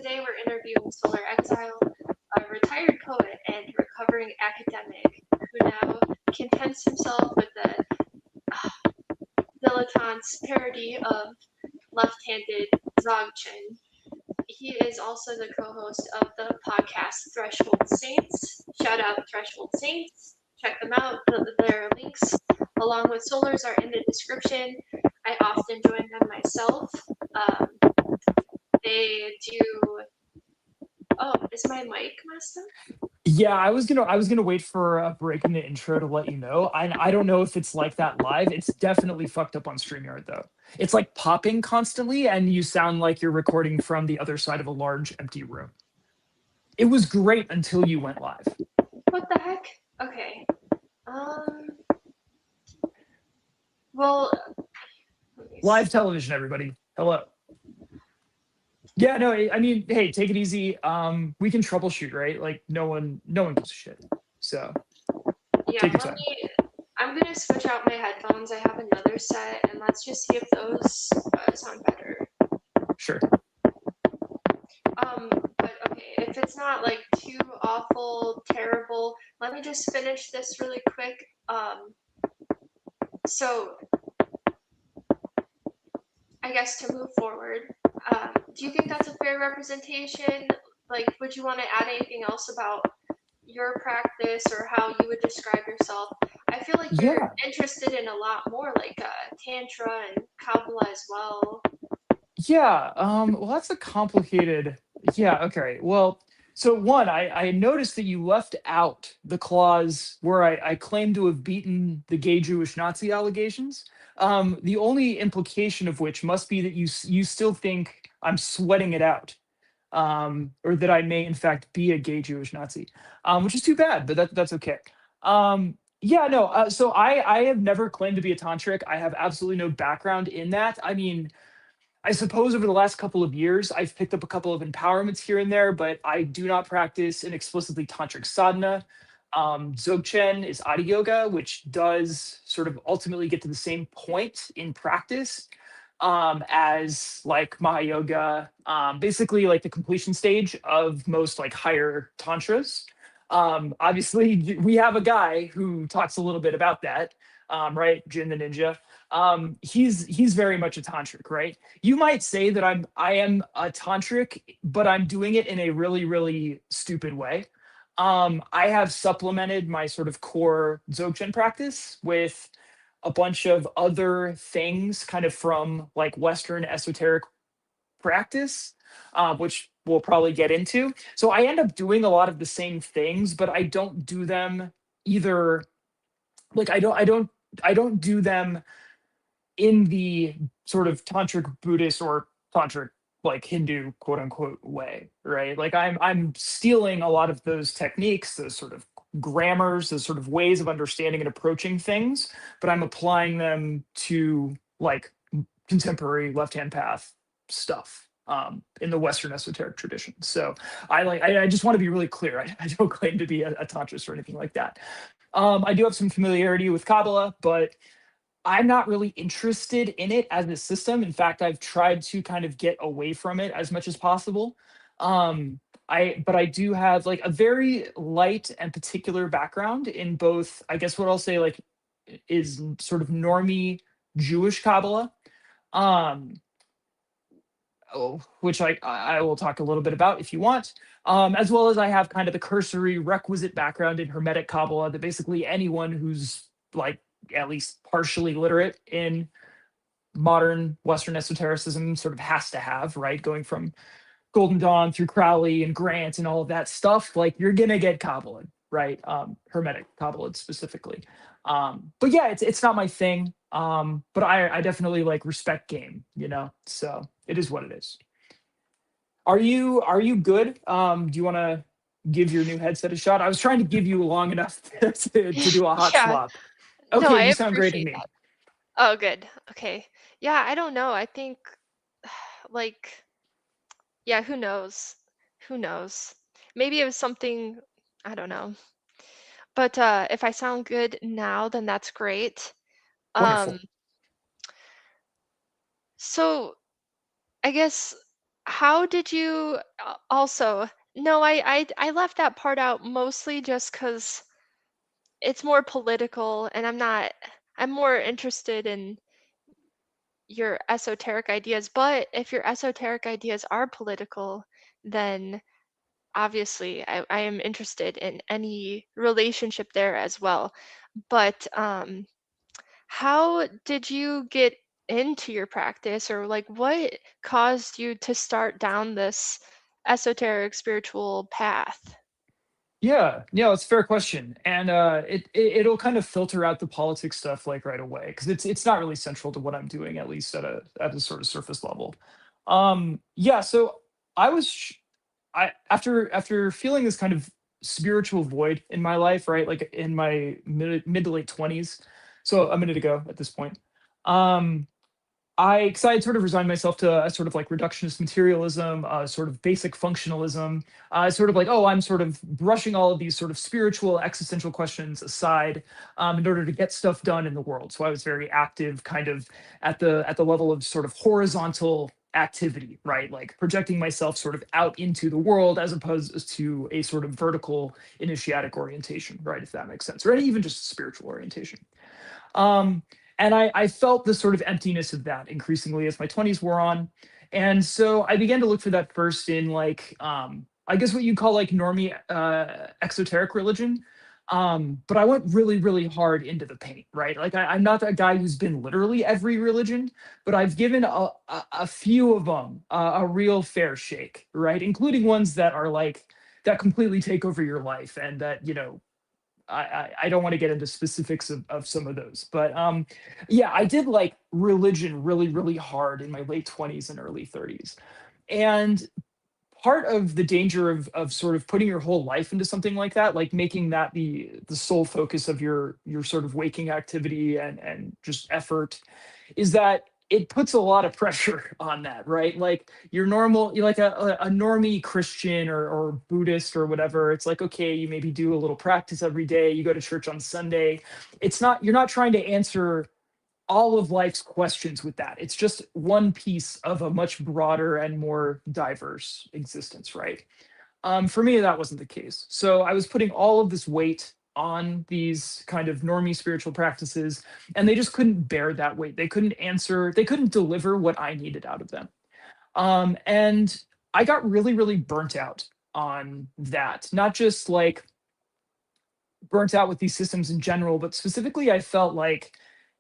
Today we're interviewing Solar Exile, a retired poet and recovering academic who now contents himself with the dilettante's parody of Left-Handed Dzogchen. He is also the co-host of the podcast Threshold Saints. Shout out Threshold Saints. Check them out. Their links along with Solar's are in the description. I often join them myself. They do. Oh, is my mic messed up? Yeah, I was gonna wait for a break in the intro to let you know. I don't know if it's like that live. It's definitely fucked up on StreamYard though. It's like popping constantly, and you sound like you're recording from the other side of a large empty room. It was great until you went live. What the heck? Okay. Well. Live television, everybody. Hello. Yeah, no, I mean, hey, take it easy. We can troubleshoot, right? Like no one gives a shit. So yeah, take your time. I'm gonna switch out my headphones. I have another set, and let's just see if those sound better. Sure. But okay, if it's not like too awful, terrible, let me just finish this really quick. So I guess to move forward, do you think that's a fair representation? Like, would you want to add anything else about your practice or how you would describe yourself? I feel like you're interested in a lot more, like Tantra and Kabbalah as well. Yeah, well, that's a complicated. Yeah, okay. Well, so one, I noticed that you left out the clause where I claim to have beaten the gay Jewish Nazi allegations. The only implication of which must be that you still think I'm sweating it out, or that I may in fact be a gay Jewish Nazi, which is too bad, but that's okay. Yeah, no. So I have never claimed to be a tantric. I have absolutely no background in that. I mean, I suppose over the last couple of years, I've picked up a couple of empowerments here and there, but I do not practice an explicitly tantric sadhana. Dzogchen is Adi Yoga, which does sort of ultimately get to the same point in practice as like Mahayoga, basically like the completion stage of most like higher tantras. Obviously, we have a guy who talks a little bit about that, right? Jin the Ninja. He's very much a tantric, right? You might say that I am a tantric, but I'm doing it in a really, really stupid way. I have supplemented my sort of core Dzogchen practice with a bunch of other things kind of from like Western esoteric practice, which we'll probably get into. So I end up doing a lot of the same things, but I don't do them either. Like I don't do them in the sort of tantric Buddhist or tantric like Hindu quote unquote way, right? Like I'm stealing a lot of those techniques, those sort of grammars, those sort of ways of understanding and approaching things, but I'm applying them to like contemporary left-hand path stuff in the Western esoteric tradition. So I just want to be really clear. I don't claim to be a tantrist or anything like that. I do have some familiarity with Kabbalah, but I'm not really interested in it as a system. In fact, I've tried to kind of get away from it as much as possible. But I do have like a very light and particular background in both, I guess what I'll say like is sort of normie Jewish Kabbalah, um, which I will talk a little bit about if you want, as well as I have kind of the cursory requisite background in Hermetic Kabbalah that basically anyone who's like at least partially literate in modern Western esotericism sort of has to have, right? Going from Golden Dawn through Crowley and Grant and all of that stuff, like you're gonna get Kabbalah, right? Hermetic Kabbalah specifically. But yeah, it's not my thing. But I definitely like respect game, you know. So it is what it is. Are you good? Do you want to give your new headset a shot? I was trying to give you long enough to do a hot swap. Okay, No, I you sound great to appreciate me. that. Oh, good. Okay. Yeah, I don't know. I think, like, yeah, who knows? Who knows? Maybe it was something, I don't know. But if I sound good now, then that's great. Wonderful. So I guess how did you also? No, I left that part out mostly just because it's more political, and I'm more interested in your esoteric ideas. But if your esoteric ideas are political, then obviously I am interested in any relationship there as well. But how did you get into your practice, or like what caused you to start down this esoteric spiritual path? Yeah, it's a fair question, and it'll kind of filter out the politics stuff like right away because it's not really central to what I'm doing, at least at a sort of surface level. Yeah, so I was I after feeling this kind of spiritual void in my life, right, like in my mid to late 20s, so a minute ago at this point. Um, because I had sort of resigned myself to a sort of like reductionist materialism, sort of basic functionalism, sort of like, oh, I'm sort of brushing all of these sort of spiritual existential questions aside in order to get stuff done in the world. So I was very active, kind of at the level of sort of horizontal activity, right? Like projecting myself sort of out into the world as opposed to a sort of vertical initiatic orientation, right? If that makes sense, or even just spiritual orientation. Um, and I felt the sort of emptiness of that increasingly as my 20s wore on. And so I began to look for that first in like, I guess what you call like normie exoteric religion. But I went really, really hard into the paint, right? Like I'm not that guy who's been literally every religion, but I've given a few of them a real fair shake, right? Including ones that are like, that completely take over your life and that, I don't want to get into specifics of some of those, but yeah, I did like religion really, really hard in my late 20s and early 30s. And part of the danger of sort of putting your whole life into something like that, like making that the sole focus of your sort of waking activity and just effort, is that it puts a lot of pressure on that, right? Like you're normal, you're like a normie Christian or Buddhist or whatever. It's like, okay, you maybe do a little practice every day, you go to church on Sunday. It's not, you're not trying to answer all of life's questions with that. It's just one piece of a much broader and more diverse existence, right? For me, that wasn't the case. So I was putting all of this weight on these kind of normie spiritual practices, and they just couldn't bear that weight. They couldn't answer, they couldn't deliver what I needed out of them. And I got really, really burnt out on that. Not just like burnt out with these systems in general, but specifically, I felt like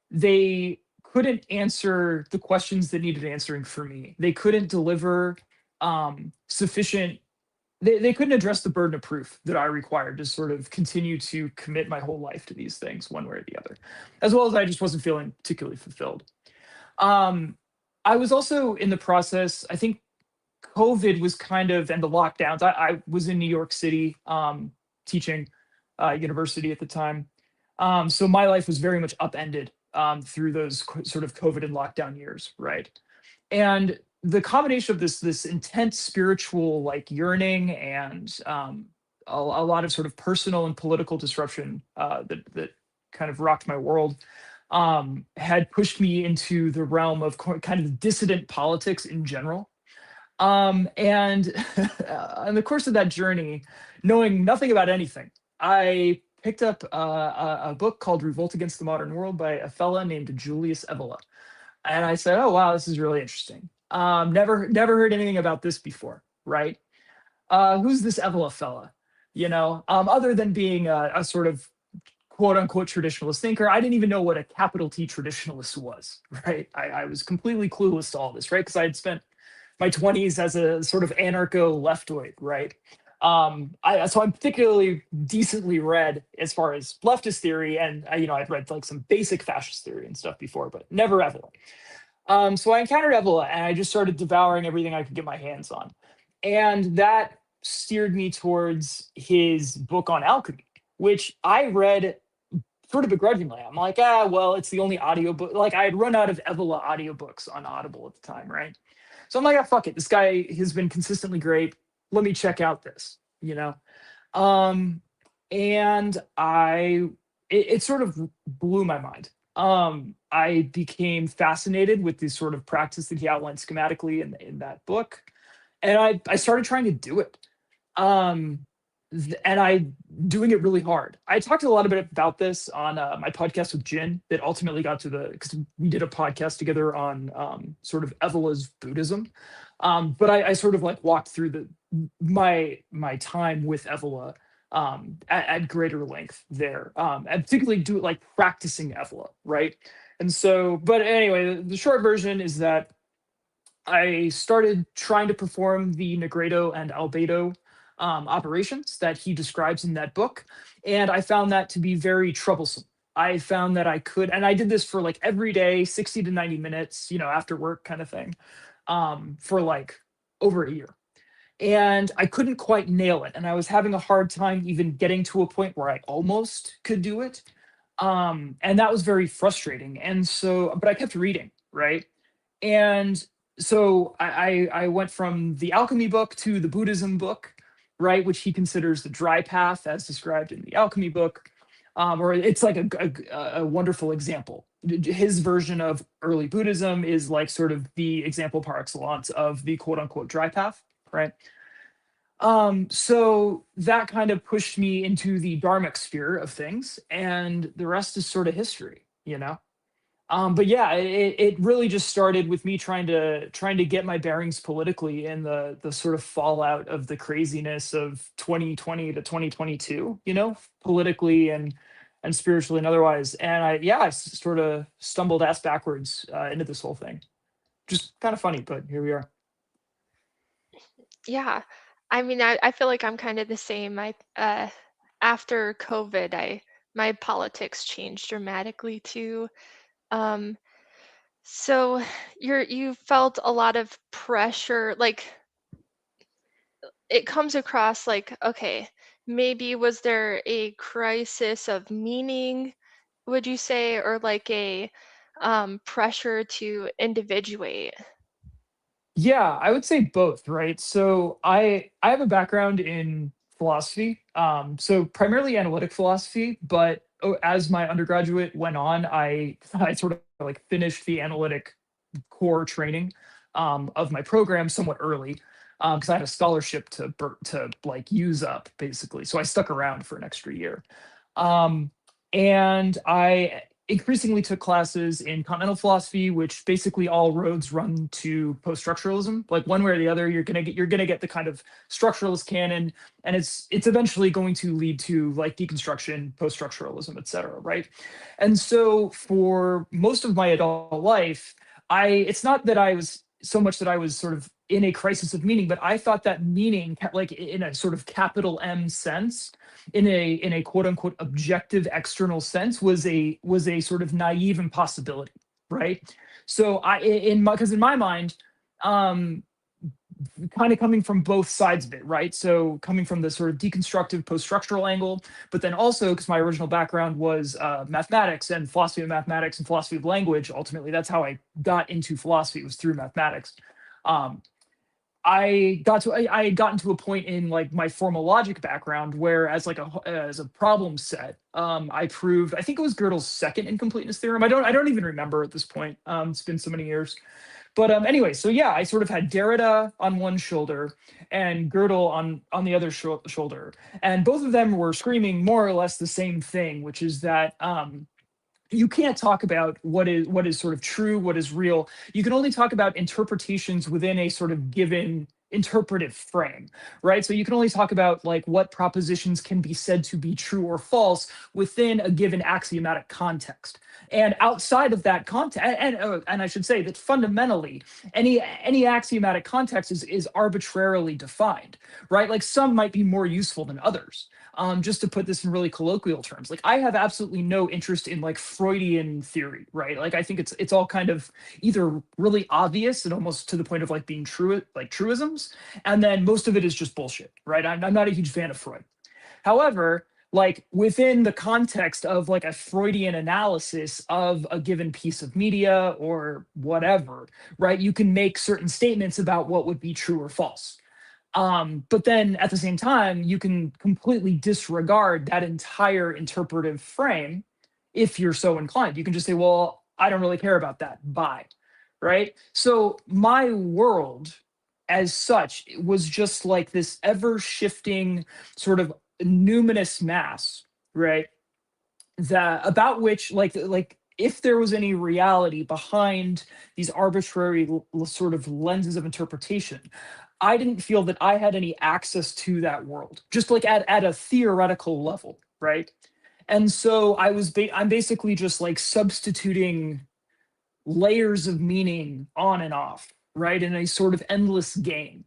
they couldn't answer the questions that needed answering for me. They couldn't deliver sufficient, they couldn't address the burden of proof that I required to sort of continue to commit my whole life to these things one way or the other, as well as I just wasn't feeling particularly fulfilled. Um, I was also in the process, I think COVID was kind of, and the lockdowns, I was in New York City teaching university at the time. So my life was very much upended through those sort of COVID and lockdown years, right? And the combination of this intense spiritual like yearning and a lot of sort of personal and political disruption that kind of rocked my world had pushed me into the realm of kind of dissident politics in general. And in the course of that journey, knowing nothing about anything, I picked up a book called Revolt Against the Modern World by a fella named Julius Evola. And I said, oh, wow, this is really interesting. Never heard anything about this before, right? Who's this Evola fella? Other than being a sort of quote unquote traditionalist thinker, I didn't even know what a capital T traditionalist was, right? I was completely clueless to all this, right? Because I had spent my 20s as a sort of anarcho leftoid, right? So I'm particularly decently read as far as leftist theory, and I'd read like some basic fascist theory and stuff before, but never Evola. So I encountered Evola, and I just started devouring everything I could get my hands on, and that steered me towards his book on alchemy, which I read sort of begrudgingly. I'm like, well, it's the only audiobook. Like I had run out of Evola audiobooks on Audible at the time, right? So I'm like, fuck it. This guy has been consistently great. Let me check out this, Um, and it sort of blew my mind. I became fascinated with this sort of practice that he outlined schematically in that book. and I started trying to do it. Um, and I doing it really hard. I talked a lot bit about this on my podcast with Jin that ultimately got to the because we did a podcast together on sort of Evola's Buddhism. But I sort of like walked through my time with Evola at greater length there, and particularly do it like practicing Evola, right? And so, but anyway, the short version is that I started trying to perform the Negredo and Albedo operations that he describes in that book, and I found that to be very troublesome. I found that I could, and I did this for like every day, 60 to 90 minutes, after work kind of thing, for like over a year. And I couldn't quite nail it. And I was having a hard time even getting to a point where I almost could do it. And that was very frustrating. And so, but I kept reading, right? And so I went from the alchemy book to the Buddhism book, right, which he considers the dry path as described in the alchemy book, or it's like a wonderful example. His version of early Buddhism is like sort of the example par excellence of the quote unquote dry path, right? So that kind of pushed me into the dharmic sphere of things, and the rest is sort of history. But yeah, it really just started with me trying to get my bearings politically in the sort of fallout of the craziness of 2020 to 2022, politically and spiritually and otherwise. And I sort of stumbled ass backwards into this whole thing. Just kind of funny, but here we are. Yeah. I mean, I feel like I'm kind of the same. After COVID, my politics changed dramatically too. Um, so you felt a lot of pressure, like it comes across like, okay, maybe was there a crisis of meaning, would you say, or like a pressure to individuate? Yeah, I would say both, right? So I have a background in philosophy, so primarily analytic philosophy, but as my undergraduate went on, I sort of like finished the analytic core training of my program somewhat early because I had a scholarship to like use up basically. So I stuck around for an extra year. Um, and I increasingly took classes in continental philosophy, which basically all roads run to post-structuralism. Like one way or the other, you're gonna get the kind of structuralist canon, and it's eventually going to lead to like deconstruction, post-structuralism, et cetera, right? And so for most of my adult life, it's not that I was so much that I was sort of in a crisis of meaning, but I thought that meaning, like in a sort of capital M sense, in a quote unquote objective external sense, was a sort of naive impossibility, right? So in my mind, um, kind of coming from both sides of it, right? So coming from the sort of deconstructive post-structural angle, but then also because my original background was mathematics and philosophy of mathematics and philosophy of language. Ultimately, that's how I got into philosophy, was through mathematics. Um, I had gotten to a point in like my formal logic background where as a problem set, I proved, I think it was Gödel's second incompleteness theorem. I don't even remember at this point. It's been so many years. But anyway, so yeah, I sort of had Derrida on one shoulder and Gödel on the other shoulder, and both of them were screaming more or less the same thing, which is that you can't talk about what is sort of true, what is real. You can only talk about interpretations within a sort of given interpretive frame, right? So you can only talk about like what propositions can be said to be true or false within a given axiomatic context. And outside of that context, and I should say that fundamentally, any axiomatic context is arbitrarily defined, right? Like some might be more useful than others. Just to put this in really colloquial terms, like I have absolutely no interest in like Freudian theory, right? Like I think it's all kind of either really obvious and almost to the point of like being true, like truisms, and then most of it is just bullshit, right? I'm not a huge fan of Freud. However, like within the context of like a Freudian analysis of a given piece of media or whatever, right, you can make certain statements about what would be true or false. But then at the same time, you can completely disregard that entire interpretive frame if you're so inclined. You can just say, well, I don't really care about that. Bye. Right. So my world as such was just like this ever shifting sort of numinous mass, right? That about which like if there was any reality behind these arbitrary sort of lenses of interpretation, I didn't feel that I had any access to that world, just like at a theoretical level, right? And so I'm basically just like substituting layers of meaning on and off, right, in a sort of endless game,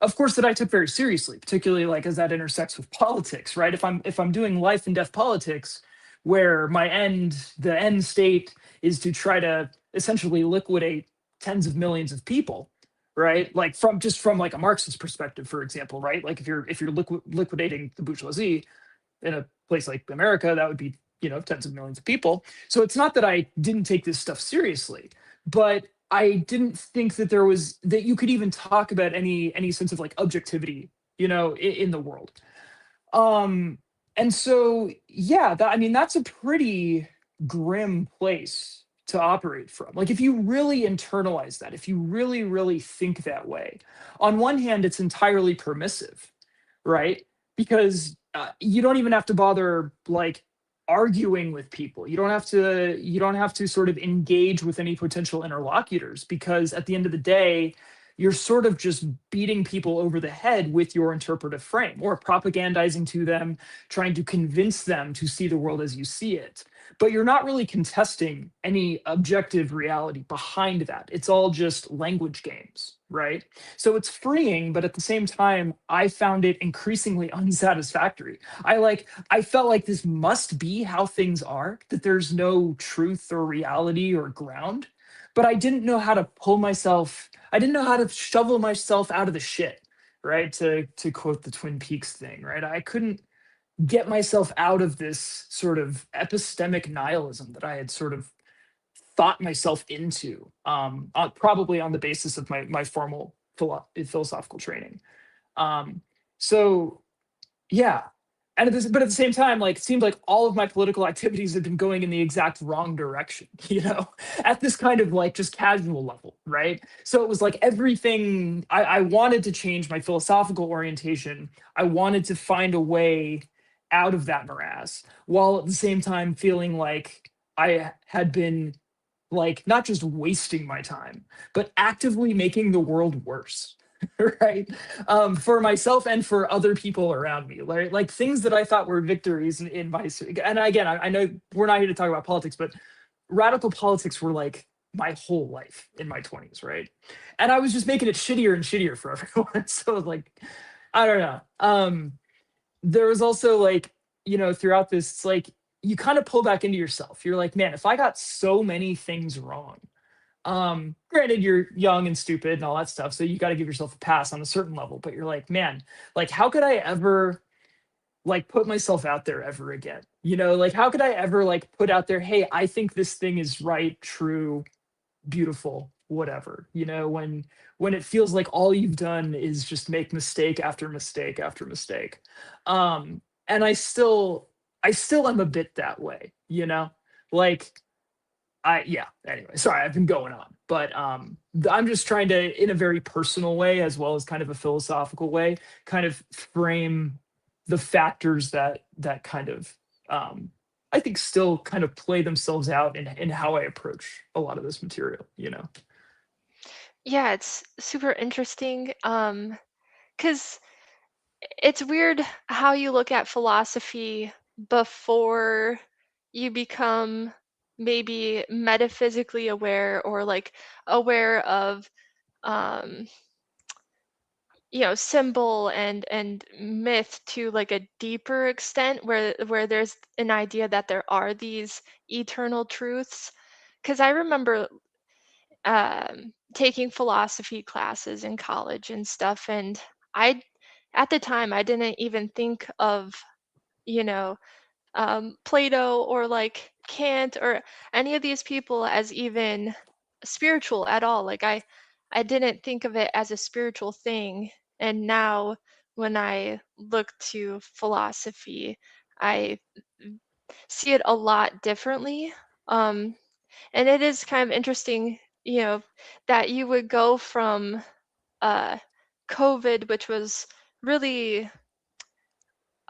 of course, that I took very seriously, particularly like as that intersects with politics, right? If I'm doing life and death politics, where the end state is to try to essentially liquidate tens of millions of people, right? Like from like a Marxist perspective, for example, right? Like if you're liquidating the bourgeoisie in a place like America, that would be, tens of millions of people. So it's not that I didn't take this stuff seriously, but I didn't think that that you could even talk about any sense of like objectivity, in the world. Um, and so yeah, I mean that's a pretty grim place to operate from. Like if you really internalize that, if you really, really think that way, on one hand, it's entirely permissive, right? Because you don't even have to bother like arguing with people. You don't have to sort of engage with any potential interlocutors, because at the end of the day, you're sort of just beating people over the head with your interpretive frame, or propagandizing to them, trying to convince them to see the world as you see it. But you're not really contesting any objective reality behind that. It's all just language games, right? So it's freeing, but at the same time, I found it increasingly unsatisfactory. I felt like this must be how things are, that there's no truth or reality or ground. But I didn't know how to shovel myself out of the shit, right? To quote the Twin Peaks thing, right? I couldn't get myself out of this sort of epistemic nihilism that I had sort of thought myself into, probably on the basis of my formal philosophical training. Um, so yeah, but at the same time, like it seemed like all of my political activities had been going in the exact wrong direction, at this kind of like just casual level, right? So it was like everything I wanted to change my philosophical orientation. I wanted to find a way out of that morass, while at the same time feeling like I had been like not just wasting my time, but actively making the world worse. Right, for myself and for other people around me, like things that I thought were victories in my, and again, I know we're not here to talk about politics, but radical politics were like my whole life in my 20s, right? And I was just making it shittier and shittier for everyone. So like, I don't know. There was also like, throughout this, it's like you kind of pull back into yourself. You're like, man, if I got so many things wrong, granted you're young and stupid and all that stuff, so you got to give yourself a pass on a certain level, but you're like, man, like how could I ever like put myself out there ever again? Like how could I ever like put out there, hey, I think this thing is right, true, beautiful, whatever, when it feels like all you've done is just make mistake after mistake after mistake. And I still am a bit that way, like yeah, anyway, sorry, I've been going on, but I'm just trying to, in a very personal way as well as kind of a philosophical way, kind of frame the factors that kind of I think still kind of play themselves out in how I approach a lot of this material. Yeah, it's super interesting. Because it's weird how you look at philosophy before you become maybe metaphysically aware, or like aware of um symbol and myth to like a deeper extent, where there's an idea that there are these eternal truths. Because I remember taking philosophy classes in college and stuff, and I at the time I didn't even think of you know Plato or like Kant or any of these people as even spiritual at all. Like I didn't think of it as a spiritual thing. And now when I look to philosophy, I see it a lot differently. Um, and it is kind of interesting, that you would go from COVID, which was really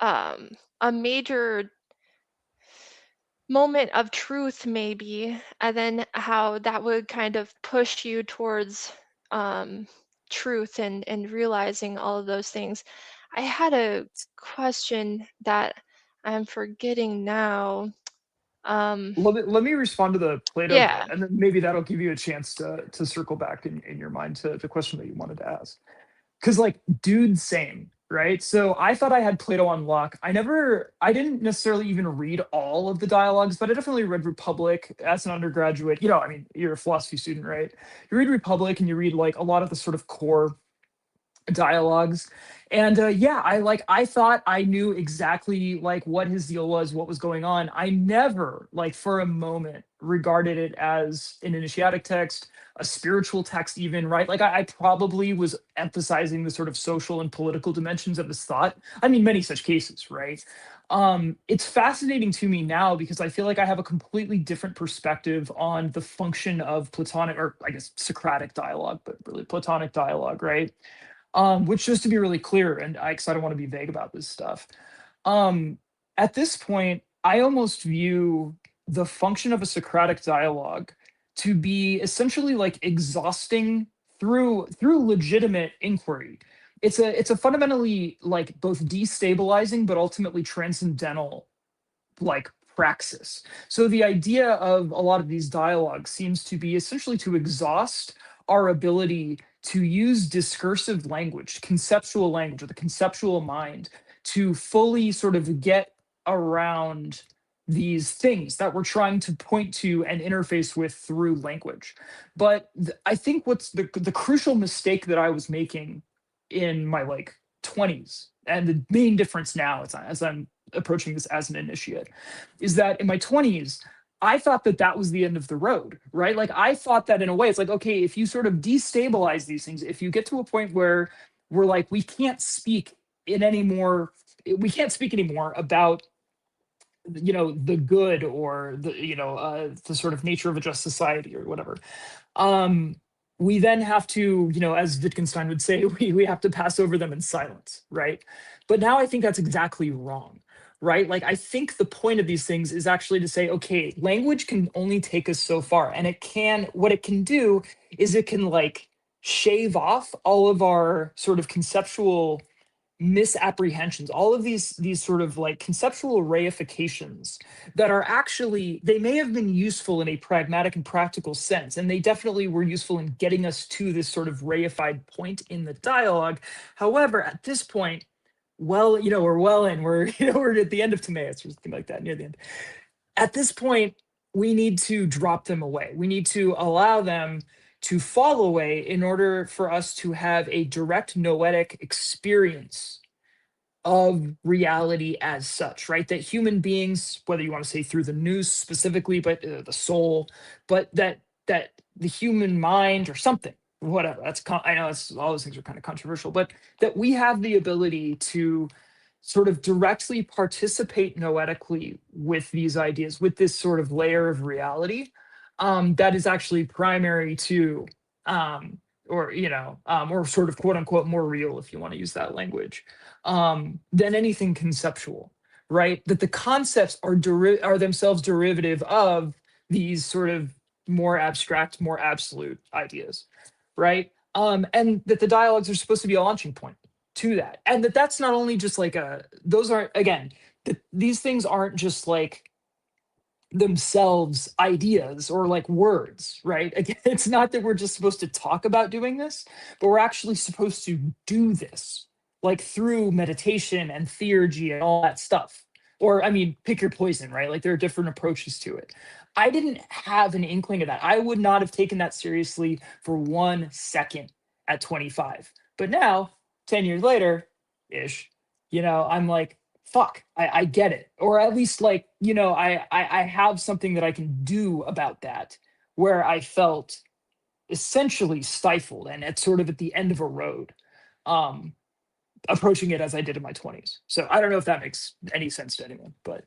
a major moment of truth, maybe, and then how that would kind of push you towards truth and realizing all of those things. I had a question that I'm forgetting now. Let me respond to the Plato Yeah. bit, and then maybe that'll give you a chance to circle back in your mind to the question that you wanted to ask. Because like, dude, same, right? So I thought I had Plato on lock. I didn't necessarily even read all of the dialogues, but I definitely read Republic as an undergraduate. I mean, you're a philosophy student, right? You read Republic and you read like a lot of the sort of core dialogues. And yeah, I thought I knew exactly like what his deal was, what was going on. I never like for a moment regarded it as an initiatic text, a spiritual text even, right? Like I probably was emphasizing the sort of social and political dimensions of his thought. I mean, many such cases, right? It's fascinating to me now because I feel like I have a completely different perspective on the function of Platonic, or I guess Socratic dialogue, but really Platonic dialogue, right? Which, just to be really clear, and because I don't want to be vague about this stuff, um, at this point, I almost view the function of a Socratic dialogue to be essentially like exhausting through legitimate inquiry. It's a fundamentally like both destabilizing but ultimately transcendental like praxis. So the idea of a lot of these dialogues seems to be essentially to exhaust our ability to use discursive language, conceptual language, or the conceptual mind to fully sort of get around these things that we're trying to point to and interface with through language. But I think what's the crucial mistake that I was making in my like 20s, and the main difference now as I'm approaching this as an initiate, is that in my 20s, I thought that that was the end of the road, right? Like I thought that in a way, it's like, okay, if you sort of destabilize these things, if you get to a point where we're like, we can't speak anymore about the good or the sort of nature of a just society or whatever. um we then have to, as Wittgenstein would say, we have to pass over them in silence, right? But now I think that's exactly wrong, right? Like I think the point of these things is actually to say, okay, language can only take us so far, and what it can do is it can like shave off all of our sort of conceptual misapprehensions, all of these sort of like conceptual reifications that are actually, they may have been useful in a pragmatic and practical sense, and they definitely were useful in getting us to this sort of reified point in the dialogue. However, at this point, well, we're we're at the end of Timaeus or something like that, near the end. At this point, we need to drop them away. We need to allow them to fall away in order for us to have a direct noetic experience of reality as such, right? That human beings, whether you want to say through the nous specifically, but the soul, but that the human mind or something, whatever. I know all those things are kind of controversial, but that we have the ability to sort of directly participate noetically with these ideas, with this sort of layer of reality, that is actually primary to, or sort of quote unquote more real, if you want to use that language, than anything conceptual, right? That the concepts are themselves derivative of these sort of more abstract, more absolute ideas, right? And that the dialogues are supposed to be a launching point to that, and that's not only just like those aren't, again, these things aren't just like themselves ideas or like words, right? Again, it's not that we're just supposed to talk about doing this, but we're actually supposed to do this, like through meditation and theurgy and all that stuff. Or, I mean, pick your poison, right? Like there are different approaches to it. I didn't have an inkling of that. I would not have taken that seriously for 1 second at 25. But now, 10 years later ish, I'm like, fuck, I get it. Or at least like, I have something that I can do about that, where I felt essentially stifled and at sort of at the end of a road, um, approaching it as I did in my 20s. So I don't know if that makes any sense to anyone, but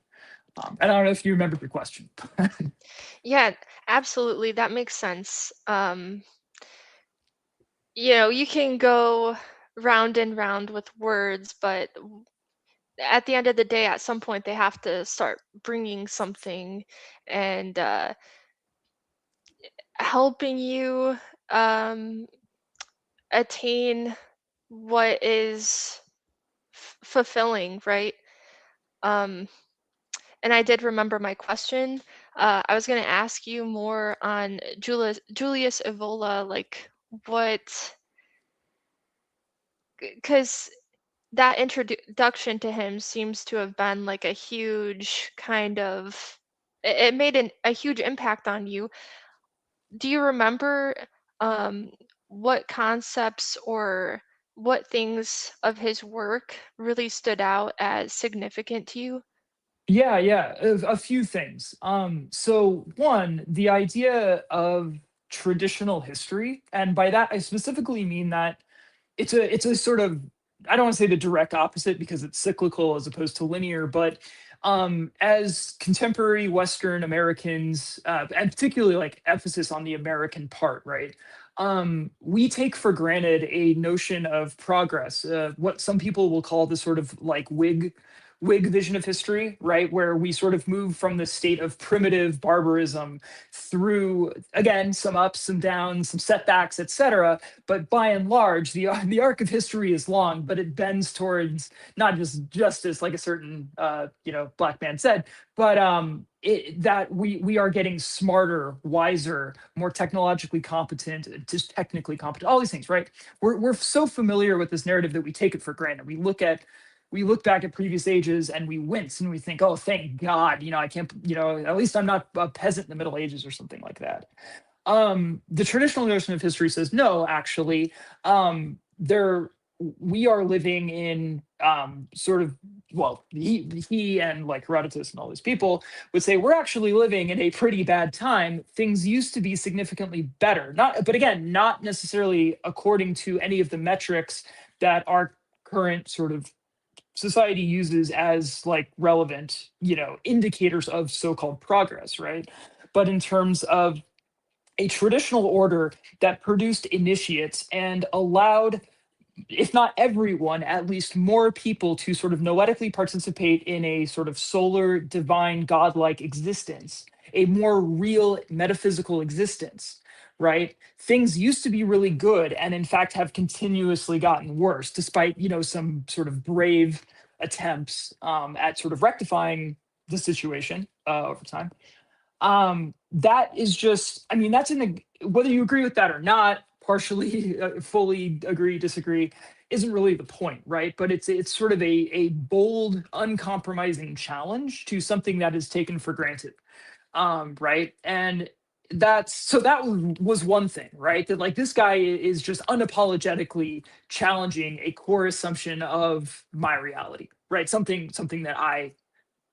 and I don't know if you remember your question. Yeah, absolutely. That makes sense. You can go round and round with words, but at the end of the day, at some point, they have to start bringing something and helping you attain what is fulfilling, right? Um, and I did remember my question. I was going to ask you more on Julius Evola, like what, because that introduction to him seems to have been like a huge kind of, it made a huge impact on you. Do you remember um, what concepts or what things of his work really stood out as significant to you? Yeah, a few things. So one, the idea of traditional history, and by that I specifically mean that it's a sort of, I don't want to say the direct opposite because it's cyclical as opposed to linear, but as contemporary Western Americans, and particularly like emphasis on the American part, right? We take for granted a notion of progress, what some people will call the sort of like Whig vision of history, right? Where we sort of move from the state of primitive barbarism through, again, some ups, some downs, some setbacks, etc. But by and large, the arc of history is long, but it bends towards not just justice, like a certain black man said, but that we are getting smarter, wiser, more technologically competent, just technically competent, all these things, right? We're so familiar with this narrative that we take it for granted. We look back at previous ages and we wince and we think, oh, thank God, I can't, at least I'm not a peasant in the Middle Ages or something like that. The traditional notion of history says no, actually, there we are living in sort of, well, he and like Herodotus and all these people would say we're actually living in a pretty bad time. Things used to be significantly better, not, but again, not necessarily according to any of the metrics that our current sort of society uses as like relevant, indicators of so-called progress, right? But in terms of a traditional order that produced initiates and allowed, if not everyone, at least more people to sort of noetically participate in a sort of solar, divine, godlike existence, a more real metaphysical existence, right? Things used to be really good and in fact have continuously gotten worse, despite, some sort of brave attempts at sort of rectifying the situation over time. That is just, I mean, that's whether you agree with that or not, partially, fully agree, disagree, isn't really the point, right? But it's sort of a bold, uncompromising challenge to something that is taken for granted, right? And that was one thing, right? That like this guy is just unapologetically challenging a core assumption of my reality, right? Something that I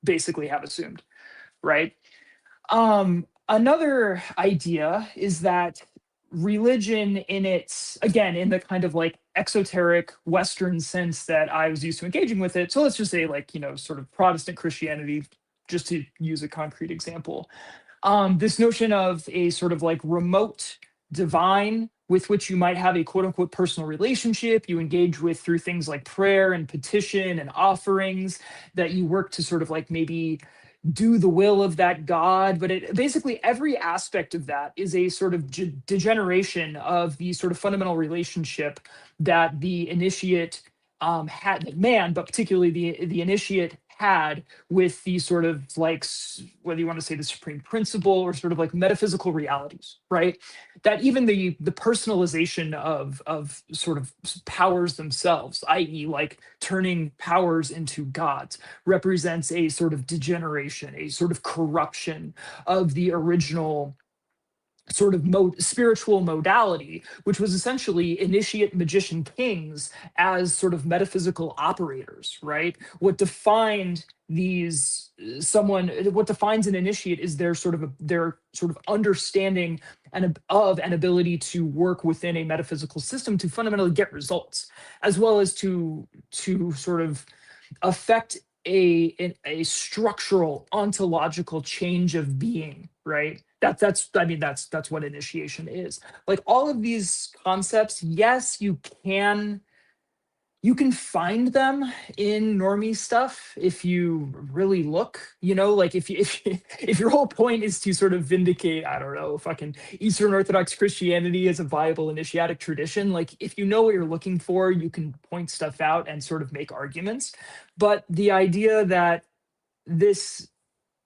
basically have assumed, right? Another idea is that religion in its, again, in the kind of like exoteric Western sense that I was used to engaging with it. So let's just say like, sort of Protestant Christianity, just to use a concrete example. This notion of a sort of like remote divine with which you might have a quote unquote personal relationship you engage with through things like prayer and petition and offerings that you work to sort of like maybe do the will of that God. But it basically every aspect of that is a sort of degeneration of the sort of fundamental relationship that the initiate had, man, but particularly the initiate had with the sort of like whether you want to say the supreme principle or sort of like metaphysical realities, right? That even the personalization of sort of powers themselves, i.e., like turning powers into gods, represents a sort of degeneration, a sort of corruption of the original sort of spiritual modality, which was essentially initiate magician kings as sort of metaphysical operators, right? What defines an initiate is their sort of understanding of an ability to work within a metaphysical system to fundamentally get results, as well as to sort of affect a structural ontological change of being, right? That's what initiation is. Like all of these concepts, yes, you can you can find them in normie stuff if you really look, like if your whole point is to sort of vindicate, I don't know, fucking Eastern Orthodox Christianity as a viable initiatic tradition, like if you know what you're looking for, you can point stuff out and sort of make arguments. But the idea that this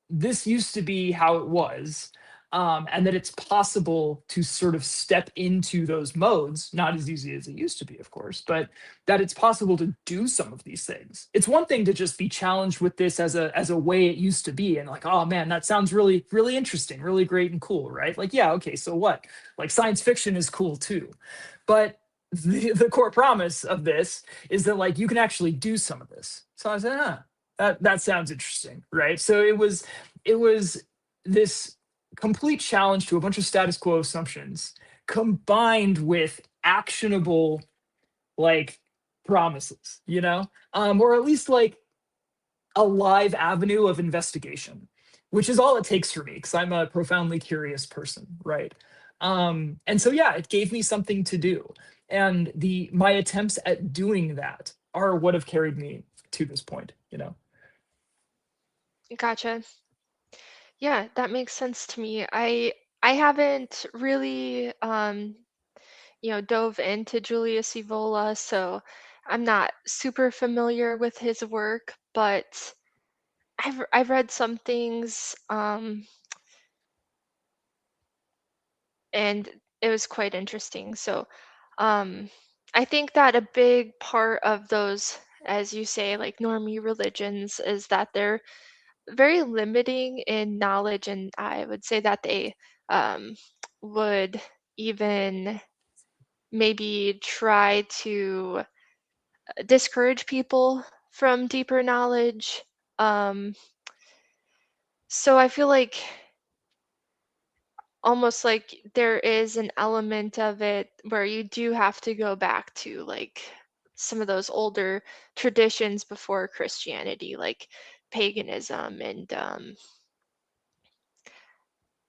this used to be how it was, and that it's possible to sort of step into those modes, not as easy as it used to be, of course, but that it's possible to do some of these things. It's one thing to just be challenged with this as a way it used to be, and like, oh man, that sounds really really interesting, really great and cool, right? Like, yeah, okay, so what? Like, science fiction is cool too, but the core promise of this is that like you can actually do some of this. So I said, that sounds interesting, right? So it was this complete challenge to a bunch of status quo assumptions combined with actionable like promises, or at least like a live avenue of investigation, which is all it takes for me because I'm a profoundly curious person, right? And so yeah, it gave me something to do, and the my attempts at doing that are what have carried me to this point. Gotcha. Yeah, that makes sense to me. I haven't really dove into Julius Evola, so I'm not super familiar with his work, but I've read some things, and it was quite interesting. So um, I think that a big part of those, as you say, like normie religions, is that they're very limiting in knowledge, and I would say that they um, would even maybe try to discourage people from deeper knowledge. Um, so I feel like almost like there is an element of it where you do have to go back to like some of those older traditions before Christianity, like paganism and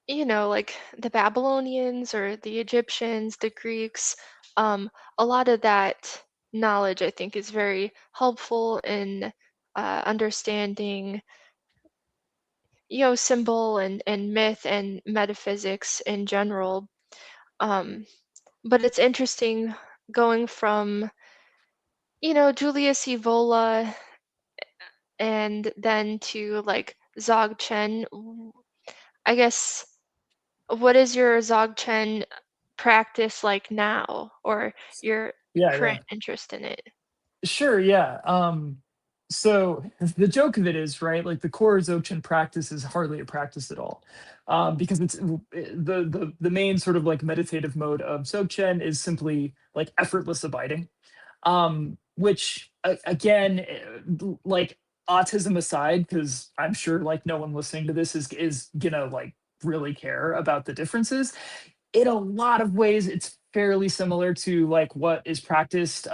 like the Babylonians or the Egyptians, the Greeks. A lot of that knowledge, I think, is very helpful in understanding, symbol and myth and metaphysics in general. Um, but it's interesting going from, Julius Evola and then to like Dzogchen. I guess, what is your Dzogchen practice like now, or your Yeah, current yeah. interest in it? Sure, yeah. So the joke of it is, right, like the core Dzogchen practice is hardly a practice at all. Because it's the main sort of like meditative mode of Dzogchen is simply like effortless abiding. Which again, like autism aside, because I'm sure like no one listening to this is gonna like really care about the differences. In a lot of ways it's fairly similar to like what is practiced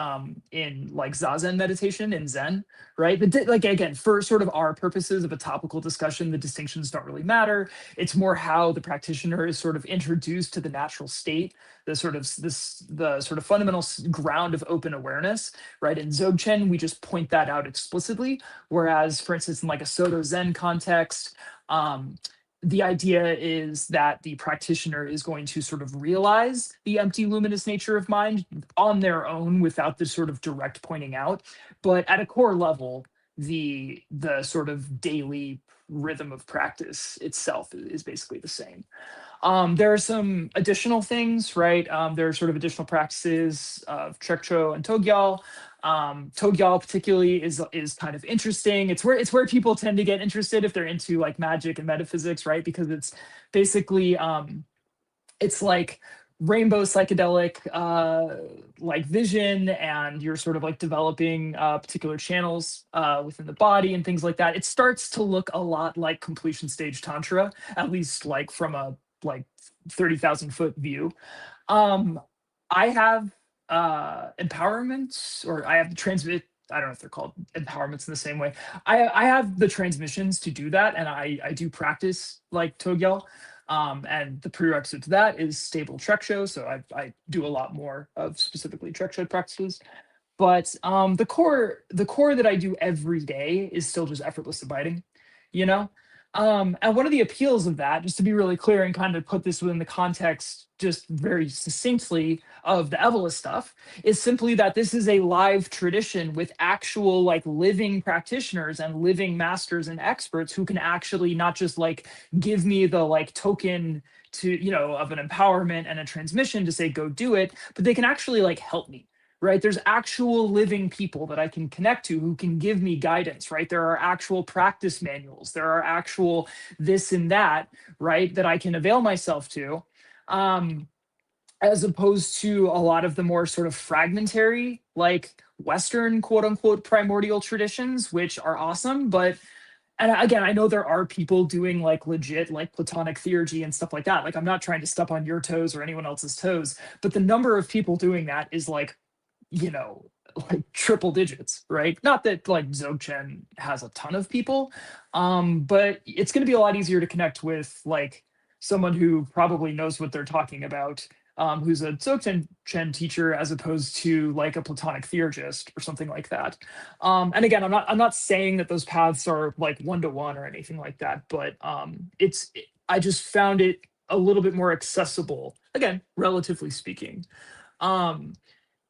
in like zazen meditation in zen, right? But like again, for sort of our purposes of a topical discussion, the distinctions don't really matter. It's more how the practitioner is sort of introduced to the natural state, the sort of fundamental ground of open awareness, right? In Dzogchen we just point that out explicitly, whereas for instance in like a soto zen context, the idea is that the practitioner is going to sort of realize the empty luminous nature of mind on their own without the sort of direct pointing out, but at a core level the sort of daily rhythm of practice itself is basically the same. There are some additional things, right? There are sort of additional practices of Trekcho and Togyal. Togyal particularly is kind of interesting. It's where people tend to get interested if they're into like magic and metaphysics, right? Because it's basically it's like rainbow psychedelic like vision, and you're sort of like developing particular channels within the body and things like that. It starts to look a lot like completion stage tantra, at least like from a like 30,000 foot view. um I have empowerments, or I have the transmit, I don't know if they're called empowerments in the same way. I have the transmissions to do that, and I do practice like Togyal. And the prerequisite to that is stable Treksho. So I do a lot more of specifically Treksho practices. But the core that I do every day is still just effortless abiding, you know? And one of the appeals of that, just to be really clear and kind of put this within the context just very succinctly of the Evola stuff, is simply that this is a live tradition with actual like living practitioners and living masters and experts who can actually not just like give me the like token to, you know, of an empowerment and a transmission to say go do it, but they can actually like help me, right? There's actual living people that I can connect to who can give me guidance, right? There are actual practice manuals. There are actual this and that, right? That I can avail myself to. As opposed to a lot of the more sort of fragmentary, like Western quote unquote primordial traditions, which are awesome. But, and again, I know there are people doing like legit like Platonic theurgy and stuff like that. Like, I'm not trying to step on your toes or anyone else's toes, but the number of people doing that is like, you know, like triple digits, right? Not that like Dzogchen has a ton of people, but it's going to be a lot easier to connect with like someone who probably knows what they're talking about, who's a Dzogchen teacher as opposed to like a Platonic theurgist or something like that. And again, I'm not saying that those paths are like one to one or anything like that, but I just found it a little bit more accessible, again, relatively speaking. Um,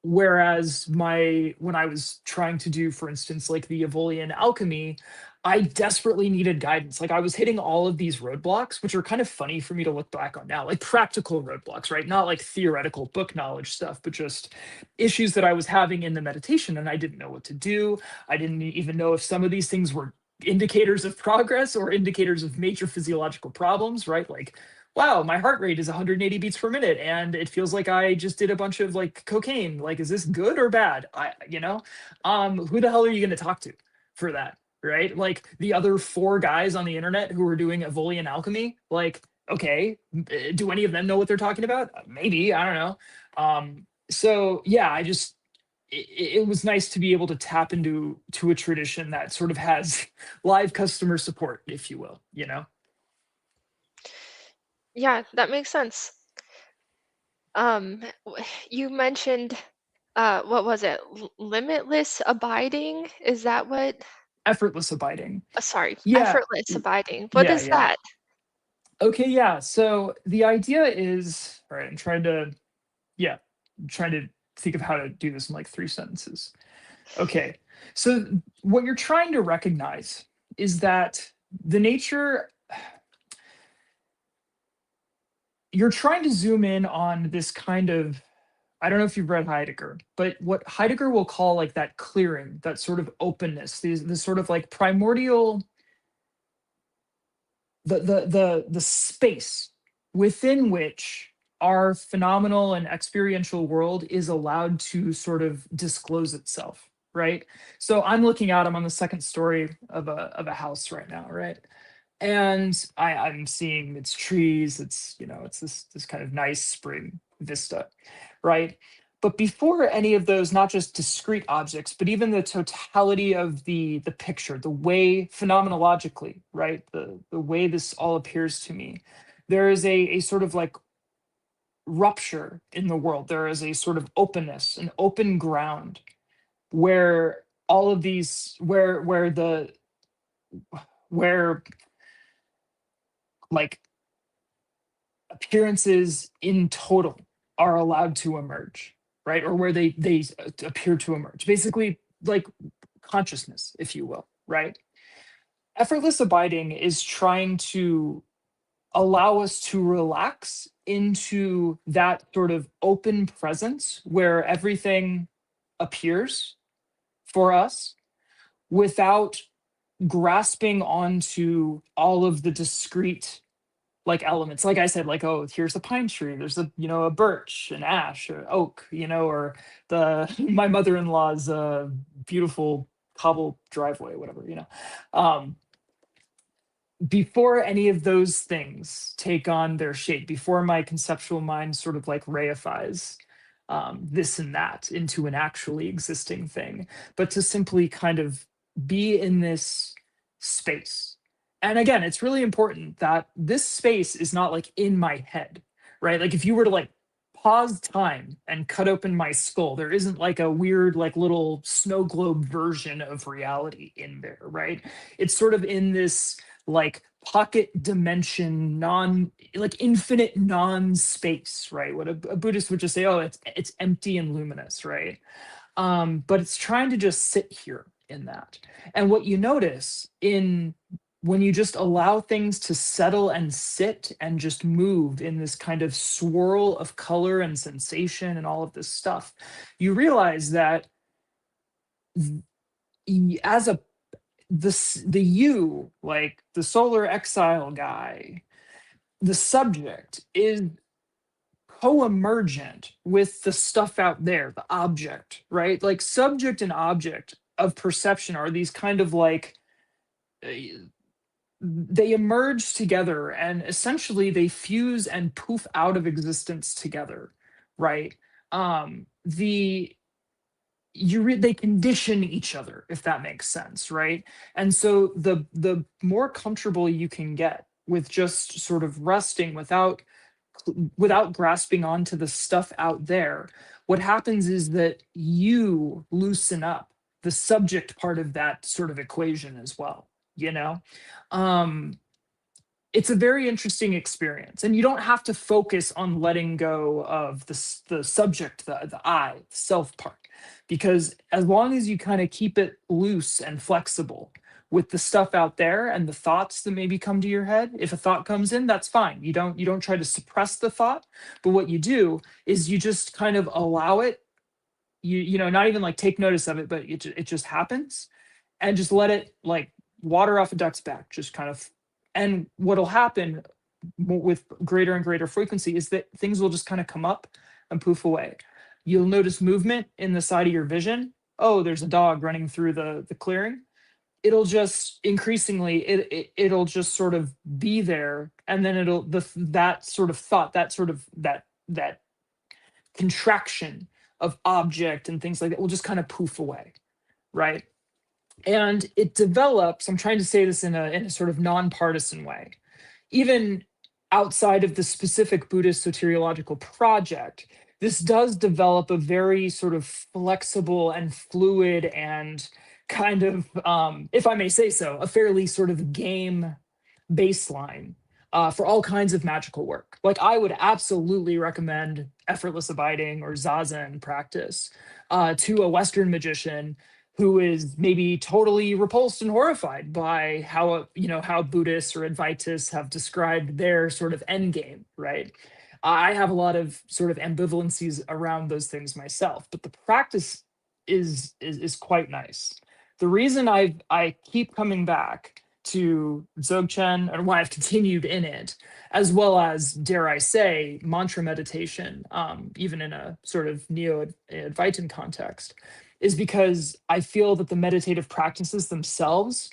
Whereas when I was trying to do, for instance, like the Evolian alchemy, I desperately needed guidance. Like I was hitting all of these roadblocks, which are kind of funny for me to look back on now, like practical roadblocks, right? Not like theoretical book knowledge stuff, but just issues that I was having in the meditation, and I didn't know what to do. I didn't even know if some of these things were indicators of progress or indicators of major physiological problems, right? Like, wow, my heart rate is 180 beats per minute and it feels like I just did a bunch of like cocaine. Like, is this good or bad? Who the hell are you going to talk to for that? Right? Like the other four guys on the internet who are doing Evolian alchemy, like, okay, do any of them know what they're talking about? Maybe, I don't know. So yeah, it was nice to be able to tap into a tradition that sort of has live customer support, if you will, you know? Yeah, that makes sense. You mentioned, what was it? Limitless abiding? Is that what? Effortless abiding. Sorry, Yeah. effortless abiding. What Yeah, is yeah. that? Okay, yeah. So the idea is, all right, I'm trying to think of how to do this in like 3 sentences. Okay. So what you're trying to recognize is that the nature, you're trying to zoom in on this kind of, I don't know if you've read Heidegger, but what Heidegger will call like that clearing, that sort of openness, this sort of like primordial, the space within which our phenomenal and experiential world is allowed to sort of disclose itself, right? So I'm on the second story of a house right now, right? And I'm seeing its trees, it's this kind of nice spring vista, right? But before any of those, not just discrete objects, but even the totality of the picture, the way phenomenologically, right? The way this all appears to me, there is a sort of like rupture in the world. There is a sort of openness, an open ground where all of these where like appearances in total are allowed to emerge, right? Or where they appear to emerge. Basically, like consciousness, if you will, right? Effortless abiding is trying to allow us to relax into that sort of open presence where everything appears for us without grasping onto all of the discrete like elements, like I said, like, oh, here's a pine tree, there's a birch, an ash, or oak, or the my mother-in-law's beautiful cobble driveway, whatever, um before any of those things take on their shape, before my conceptual mind sort of like reifies this and that into an actually existing thing, but to simply kind of be in this space. And again, it's really important that this space is not like in my head, right? Like if you were to like pause time and cut open my skull, there isn't like a weird, like little snow globe version of reality in there, right? It's sort of in this like pocket dimension, like infinite non-space, right? What a Buddhist would just say, oh, it's empty and luminous, right? But it's trying to just sit here in that. And what you notice in when you just allow things to settle and sit and just move in this kind of swirl of color and sensation and all of this stuff, you realize that as the you, like the Solar Exile guy, the subject is co-emergent with the stuff out there, the object, right? Like subject and object of perception are these kind of like they emerge together and essentially they fuse and poof out of existence together, right? The they condition each other, if that makes sense, right? And so the more comfortable you can get with just sort of resting without grasping onto the stuff out there, what happens is that you loosen up the subject part of that sort of equation as well, you know? It's a very interesting experience, and you don't have to focus on letting go of the subject, the I, the self part, because as long as you kind of keep it loose and flexible with the stuff out there and the thoughts that maybe come to your head, if a thought comes in, that's fine. You don't try to suppress the thought, but what you do is you just kind of allow it. You know, not even like take notice of it, but it just happens, and just let it like water off a duck's back, just kind of. And what'll happen with greater and greater frequency is that things will just kind of come up and poof away. You'll notice movement in the side of your vision. Oh, there's a dog running through the clearing. It'll just increasingly, it'll just sort of be there. And then that sort of thought, that contraction of object and things like that will just kind of poof away, right? And it develops, I'm trying to say this in a sort of nonpartisan way, even outside of the specific Buddhist soteriological project, this does develop a very sort of flexible and fluid and kind of, if I may say so, a fairly sort of game baseline for all kinds of magical work. Like I would absolutely recommend effortless abiding or zazen practice to a Western magician who is maybe totally repulsed and horrified by how Buddhists or Advaitists have described their sort of end game, right? I have a lot of sort of ambivalencies around those things myself, but the practice is quite nice. The reason I keep coming back to Dzogchen, and why I've continued in it, as well as, dare I say, mantra meditation, even in a sort of neo-Advaitin context, is because I feel that the meditative practices themselves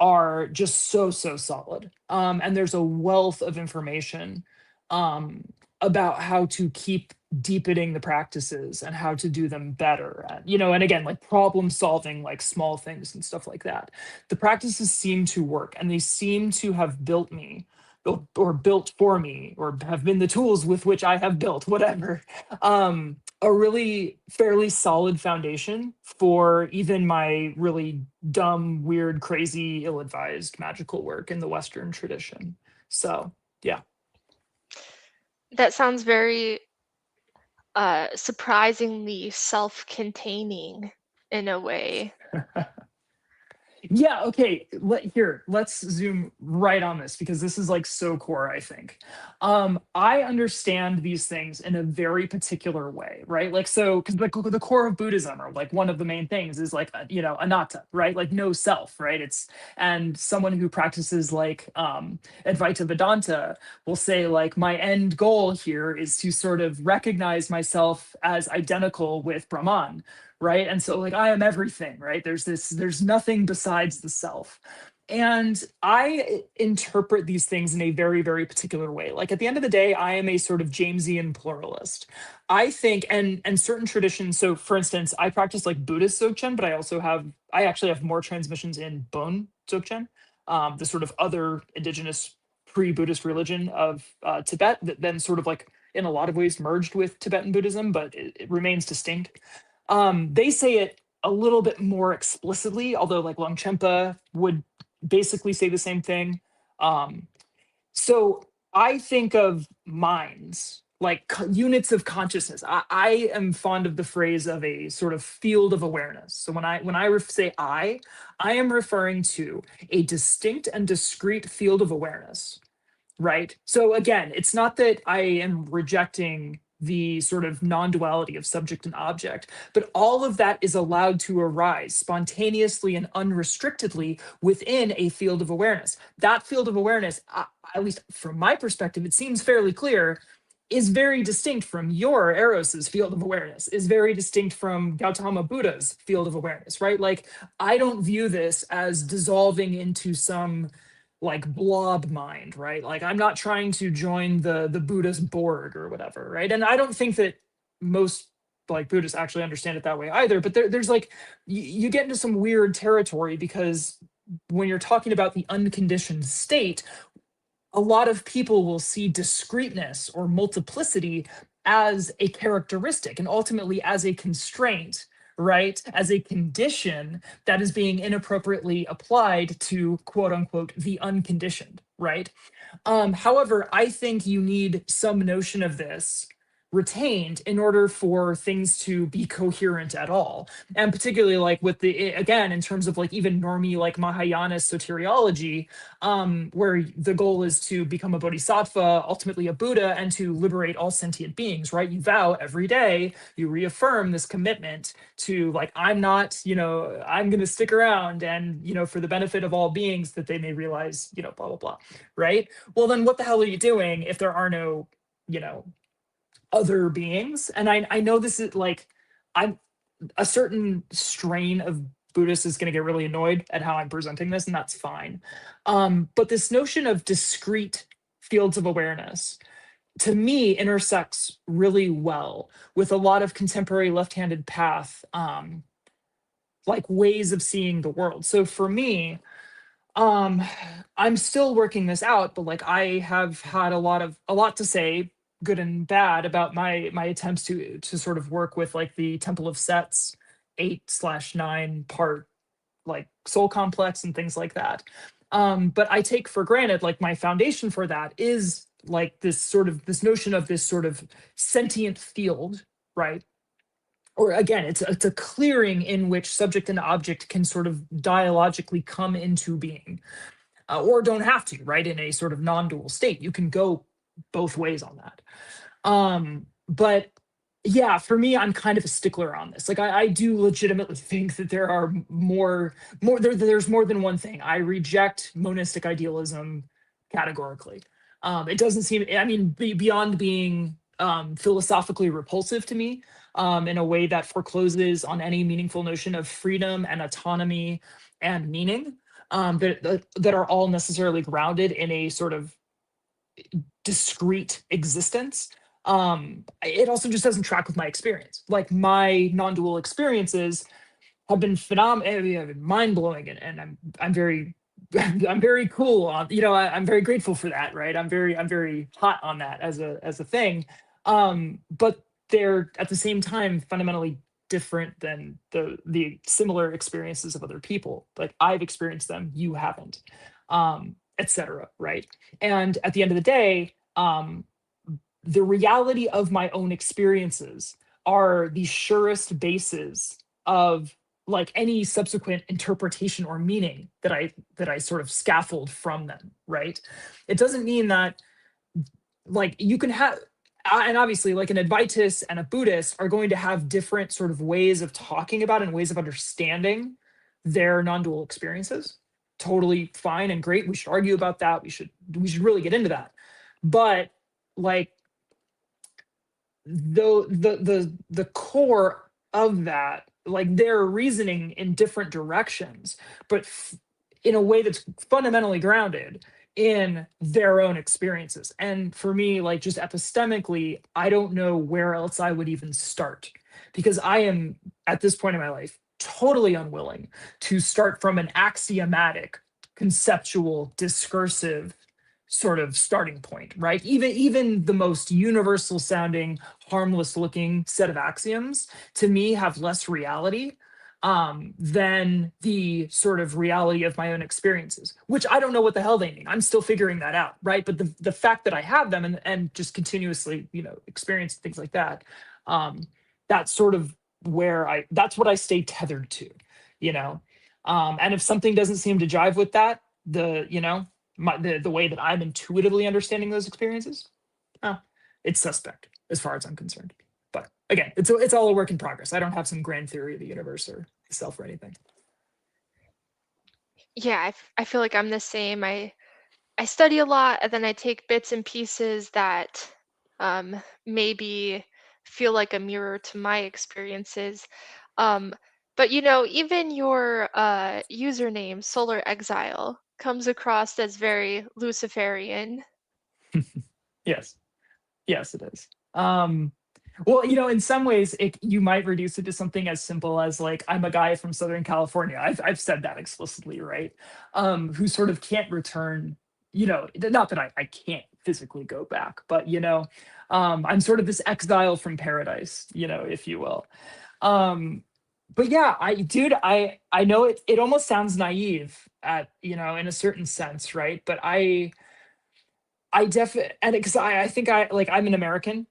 are just so solid. And there's a wealth of information about how to keep deepening the practices and how to do them better. And again, like problem solving, like small things and stuff like that. The practices seem to work, and they seem to have built for me, or have been the tools with which I have built, whatever, a really fairly solid foundation for even my really dumb, weird, crazy, ill-advised magical work in the Western tradition. So, yeah. That sounds very surprisingly self-containing in a way. Yeah, okay. Let's zoom right on this, because this is like so core, I think. I understand these things in a very particular way, right? Like, so, because the core of Buddhism, or like one of the main things, is like, anatta, right? Like no self, right? And someone who practices like Advaita Vedanta will say like, my end goal here is to sort of recognize myself as identical with Brahman, right? And so like I am everything, right? There's nothing besides the self. And I interpret these things in a very, very particular way. Like at the end of the day, I am a sort of Jamesian pluralist. I think, and certain traditions, so for instance, I practice like Buddhist Dzogchen, but I actually have more transmissions in Bon Dzogchen, the sort of other indigenous pre-Buddhist religion of Tibet, that then sort of like in a lot of ways merged with Tibetan Buddhism, but it remains distinct. They say it a little bit more explicitly, although like Longchenpa would basically say the same thing. So I think of minds like units of consciousness. I am fond of the phrase of a sort of field of awareness. So when I say I am referring to a distinct and discrete field of awareness, right? So again, it's not that I am rejecting the sort of non-duality of subject and object, but all of that is allowed to arise spontaneously and unrestrictedly within a field of awareness. That field of awareness, at least from my perspective, it seems fairly clear, is very distinct from your Eros's field of awareness, is very distinct from Gautama Buddha's field of awareness, right? Like, I don't view this as dissolving into some like blob mind, right? Like, I'm not trying to join the Buddhist Borg or whatever, right? And I don't think that most like Buddhists actually understand it that way either. But there's like you get into some weird territory, because when you're talking about the unconditioned state, a lot of people will see discreteness or multiplicity as a characteristic and ultimately as a constraint, right? As a condition that is being inappropriately applied to, quote unquote, the unconditioned, right? However, I think you need some notion of this retained in order for things to be coherent at all. And particularly like with the, again, in terms of like even normie like Mahayana soteriology, where the goal is to become a bodhisattva, ultimately a Buddha, and to liberate all sentient beings, right? You vow every day, you reaffirm this commitment to like, I'm not, I'm going to stick around and, for the benefit of all beings that they may realize, blah, blah, blah, right? Well, then what the hell are you doing if there are no, other beings? And I know this is like, I'm a certain strain of Buddhist is going to get really annoyed at how I'm presenting this, and that's fine. But this notion of discrete fields of awareness, to me, intersects really well with a lot of contemporary left-handed path, like ways of seeing the world. So for me, I'm still working this out, but like I have had a lot to say, good and bad, about my attempts to sort of work with like the Temple of Set's 8/9 part like soul complex and things like that. But I take for granted like my foundation for that is like this notion of this sort of sentient field, right? Or again, it's a clearing in which subject and object can sort of dialogically come into being, or don't have to, right? In a sort of non-dual state, you can go both ways on that. But yeah, for me, I'm kind of a stickler on this. Like, I do legitimately think that there are there's more than one thing. I reject monistic idealism categorically. It doesn't seem, I mean, beyond being philosophically repulsive to me, in a way that forecloses on any meaningful notion of freedom and autonomy and meaning, that are all necessarily grounded in a sort of discrete existence. It also just doesn't track with my experience. Like, my non-dual experiences have been phenomenal, mind-blowing, and I'm very I'm very cool on, I'm very grateful for that, right? I'm very hot on that as a thing. But they're at the same time fundamentally different than the similar experiences of other people. Like, I've experienced them, you haven't, etc. Right? And at the end of the day, the reality of my own experiences are the surest basis of like any subsequent interpretation or meaning that I sort of scaffold from them, right? It doesn't mean that like you can have, and obviously like an Advaitist and a Buddhist are going to have different sort of ways of talking about and ways of understanding their non-dual experiences. Totally fine and great. We should argue about that. We should really get into that. But like the core of that, like their reasoning in different directions, but in a way that's fundamentally grounded in their own experiences. And for me, like just epistemically, I don't know where else I would even start, because I am at this point in my life totally unwilling to start from an axiomatic, conceptual, discursive sort of starting point, right? Even the most universal sounding, harmless looking set of axioms to me have less reality than the sort of reality of my own experiences, which I don't know what the hell they mean. I'm still figuring that out, right? But the fact that I have them and just continuously, experience things like that, that's sort of that's what I stay tethered to, you know. And if something doesn't seem to jive with that, the way that I'm intuitively understanding those experiences, oh, it's suspect as far as I'm concerned. But again, it's all a work in progress. I don't have some grand theory of the universe or the self or anything. Yeah, I feel like I'm the same. I study a lot, and then I take bits and pieces that maybe feel like a mirror to my experiences. But even your username, Solar Exile, comes across as very Luciferian. Yes, it is. Well, in some ways, you might reduce it to something as simple as like, I'm a guy from Southern California. I've said that explicitly, right? Who sort of can't return, not that I can't physically go back, but I'm sort of this exile from paradise, if you will. But yeah, I know it almost sounds naive in a certain sense, right? But I definitely, and because I think I'm an American,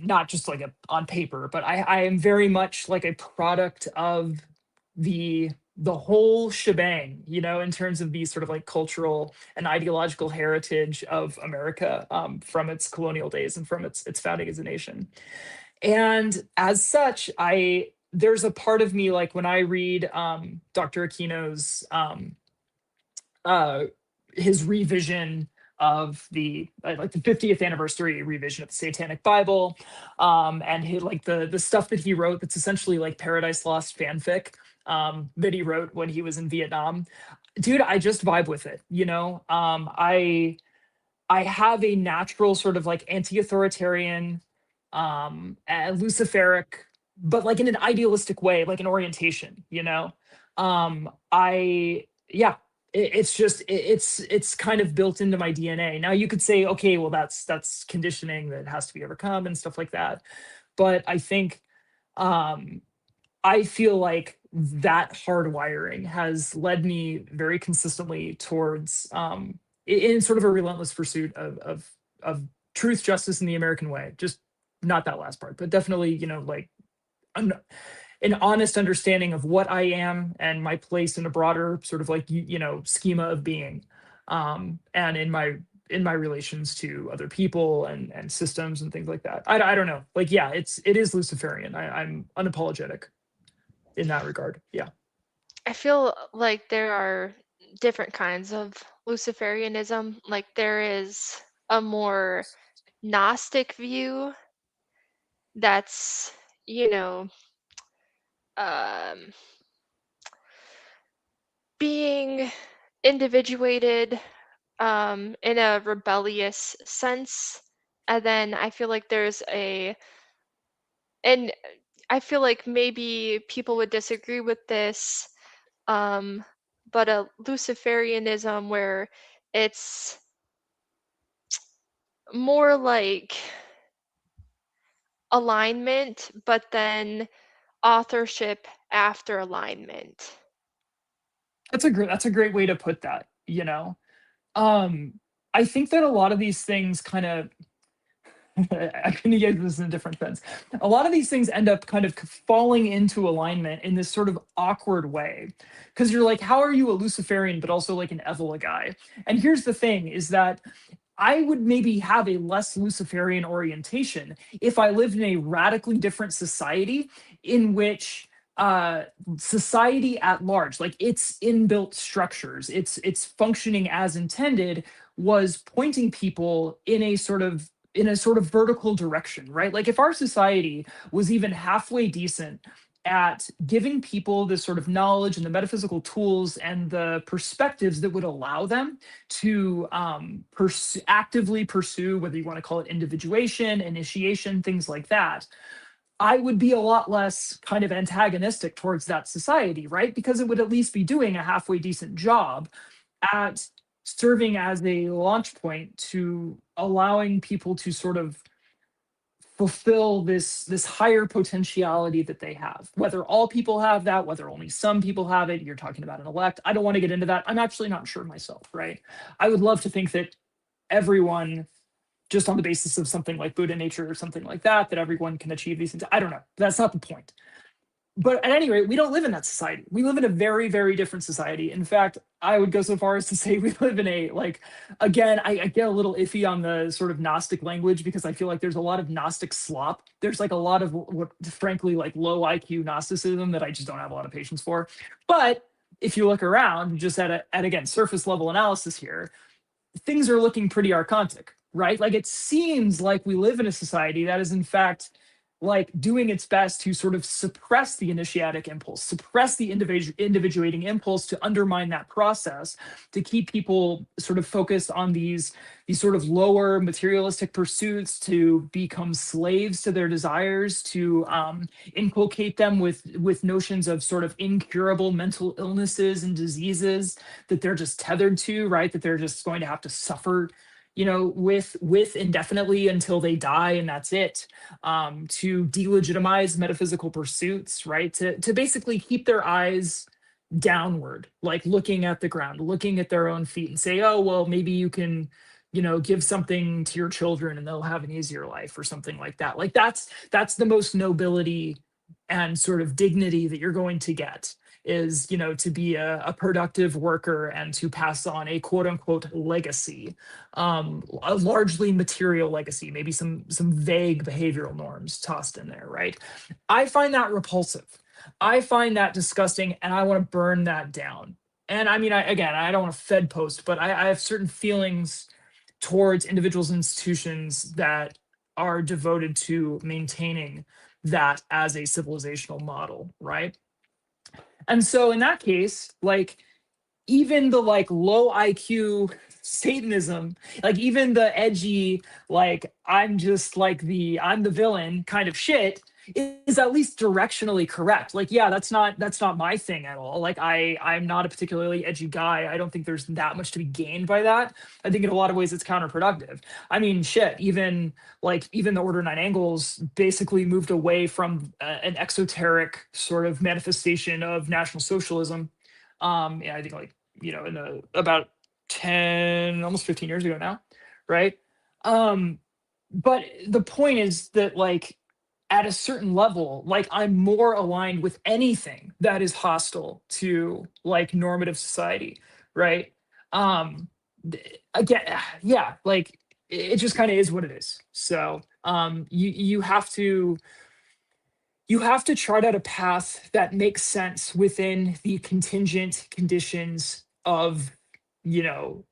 not just on paper, but I am very much like a product of the whole shebang, in terms of the sort of like cultural and ideological heritage of America, from its colonial days and from its founding as a nation. And as such, there's a part of me, like when I read Dr. Aquino's his revision of the 50th anniversary revision of the Satanic Bible, and the stuff that he wrote that's essentially like Paradise Lost fanfic, that he wrote when he was in Vietnam. Dude, I just vibe with it. I have a natural sort of like anti-authoritarian, Luciferic, but like in an idealistic way, like an orientation. Yeah, it's kind of built into my DNA. Now you could say, okay, well that's conditioning that has to be overcome and stuff like that. But I think I feel like that hardwiring has led me very consistently towards in sort of a relentless pursuit of truth, justice, in the American way. Just not that last part, but definitely, like an honest understanding of what I am and my place in a broader sort of like schema of being, and in my relations to other people and systems and things like that. I don't know. Like, yeah, it is Luciferian. I'm unapologetic in that regard. Yeah. I feel like there are different kinds of Luciferianism. Like there is a more Gnostic view that's, um, being individuated in a rebellious sense. And then I feel like and I feel like maybe people would disagree with this, but a Luciferianism where it's more like alignment, but then authorship after alignment. That's a great way to put that, I think that a lot of these things kind of I'm going to get this in a different sense. A lot of these things end up kind of falling into alignment in this sort of awkward way. Because you're like, how are you a Luciferian, but also like an Evola guy? And here's the thing is that I would maybe have a less Luciferian orientation if I lived in a radically different society in which society at large, like its inbuilt structures, its functioning as intended, was pointing people in a sort of vertical direction, right? Like if our society was even halfway decent at giving people this sort of knowledge and the metaphysical tools and the perspectives that would allow them to actively pursue, whether you want to call it individuation, initiation, things like that, I would be a lot less kind of antagonistic towards that society, right? Because it would at least be doing a halfway decent job at serving as a launch point to allowing people to sort of fulfill this higher potentiality that they have. Whether all people have that, whether only some people have it, you're talking about an elect. I don't want to get into that. I'm actually not sure myself, right? I would love to think that everyone, just on the basis of something like Buddha nature or something like that, that everyone can achieve these things. I don't know. That's not the point. But at any rate, we don't live in that society. We live in a very, very different society. In fact, I would go so far as to say we live in a, like, again, I get a little iffy on the sort of Gnostic language because I feel like there's a lot of Gnostic slop. There's like a lot of what, frankly, like low IQ Gnosticism that I just don't have a lot of patience for. But if you look around, just at again, surface level analysis here, things are looking pretty archontic, right? Like it seems like we live in a society that is in fact like doing its best to sort of suppress the initiatic impulse, suppress the individuating impulse, to undermine that process, to keep people sort of focused on these sort of lower materialistic pursuits, to become slaves to their desires, to inculcate them with notions of sort of incurable mental illnesses and diseases that they're just tethered to, right? That they're just going to have to suffer, you know, with indefinitely until they die, and that's it. To delegitimize metaphysical pursuits, right? To basically keep their eyes downward, like looking at the ground, looking at their own feet, and say, oh, well, maybe you can, you know, give something to your children and they'll have an easier life or something like that. Like that's the most nobility and sort of dignity that you're going to get, is, you know, to be a productive worker and to pass on a quote unquote legacy, a largely material legacy, maybe some vague behavioral norms tossed in there, right? I find that repulsive. I find that disgusting, and I want to burn that down. And I mean, I don't want to Fed post, but I have certain feelings towards individuals and institutions that are devoted to maintaining that as a civilizational model, right? And so in that case, like even the like low IQ Satanism, like even the edgy, like I'm the villain kind of shit is at least directionally correct. Like, yeah, that's not my thing at all. Like I'm not a particularly edgy guy. I don't think there's that much to be gained by that. I think in a lot of ways it's counterproductive. I mean, shit, even the Order Nine Angles basically moved away from an exoteric sort of manifestation of National Socialism. Yeah, I think like, you know, in about 10, almost 15 years ago now, right? But the point is that like at a certain level, like I'm more aligned with anything that is hostile to like normative society, right? Again, yeah, like it just kind of is what it is. So you have to chart out a path that makes sense within the contingent conditions of, you know,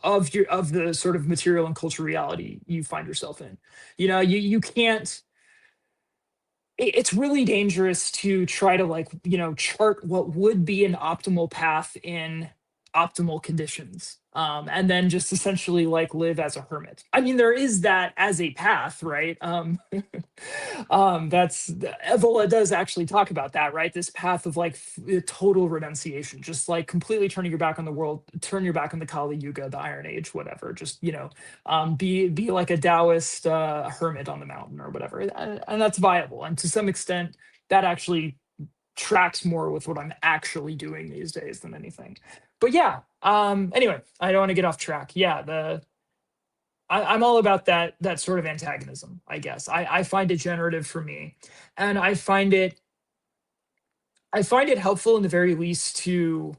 of the sort of material and cultural reality you find yourself in. You know, you can't, it's really dangerous to try to like, you know, chart what would be an optimal path in optimal conditions, and then just essentially like live as a hermit. I mean, there is that as a path, right? That's Evola does actually talk about that, right? This path of like total renunciation, just like completely turning your back on the world, turn your back on the Kali Yuga, the Iron Age, whatever. Just, you know, be like a Taoist hermit on the mountain or whatever, and that's viable. And to some extent, that actually tracks more with what I'm actually doing these days than anything. But yeah, anyway, I don't want to get off track. Yeah, I'm all about that sort of antagonism, I guess. I find it generative for me, and I find it helpful in the very least to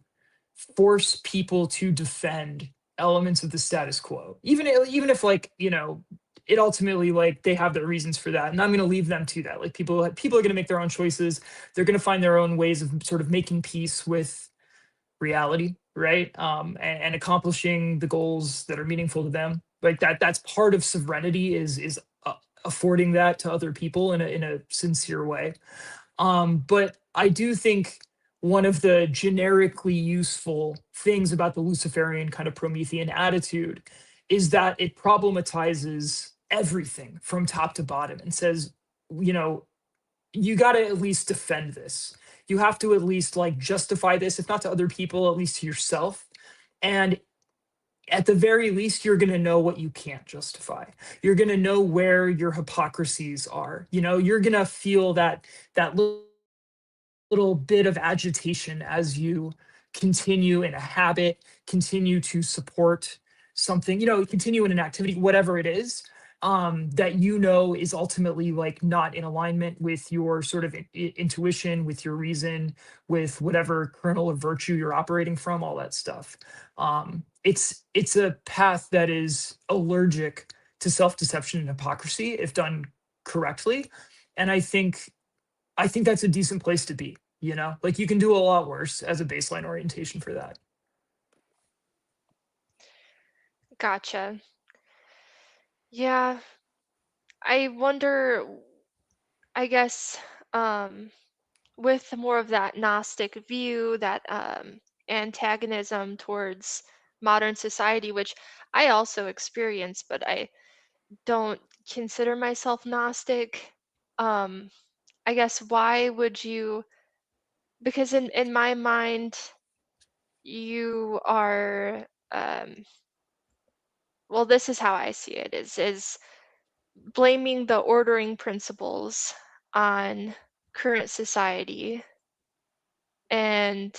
force people to defend elements of the status quo, even if like, you know, it ultimately like they have their reasons for that, and I'm going to leave them to that. Like people are going to make their own choices. They're going to find their own ways of sort of making peace with reality, right? And accomplishing the goals that are meaningful to them. Like that's part of sovereignty, is affording that to other people in a sincere way. But I do think one of the generically useful things about the Luciferian kind of Promethean attitude is that it problematizes everything from top to bottom and says, you know, you got to at least defend this. You have to at least like justify this, if not to other people, at least to yourself. And at the very least, you're going to know what you can't justify. You're going to know where your hypocrisies are. You're going to feel that little bit of agitation as you continue in a habit, continue to support something, continue in an activity, whatever it is, that is ultimately like not in alignment with your sort of intuition, with your reason, with whatever kernel of virtue you're operating from, all that stuff. It's a path that is allergic to self-deception and hypocrisy if done correctly. And I think that's a decent place to be, Like you can do a lot worse as a baseline orientation for that. Gotcha. Yeah, I wonder, I guess, with more of that Gnostic view, that antagonism towards modern society, which I also experience, but I don't consider myself Gnostic. Um, I guess why would you? Because in my mind, you are. Well, this is how I see it: is blaming the ordering principles on current society, and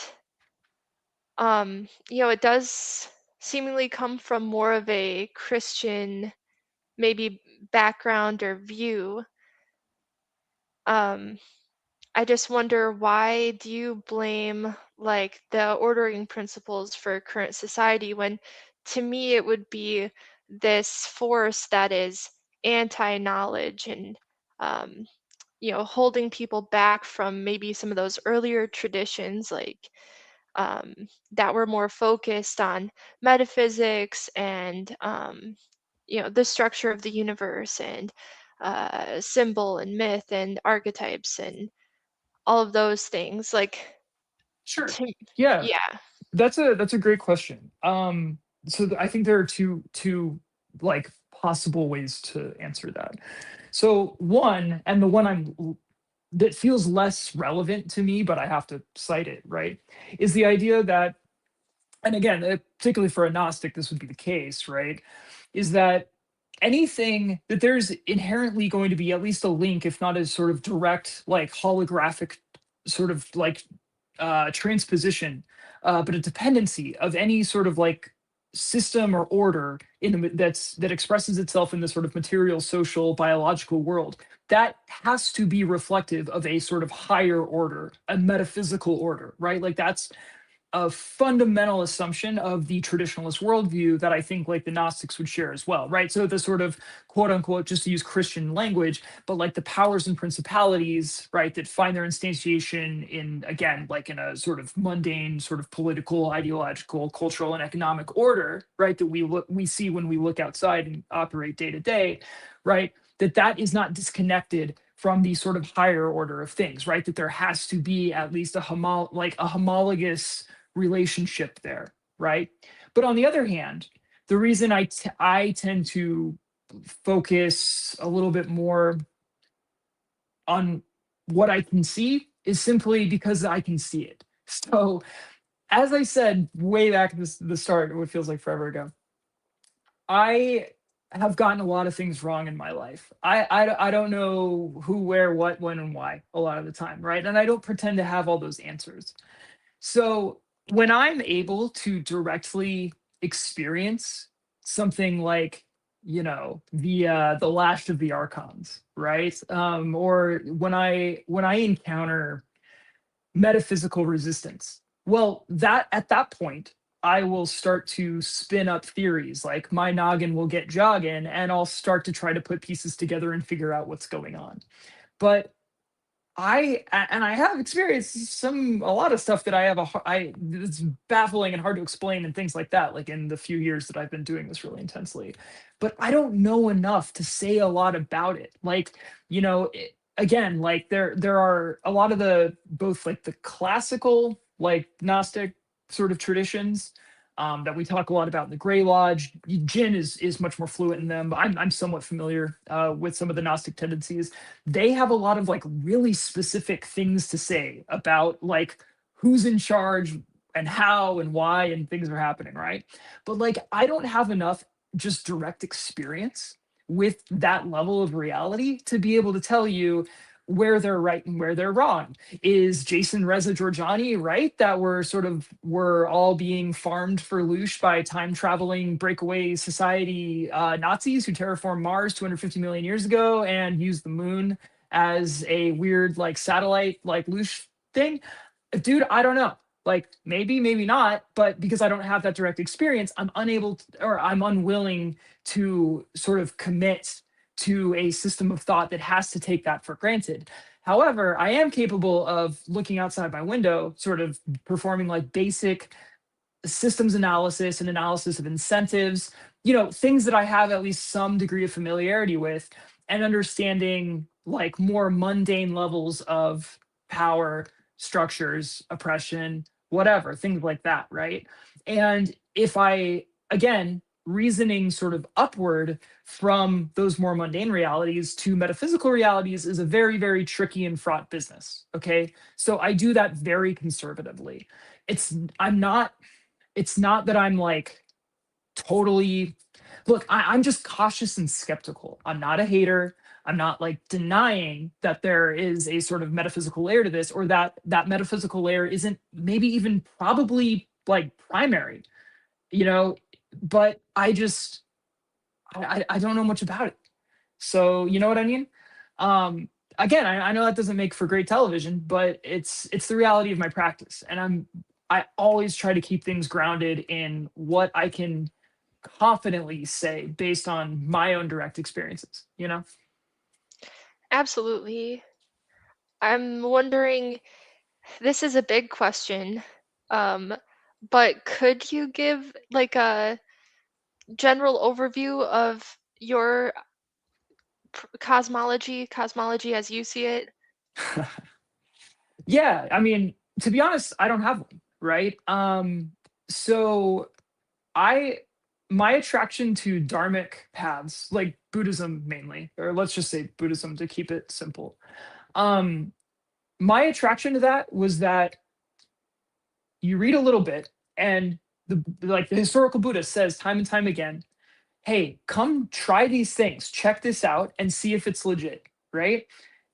it does seemingly come from more of a Christian maybe background or view. um I just wonder, why do you blame like the ordering principles for current society, when to me it would be this force that is anti-knowledge, and um, holding people back from maybe some of those earlier traditions, like um, that were more focused on metaphysics and the structure of the universe, and symbol and myth and archetypes and all of those things. Like, Sure. to, Yeah, yeah. that's a great question. I think there are two like possible ways to answer that. So one, and the one that feels less relevant to me, but I have to cite it, right, is the idea that, and again, particularly for a Gnostic, this would be the case, right, is that anything that there's inherently going to be at least a link, if not a sort of direct, like holographic sort of like transposition, but a dependency of any sort of like system or order that expresses itself in the sort of material, social, biological world, that has to be reflective of a sort of higher order, a metaphysical order, right? Like that's a fundamental assumption of the traditionalist worldview that I think like the Gnostics would share as well, right? So the sort of quote unquote, just to use Christian language, but like the powers and principalities, right, that find their instantiation in, again, like in a sort of mundane, sort of political, ideological, cultural, and economic order, right, that we see when we look outside and operate day to day, right? That is not disconnected from the sort of higher order of things, right? That there has to be at least a homologous relationship there, right? But on the other hand, the reason I tend to focus a little bit more on what I can see is simply because I can see it. So, as I said way back at the start, what feels like forever ago, I have gotten a lot of things wrong in my life. I don't know who, where, what, when, and why a lot of the time, right? And I don't pretend to have all those answers. So when I'm able to directly experience something like, the last of the archons, right? Or when I encounter metaphysical resistance, well, that at that point, I will start to spin up theories, like my noggin will get jogging, and I'll start to try to put pieces together and figure out what's going on. But I have experienced a lot of stuff that it's baffling and hard to explain and things like that, like in the few years that I've been doing this really intensely. But I don't know enough to say a lot about it. Like, again, like there are a lot of the both like the classical like Gnostic sort of traditions that we talk a lot about in the Grey Lodge. Jin is much more fluent in them. I'm somewhat familiar with some of the Gnostic tendencies. They have a lot of like really specific things to say about like who's in charge, and how and why and things are happening, right? But like I don't have enough just direct experience with that level of reality to be able to tell you where they're right and where they're wrong. Is Jason Reza Giorgiani right that we're all being farmed for loosh by time traveling breakaway society Nazis who terraformed Mars 250 million years ago and used the moon as a weird like satellite like loosh thing? Dude, I don't know. Like maybe, maybe not, but because I don't have that direct experience, I'm unable to, or I'm unwilling to sort of commit to a system of thought that has to take that for granted. However, I am capable of looking outside my window, sort of performing like basic systems analysis and analysis of incentives, things that I have at least some degree of familiarity with, and understanding like more mundane levels of power structures, oppression, whatever, things like that, right? And if I, again, reasoning sort of upward from those more mundane realities to metaphysical realities is a very, very tricky and fraught business. Okay. So I do that very conservatively. I'm not, it's not that I'm like totally, look, I'm just cautious and skeptical. I'm not a hater. I'm not like denying that there is a sort of metaphysical layer to this, or that that metaphysical layer isn't maybe even probably like primary, you know, but I don't know much about it. So you know what I mean? Again, I know that doesn't make for great television, but it's the reality of my practice. And I always try to keep things grounded in what I can confidently say based on my own direct experiences, you know? Absolutely. I'm wondering, this is a big question, but could you give like a general overview of your cosmology as you see it? Yeah, I mean, to be honest, I don't have one, right? So I my attraction to dharmic paths, like Buddhism mainly, or let's just say Buddhism to keep it simple. Um, my attraction to that was that you read a little bit and the historical Buddha says time and time again, hey, come try these things, check this out and see if it's legit, right?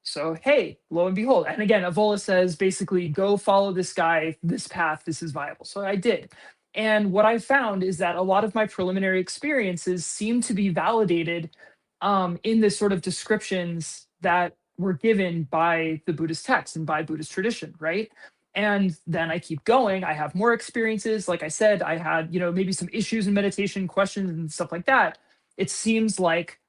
So, hey, lo and behold. And again, Evola says basically, go follow this guy, this path, this is viable. So I did. And what I found is that a lot of my preliminary experiences seem to be validated in the sort of descriptions that were given by the Buddhist text and by Buddhist tradition, right? And then I keep going. I have more experiences. Like I said, I had, maybe some issues in meditation, questions, and stuff like that. It seems like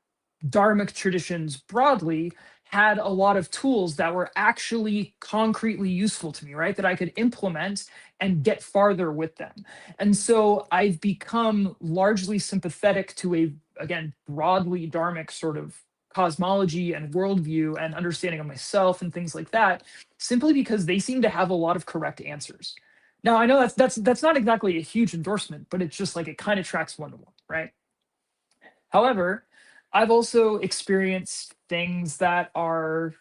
Dharmic traditions broadly had a lot of tools that were actually concretely useful to me, right? That I could implement and get farther with them. And so I've become largely sympathetic to again, broadly Dharmic sort of cosmology and worldview and understanding of myself and things like that, simply because they seem to have a lot of correct answers. Now I know that's not exactly a huge endorsement, but it's just like it kind of tracks one to one, right? However, I've also experienced things that are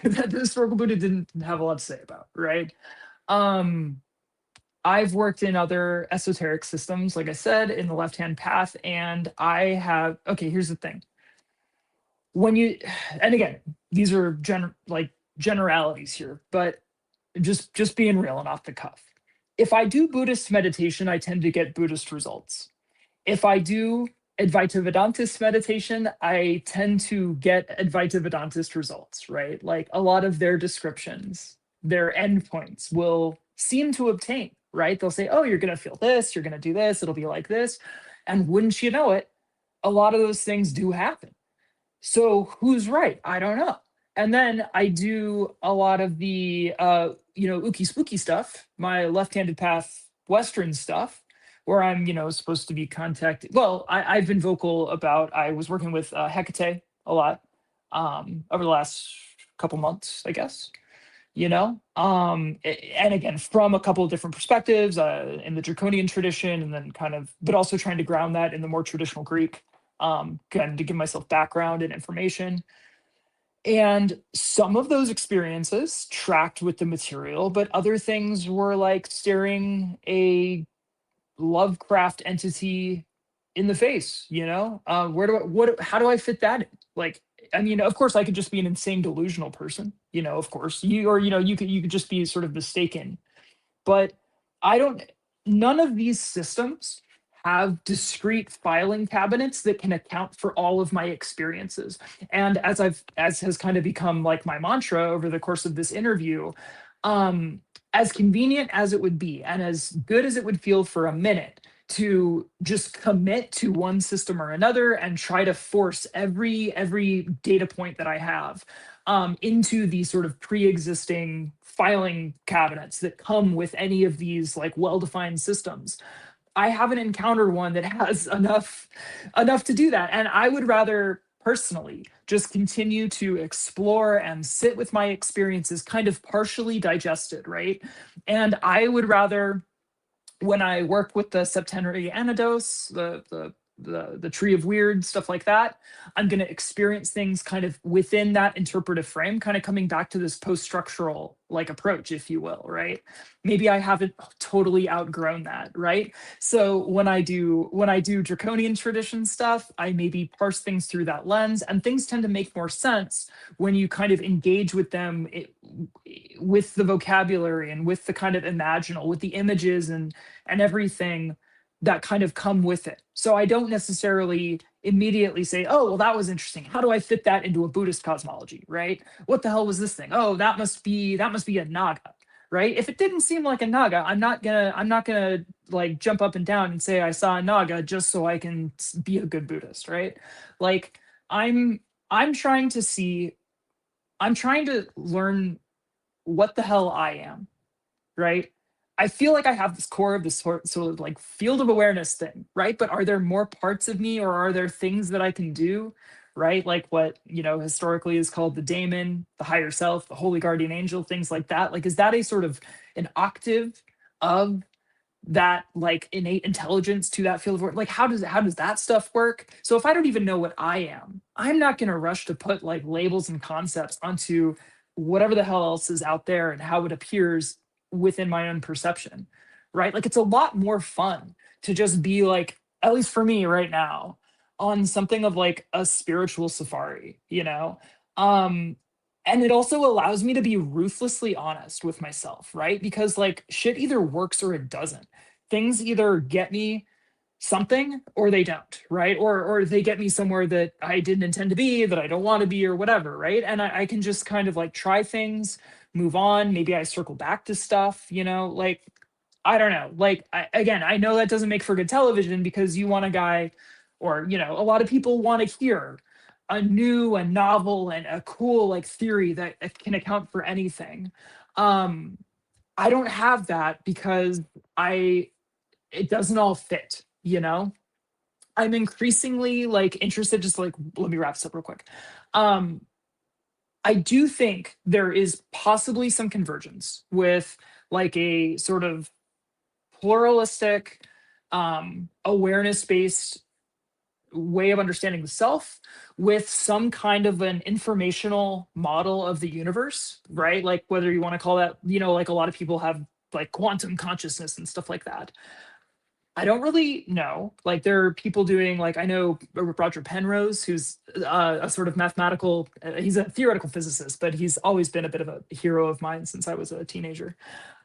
that the historical Buddha didn't have a lot to say about, right? Um, I've worked in other esoteric systems, like I said, in the left-hand path, and I have, okay, here's the thing. When you, and again, these are generalities here, but just being real and off the cuff. If I do Buddhist meditation, I tend to get Buddhist results. If I do Advaita Vedantist meditation, I tend to get Advaita Vedantist results, right? Like a lot of their descriptions, their endpoints will seem to obtain, right? They'll say, oh, you're going to feel this, you're going to do this, it'll be like this. And wouldn't you know it, a lot of those things do happen. So who's right? I don't know. And then I do a lot of the, ookie spooky stuff, my left-handed path Western stuff, where I'm, supposed to be contacted. Well, I've been vocal about, I was working with Hecate a lot over the last couple months, I guess, and again, from a couple of different perspectives in the Draconian tradition, and then but also trying to ground that in the more traditional Greek, kind of to give myself background and information. And some of those experiences tracked with the material, but other things were like staring a Lovecraft entity in the face, you know? Where do I, what, how do I fit that in? Like, I mean, of course, I could just be an insane delusional person, you know, of course, or, you know, you could just be sort of mistaken. But I don't, none of these systems have discrete filing cabinets that can account for all of my experiences. And as has kind of become like my mantra over the course of this interview, um, as convenient as it would be, and as good as it would feel for a minute to just commit to one system or another and try to force every data point that I have into these sort of pre-existing filing cabinets that come with any of these like well-defined systems. I haven't encountered one that has enough to do that. And I would rather personally just continue to explore and sit with my experiences kind of partially digested, right? And I would rather, when I work with the septenary antidos, the tree of weird, stuff like that, I'm going to experience things kind of within that interpretive frame, kind of coming back to this post-structural like approach, if you will, right? Maybe I haven't totally outgrown that, right? So when I do draconian tradition stuff, I maybe parse things through that lens, and things tend to make more sense when you kind of engage with them with the vocabulary and with the kind of imaginal, with the images and everything that kind of come with it. So I don't necessarily immediately say, oh, well, that was interesting. How do I fit that into a Buddhist cosmology, right? What the hell was this thing? Oh, that must be a Naga, right? If it didn't seem like a Naga, I'm not gonna like jump up and down and say I saw a Naga just so I can be a good Buddhist, right? Like I'm trying to learn what the hell I am, right? I feel like I have this core of this sort of like field of awareness thing, right? But are there more parts of me, or are there things that I can do, right? Like what, you know, historically is called the daemon, the higher self, the holy guardian angel, things like that. Like, is that a sort of an octave of that like innate intelligence to that field of work? Like, how does that stuff work? So if I don't even know what I am, I'm not going to rush to put like labels and concepts onto whatever the hell else is out there and how it appears within my own perception, right? Like, it's a lot more fun to just be like, at least for me right now, on something of like a spiritual safari, you know? um and it also allows me to be ruthlessly honest with myself, right? Because like shit either works or it doesn't. Things either get me something or they don't, right? Or they get me somewhere that I didn't intend to be, that I don't want to be, or whatever, right? And I can just kind of like try things, move on. Maybe I circle back to stuff, you know, like I don't know. Like again, I know that doesn't make for good television because you want a guy, or you know, a lot of people want to hear a novel and a cool like theory that can account for anything. Um, I don't have that because it doesn't all fit, you know? I'm increasingly like interested, just like let me wrap this up real quick. Um, I do think there is possibly some convergence with like a sort of pluralistic, awareness-based way of understanding the self with some kind of an informational model of the universe, right? Like whether you want to call that, you know, like a lot of people have like quantum consciousness and stuff like that. I don't really know. Like there are people doing like I know Roger Penrose, who's a sort of mathematical. He's a theoretical physicist, but he's always been a bit of a hero of mine since I was a teenager.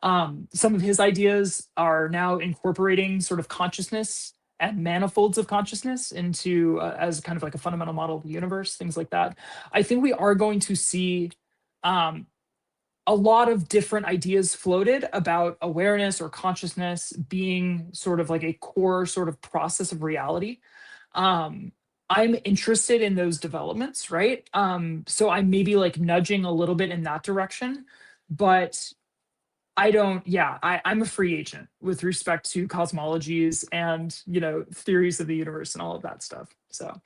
Some of his ideas are now incorporating sort of consciousness and manifolds of consciousness into as kind of like a fundamental model of the universe, things like that. I think we are going to see um, a lot of different ideas floated about awareness or consciousness being sort of like a core sort of process of reality. Um, I'm interested in those developments, right? So I'm maybe like nudging a little bit in that direction, but I don't, yeah, I'm a free agent with respect to cosmologies and, you know, theories of the universe and all of that stuff. So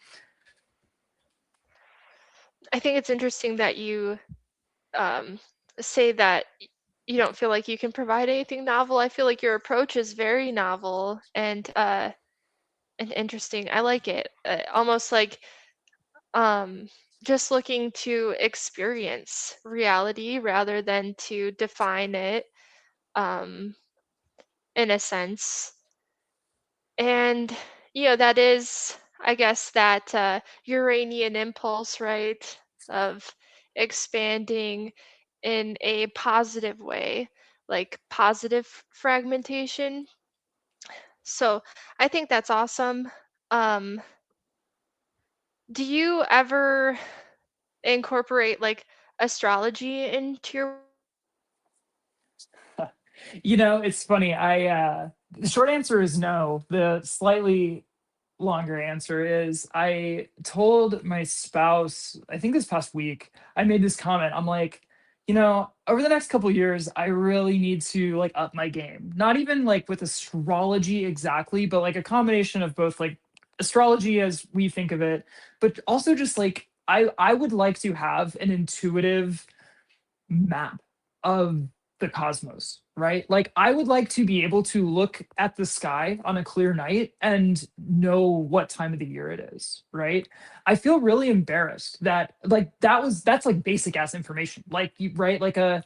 I think it's interesting that you say that you don't feel like you can provide anything novel. I feel like your approach is very novel and interesting. I like it. Almost like just looking to experience reality rather than to define it, um, in a sense. And, that is, I guess, that Uranian impulse, right, of expanding in a positive way, like positive fragmentation. So I think that's awesome. Um, do you ever incorporate like astrology into your? It's funny. The short answer is no. The slightly longer answer is I told my spouse, I think this past week, I made this comment. I'm like, over the next couple years, I really need to like up my game. Not even like with astrology exactly, but like a combination of both like astrology as we think of it, but also just like I would like to have an intuitive map of the cosmos, right? Like I would like to be able to look at the sky on a clear night and know what time of the year it is, right? I feel really embarrassed that like that's like basic ass information. Like you right like a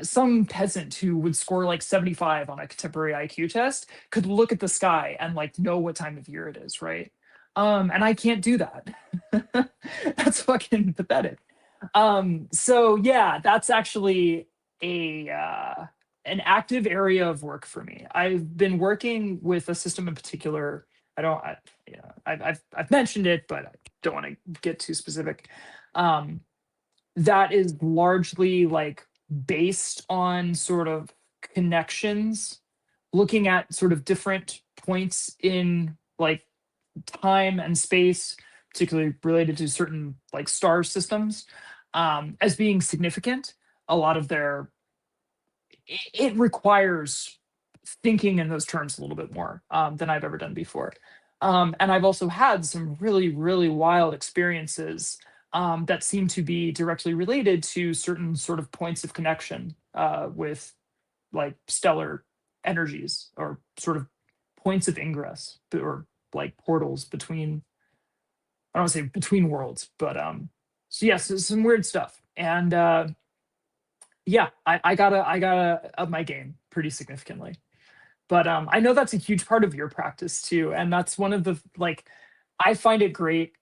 some peasant who would score like 75 on a contemporary IQ test could look at the sky and like know what time of year it is, right? And I can't do that. That's fucking pathetic. So yeah, that's actually a an active area of work for me. I've been working with a system in particular. I don't, I, yeah, I've mentioned it, but I don't want to get too specific. Um, that is largely like based on sort of connections, looking at sort of different points in like time and space, particularly related to certain like star systems, as being significant. A lot of it requires thinking in those terms a little bit more than I've ever done before. And I've also had some really, really wild experiences that seem to be directly related to certain sort of points of connection with like stellar energies or sort of points of ingress or like portals between, I don't want to say between worlds, but so yes, yeah, so some weird stuff. And yeah, I gotta up my game pretty significantly. But I know that's a huge part of your practice too, and that's one of the like I find it great.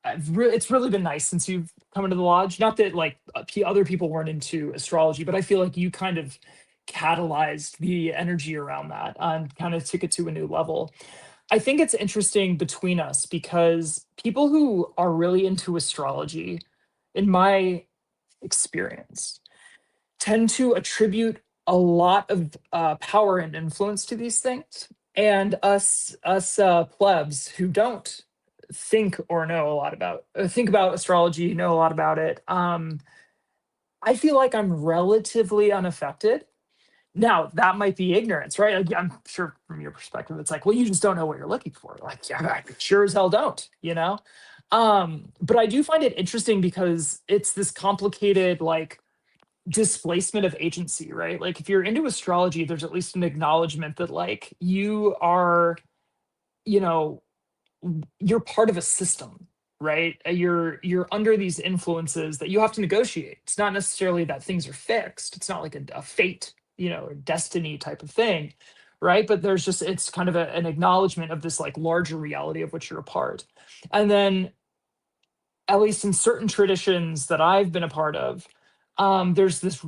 It's really been nice since you've come into the lodge. Not that like other people weren't into astrology, but I feel like you kind of catalyzed the energy around that and kind of took it to a new level. I think it's interesting between us because people who are really into astrology, in my experience, tend to attribute a lot of power and influence to these things, and us plebs who don't think or know a lot about think about astrology, know a lot about it. I feel like I'm relatively unaffected. Now that might be ignorance, right? Like, I'm sure from your perspective, it's like, well, you just don't know what you're looking for. Like, yeah, I sure as hell don't. But I do find it interesting because it's this complicated, like displacement of agency, right? Like if you're into astrology, there's at least an acknowledgement that like you are, you know, you're part of a system, right? You're under these influences that you have to negotiate. It's not necessarily that things are fixed. It's not like a fate, or destiny type of thing, right? But there's just it's kind of an acknowledgement of this like larger reality of which you're a part. And then at least in certain traditions that I've been a part of, there's this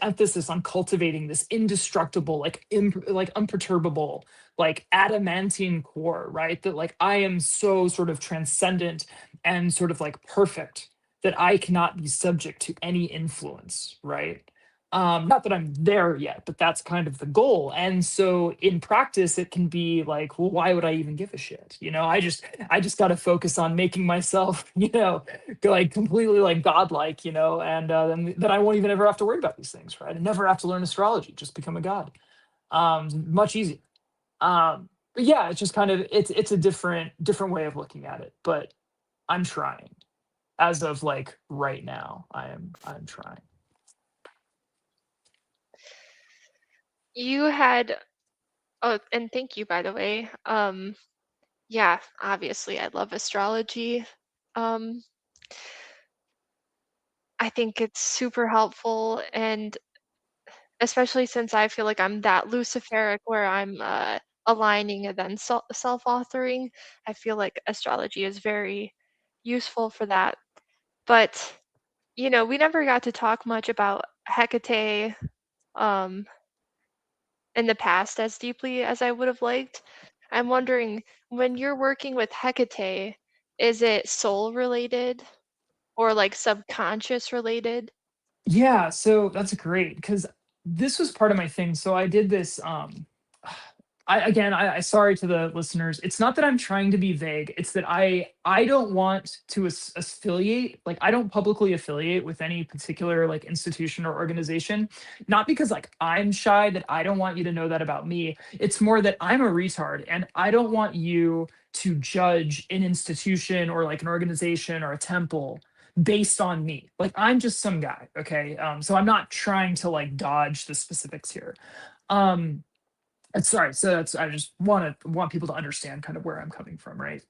emphasis on cultivating this indestructible, like like imperturbable, like adamantine core, right? That like I am so sort of transcendent and sort of like perfect that I cannot be subject to any influence, right? Not that I'm there yet, but that's kind of the goal. And so in practice, it can be like, well, why would I even give a shit? I just got to focus on making myself, go like completely like godlike, and then I won't even ever have to worry about these things, right? I never have to learn astrology, just become a god. Much easier. But yeah, it's just kind of it's a different way of looking at it. But I'm trying. As of like right now, I'm trying. You had, oh, and thank you, by the way. Yeah, obviously I love astrology. Um, I think it's super helpful, and especially since I feel like I'm that Luciferic where I'm aligning and then self-authoring, I feel like astrology is very useful for that. But, we never got to talk much about Hecate um, in the past as deeply as I would have liked. I'm wondering, when you're working with Hecate, is it soul related or like subconscious related? Yeah, so that's great because this was part of my thing. So I did this. I sorry to the listeners. It's not that I'm trying to be vague. It's that I don't want to affiliate. Like I don't publicly affiliate with any particular like institution or organization. Not because like I'm shy that I don't want you to know that about me. It's more that I'm a retard and I don't want you to judge an institution or like an organization or a temple based on me. Like I'm just some guy, okay? So I'm not trying to like dodge the specifics here. Um, sorry, so that's I just want people to understand kind of where I'm coming from, right?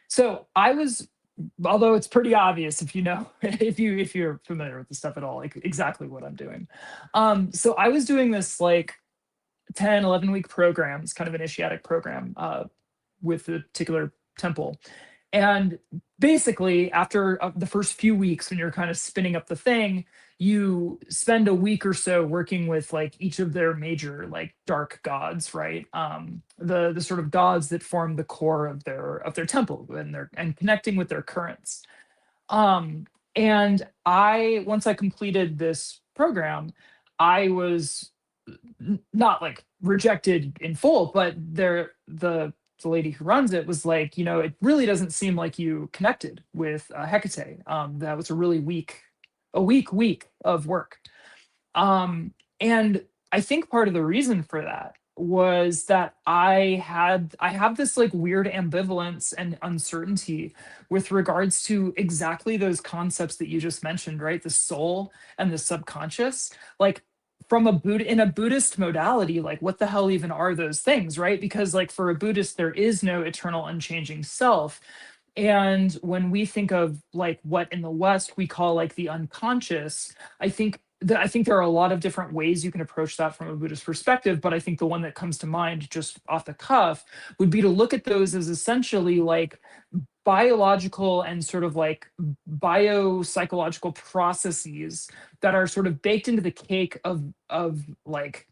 So I was, although it's pretty obvious if you know if you're familiar with the stuff at all, like exactly what I'm doing. So I was doing this like 10, 11 week program. It's kind of initiatic program with a particular temple. And basically, after the first few weeks, when you're kind of spinning up the thing, you spend a week or so working with like each of their major like dark gods, right? The sort of gods that form the core of their temple and connecting with their currents. Um, and I once I completed this program, I was not like rejected in full, but the lady who runs it was like, it really doesn't seem like you connected with Hecate. That was a really week of work. And I think part of the reason for that was that I have this like weird ambivalence and uncertainty with regards to exactly those concepts that you just mentioned, right? The soul and the subconscious. Like in a Buddhist modality, like what the hell even are those things, right? Because like for a Buddhist, there is no eternal unchanging self. And when we think of like what in the West we call like the unconscious, I think there are a lot of different ways you can approach that from a Buddhist perspective, but I think the one that comes to mind just off the cuff would be to look at those as essentially like biological and sort of like biopsychological processes that are sort of baked into the cake of like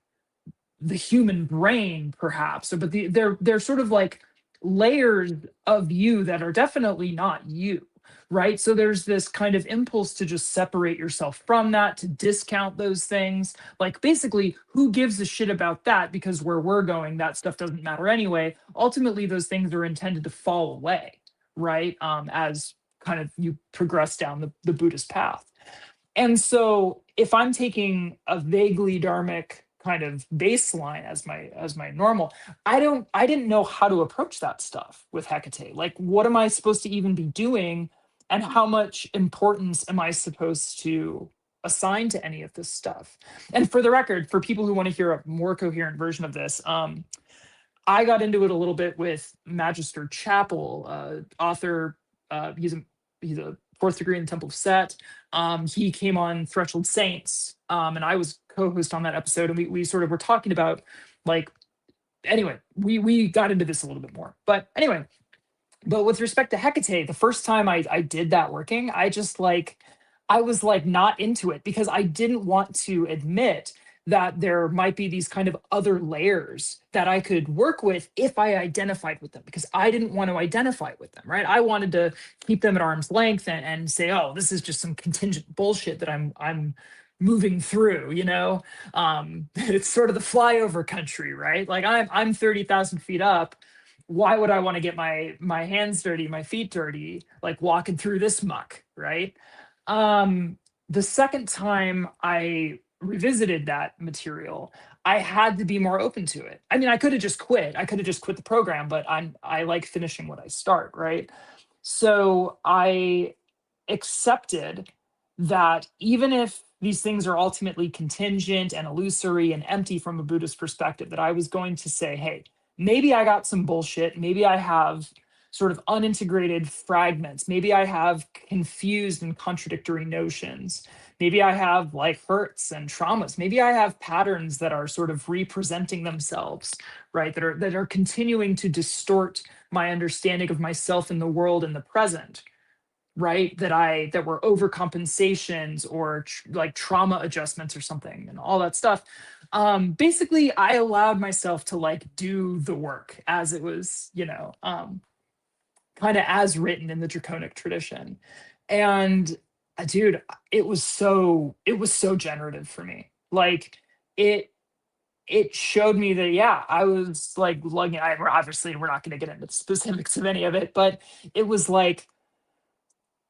the human brain perhaps, but they're sort of like layers of you that are definitely not you, right? So there's this kind of impulse to just separate yourself from that, to discount those things. Like basically, who gives a shit about that? Because where we're going, that stuff doesn't matter anyway. Ultimately, those things are intended to fall away, right? As kind of you progress down the Buddhist path. And so if I'm taking a vaguely dharmic kind of baseline as my normal, I didn't know how to approach that stuff with Hecate. Like what am I supposed to even be doing, and how much importance am I supposed to assign to any of this stuff? And for the record, for people who want to hear a more coherent version of this, I got into it a little bit with Magister Chapel, author. He's a fourth degree in the Temple of Set. He came on Threshold Saints, and I was co-host on that episode, and we sort of were talking about like, anyway, we got into this a little bit more. But anyway, but with respect to Hecate, the first time I did that working, I was like not into it because I didn't want to admit that there might be these kind of other layers that I could work with if I identified with them, because I didn't want to identify with them, right? I wanted to keep them at arm's length and say, oh, this is just some contingent bullshit that I'm moving through, it's sort of the flyover country, right? Like I'm 30,000 feet up. Why would I want to get my hands dirty, my feet dirty, like walking through this muck, right? The second time I revisited that material, I had to be more open to it. I mean, I could have just quit. I could have just quit the program, but I like finishing what I start, right? So I accepted that even if these things are ultimately contingent and illusory and empty from a Buddhist perspective, that I was going to say, hey, maybe I got some bullshit. Maybe I have sort of unintegrated fragments. Maybe I have confused and contradictory notions. Maybe I have like hurts and traumas. Maybe I have patterns that are sort of representing themselves, right? That are continuing to distort my understanding of myself and the world in the present, right? That were overcompensations or like trauma adjustments or something and all that stuff. Basically I allowed myself to like do the work as it was, kind of as written in the Draconic tradition. And dude, it was so generative for me. Like it showed me that, yeah, I was like lugging, obviously we're not going to get into the specifics of any of it, but it was like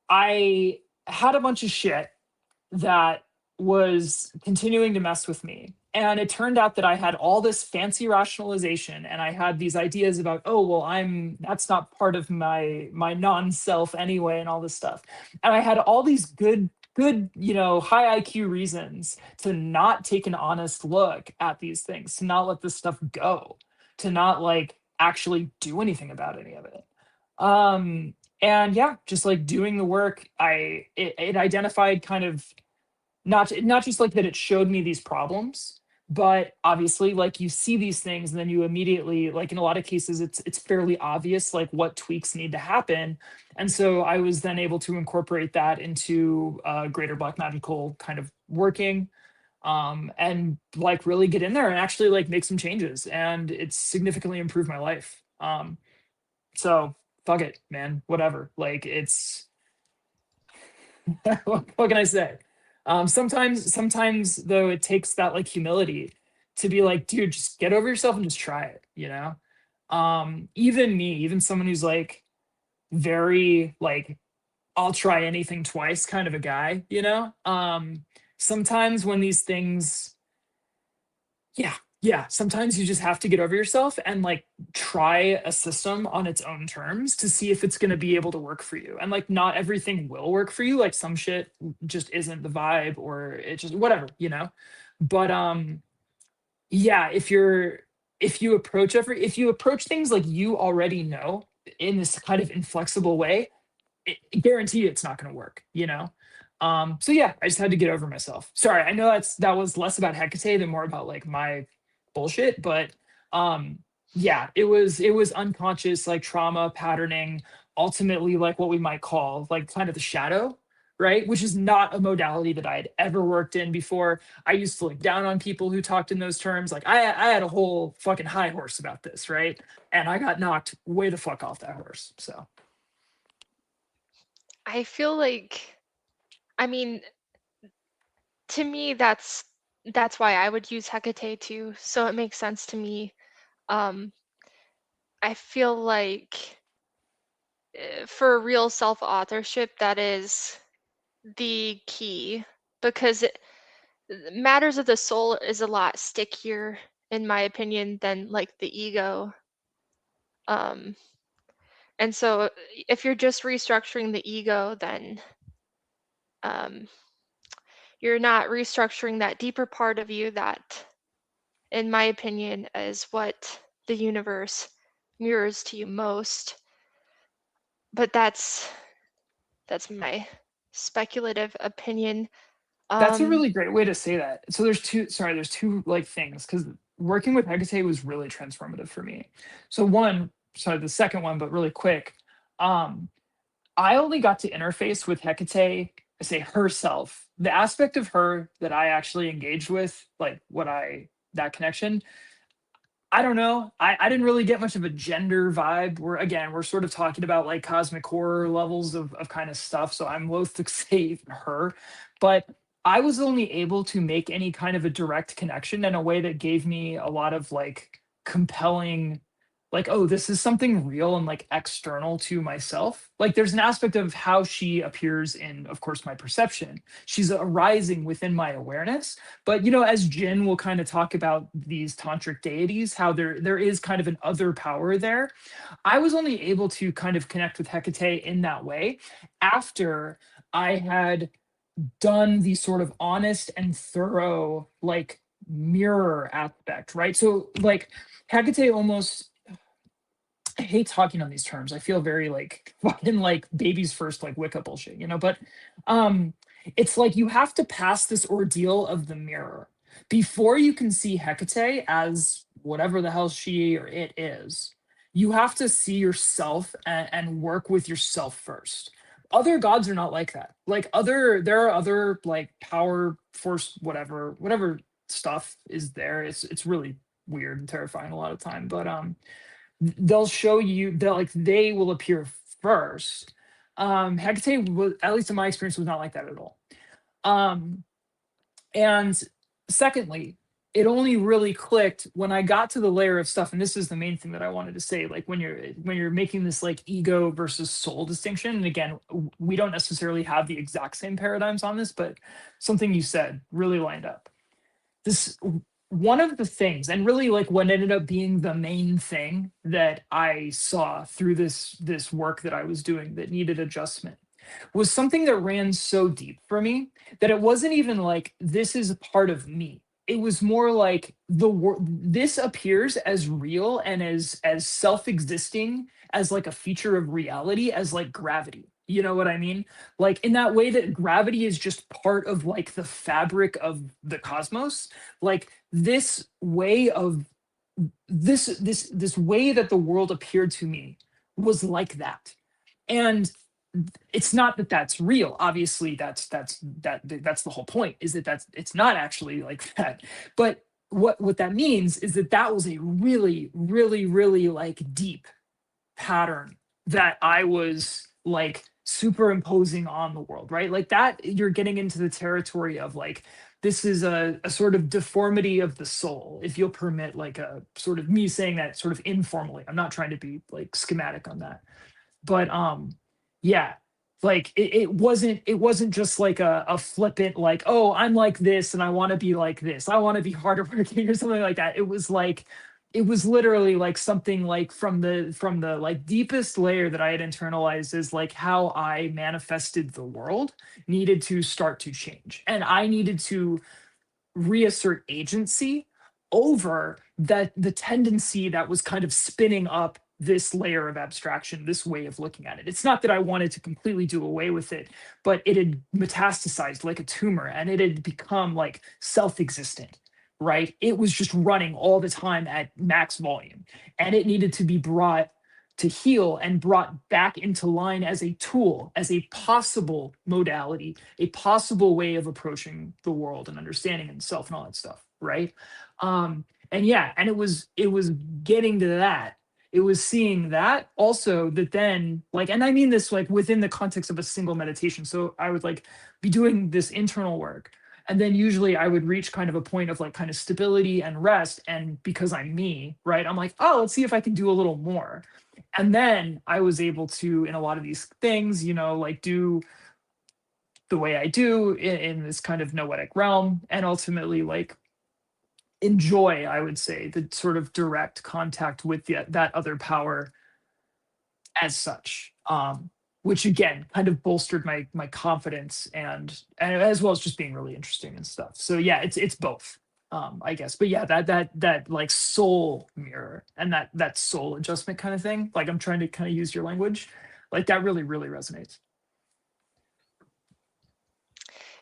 I had a bunch of shit that was continuing to mess with me. And it turned out that I had all this fancy rationalization and I had these ideas about, oh, well, that's not part of my non-self anyway, and all this stuff. And I had all these good, high IQ reasons to not take an honest look at these things, to not let this stuff go, to not like actually do anything about any of it. And yeah, just like doing the work, it identified kind of not just like that it showed me these problems, but obviously like you see these things and then you immediately, like in a lot of cases it's fairly obvious like what tweaks need to happen. And so I was then able to incorporate that into greater black magical kind of working, and like really get in there and actually like make some changes, and it's significantly improved my life. So fuck it, man, whatever, like it's what can I say? Sometimes though it takes that like humility to be like, dude, just get over yourself and just try it, even me, even someone who's like very like I'll try anything twice kind of a guy, sometimes when these things, yeah, yeah, sometimes you just have to get over yourself and like try a system on its own terms to see if it's going to be able to work for you. And like not everything will work for you, like some shit just isn't the vibe, or it just whatever, but yeah, if you approach things like you already know in this kind of inflexible way, guarantee it's not going to work, so yeah, I just had to get over myself. Sorry, I know that was less about Hecate than more about like my bullshit, but yeah, it was unconscious like trauma patterning, ultimately like what we might call like kind of the shadow, right? Which is not a modality that I had ever worked in before. I used to look down on people who talked in those terms. Like I had a whole fucking high horse about this, right? And I got knocked way the fuck off that horse. So I feel like, I mean, to me, that's why I would use Hecate too. So it makes sense to me. Um, I feel like for real self-authorship, that is the key, because matters of the soul is a lot stickier, in my opinion, than like the ego. And so if you're just restructuring the ego, then you're not restructuring that deeper part of you that, in my opinion, is what the universe mirrors to you most. But that's my speculative opinion. that's a really great way to say that. So there's two like things, because working with Hecate was really transformative for me. So the second one, but really quick. I only got to interface with Hecate, say herself, the aspect of her that I actually engaged with, like that connection. I don't know. I didn't really get much of a gender vibe. We're sort of talking about like cosmic horror levels of kind of stuff. So I'm loath to say her, but I was only able to make any kind of a direct connection in a way that gave me a lot of like compelling, like, oh, this is something real and like external to myself. Like there's an aspect of how she appears in, of course, my perception. She's arising within my awareness. But as Jin will kind of talk about these tantric deities, how there is kind of an other power there. I was only able to kind of connect with Hecate in that way after I had done the sort of honest and thorough like mirror aspect, right? So like Hecate almost I hate talking on these terms. I feel very like fucking like baby's first like Wicca bullshit, you know. But um, it's like you have to pass this ordeal of the mirror before you can see Hecate as whatever the hell she or it is. You have to see yourself and work with yourself first. Other gods are not like that. Like there are other like power, force, whatever stuff is there. It's really weird and terrifying a lot of time. But they'll show you they will appear first. Hecate was, at least in my experience, was not like that at all. And secondly, it only really clicked when I got to the layer of stuff, and this is the main thing that I wanted to say. Like when you're making this like ego versus soul distinction, and again, we don't necessarily have the exact same paradigms on this, but something you said really lined up. This one of the things, and really like what ended up being the main thing that I saw through this work that I was doing that needed adjustment, was something that ran so deep for me that it wasn't even like this is a part of me. It was more like this appears as real and as self-existing as like a feature of reality as like gravity. You know what I mean? Like in that way that gravity is just part of like the fabric of the cosmos. Like this way of this way that the world appeared to me was like that. And it's not that that's real. Obviously that's the whole point, is that it's not actually like that. But what that means is that that was a really really really like deep pattern that I was like superimposing on the world, right? Like that you're getting into the territory of like this is a sort of deformity of the soul, if you'll permit like a sort of me saying that sort of informally. I'm not trying to be like schematic on that. But yeah, like it wasn't just like a flippant like, oh, I'm like this and I want to be like this, I want to be harder working or something like that. It was like it was literally like something like from the like deepest layer that I had internalized is like how I manifested the world needed to start to change, and I needed to reassert agency over that the tendency that was kind of spinning up this layer of abstraction, this way of looking at it. It's not that I wanted to completely do away with it, but it had metastasized like a tumor and it had become like self-existent, right? It was just running all the time at max volume, and it needed to be brought to heal and brought back into line as a tool, as a possible modality, a possible way of approaching the world and understanding and self and all that stuff, right? And yeah, and it was getting to that. It was seeing that also that then like, and I mean this like within the context of a single meditation. So I would like be doing this internal work, and then usually I would reach kind of a point of like kind of stability and rest. And because I'm me, right? I'm like, oh, let's see if I can do a little more. And then I was able to, in a lot of these things, you know, like do the way I do in this kind of noetic realm, and ultimately like enjoy, I would say, the sort of direct contact with that other power as such. Which again kind of bolstered my confidence and as well as just being really interesting and stuff. So yeah, it's both. I guess. But yeah, that like soul mirror and that soul adjustment kind of thing. Like I'm trying to kind of use your language. Like that really, really resonates.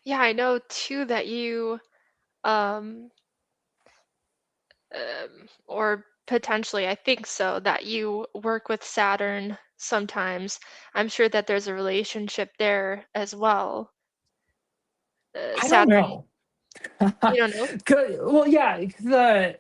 Yeah, I know too that you, um, or potentially, I think so, that you work with Saturn sometimes. I'm sure that there's a relationship there as well. I don't Saturn, know. you don't know? Well, yeah,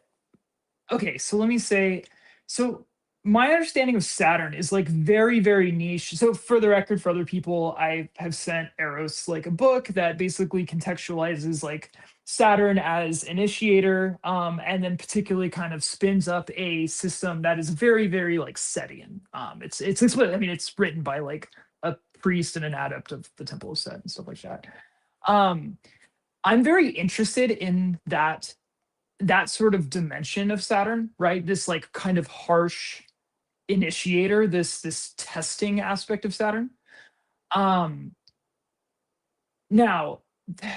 okay, so let me say, so my understanding of Saturn is like very, very niche. So for the record, for other people, I have sent Eros like a book that basically contextualizes like Saturn as initiator, and then particularly kind of spins up a system that is very, very like Setian. It's I mean, it's written by like a priest and an adept of the Temple of Set and stuff like that. Um, I'm very interested in that sort of dimension of Saturn, right? This like kind of harsh initiator, this testing aspect of Saturn. Um Now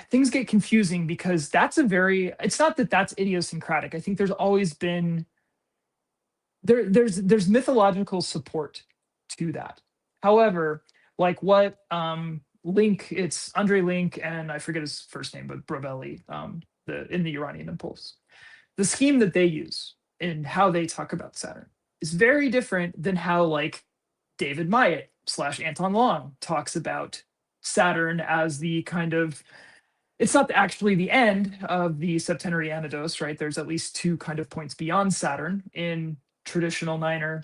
things get confusing because it's not that that's idiosyncratic. I think there's always been there's mythological support to that. However, like what Link, it's Andre Link, and I forget his first name, but Brovelli, in the Uranian Impulse, the scheme that they use in how they talk about Saturn is very different than how like David Myatt / Anton Long talks about Saturn as the kind of, it's not actually the end of the septenary anados, right? There's at least two kind of points beyond Saturn in traditional Niner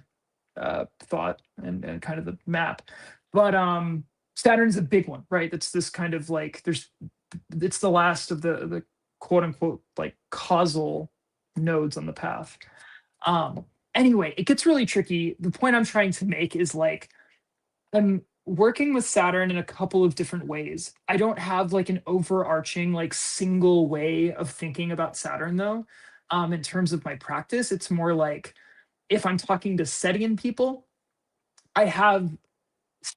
thought and kind of the map. But Saturn's a big one, right? That's this kind of like, it's the last of the quote unquote like causal nodes on the path. Anyway, it gets really tricky. The point I'm trying to make is like, I'm working with Saturn in a couple of different ways. I don't have like an overarching, like single way of thinking about Saturn though. In terms of my practice, it's more like if I'm talking to Setian people, I have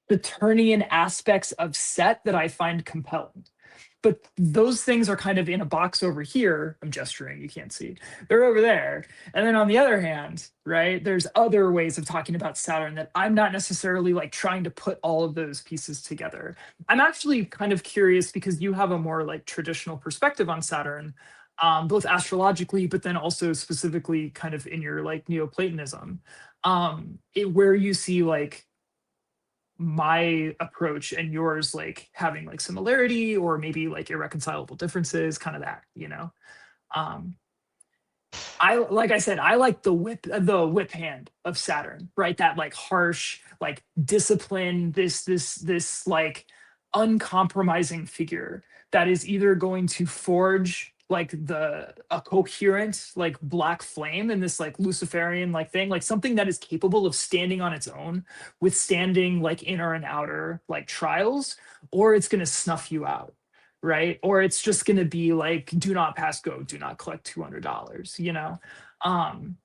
Saturnian aspects of Set that I find compelling. But those things are kind of in a box over here. I'm gesturing, you can't see. They're over there. And then on the other hand, right, there's other ways of talking about Saturn that I'm not necessarily like trying to put all of those pieces together. I'm actually kind of curious because you have a more like traditional perspective on Saturn, both astrologically, but then also specifically kind of in your like Neoplatonism, where you see like my approach and yours like having like similarity or maybe like irreconcilable differences, kind of that, you know. I, like I said, I like the whip hand of Saturn, right? That like harsh, like discipline, this like uncompromising figure that is either going to forge like a coherent like black flame in this like Luciferian like thing, like something that is capable of standing on its own, withstanding like inner and outer like trials, or it's gonna snuff you out, right? Or it's just going to be like, do not pass go, do not collect $200, you know.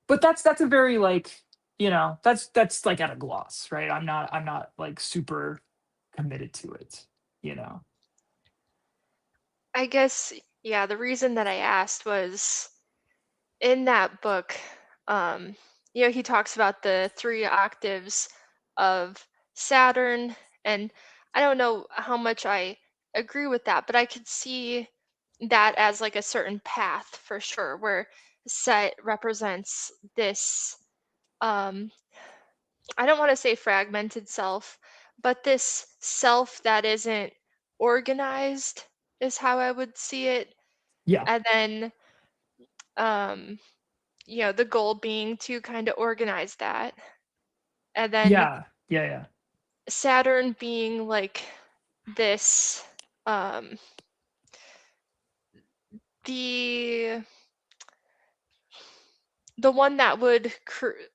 But that's a very like, you know, that's like at a gloss, right? I'm not like super committed to it, you know. I guess, yeah, the reason that I asked was in that book, he talks about the 3 octaves of Saturn, and I don't know how much I agree with that, but I could see that as like a certain path for sure, where Set represents this, I don't want to say fragmented self, but this self that isn't organized is how I would see it. Yeah. And then, the goal being to kind of organize that. And then Yeah. Saturn being like this, the one that would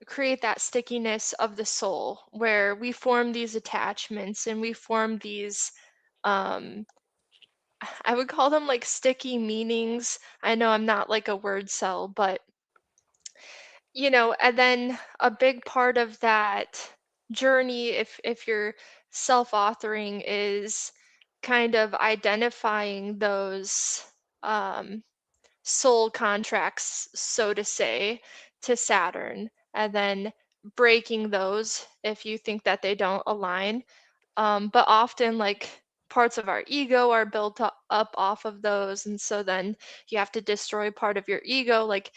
create that stickiness of the soul, where we form these attachments and we form these, I would call them like sticky meanings. I know I'm not like a word cell, but and then a big part of that journey, if you're self-authoring, is kind of identifying those soul contracts, so to say, to Saturn, and then breaking those if you think that they don't align. But often, like, parts of our ego are built up off of those, and so then you have to destroy part of your ego. Like,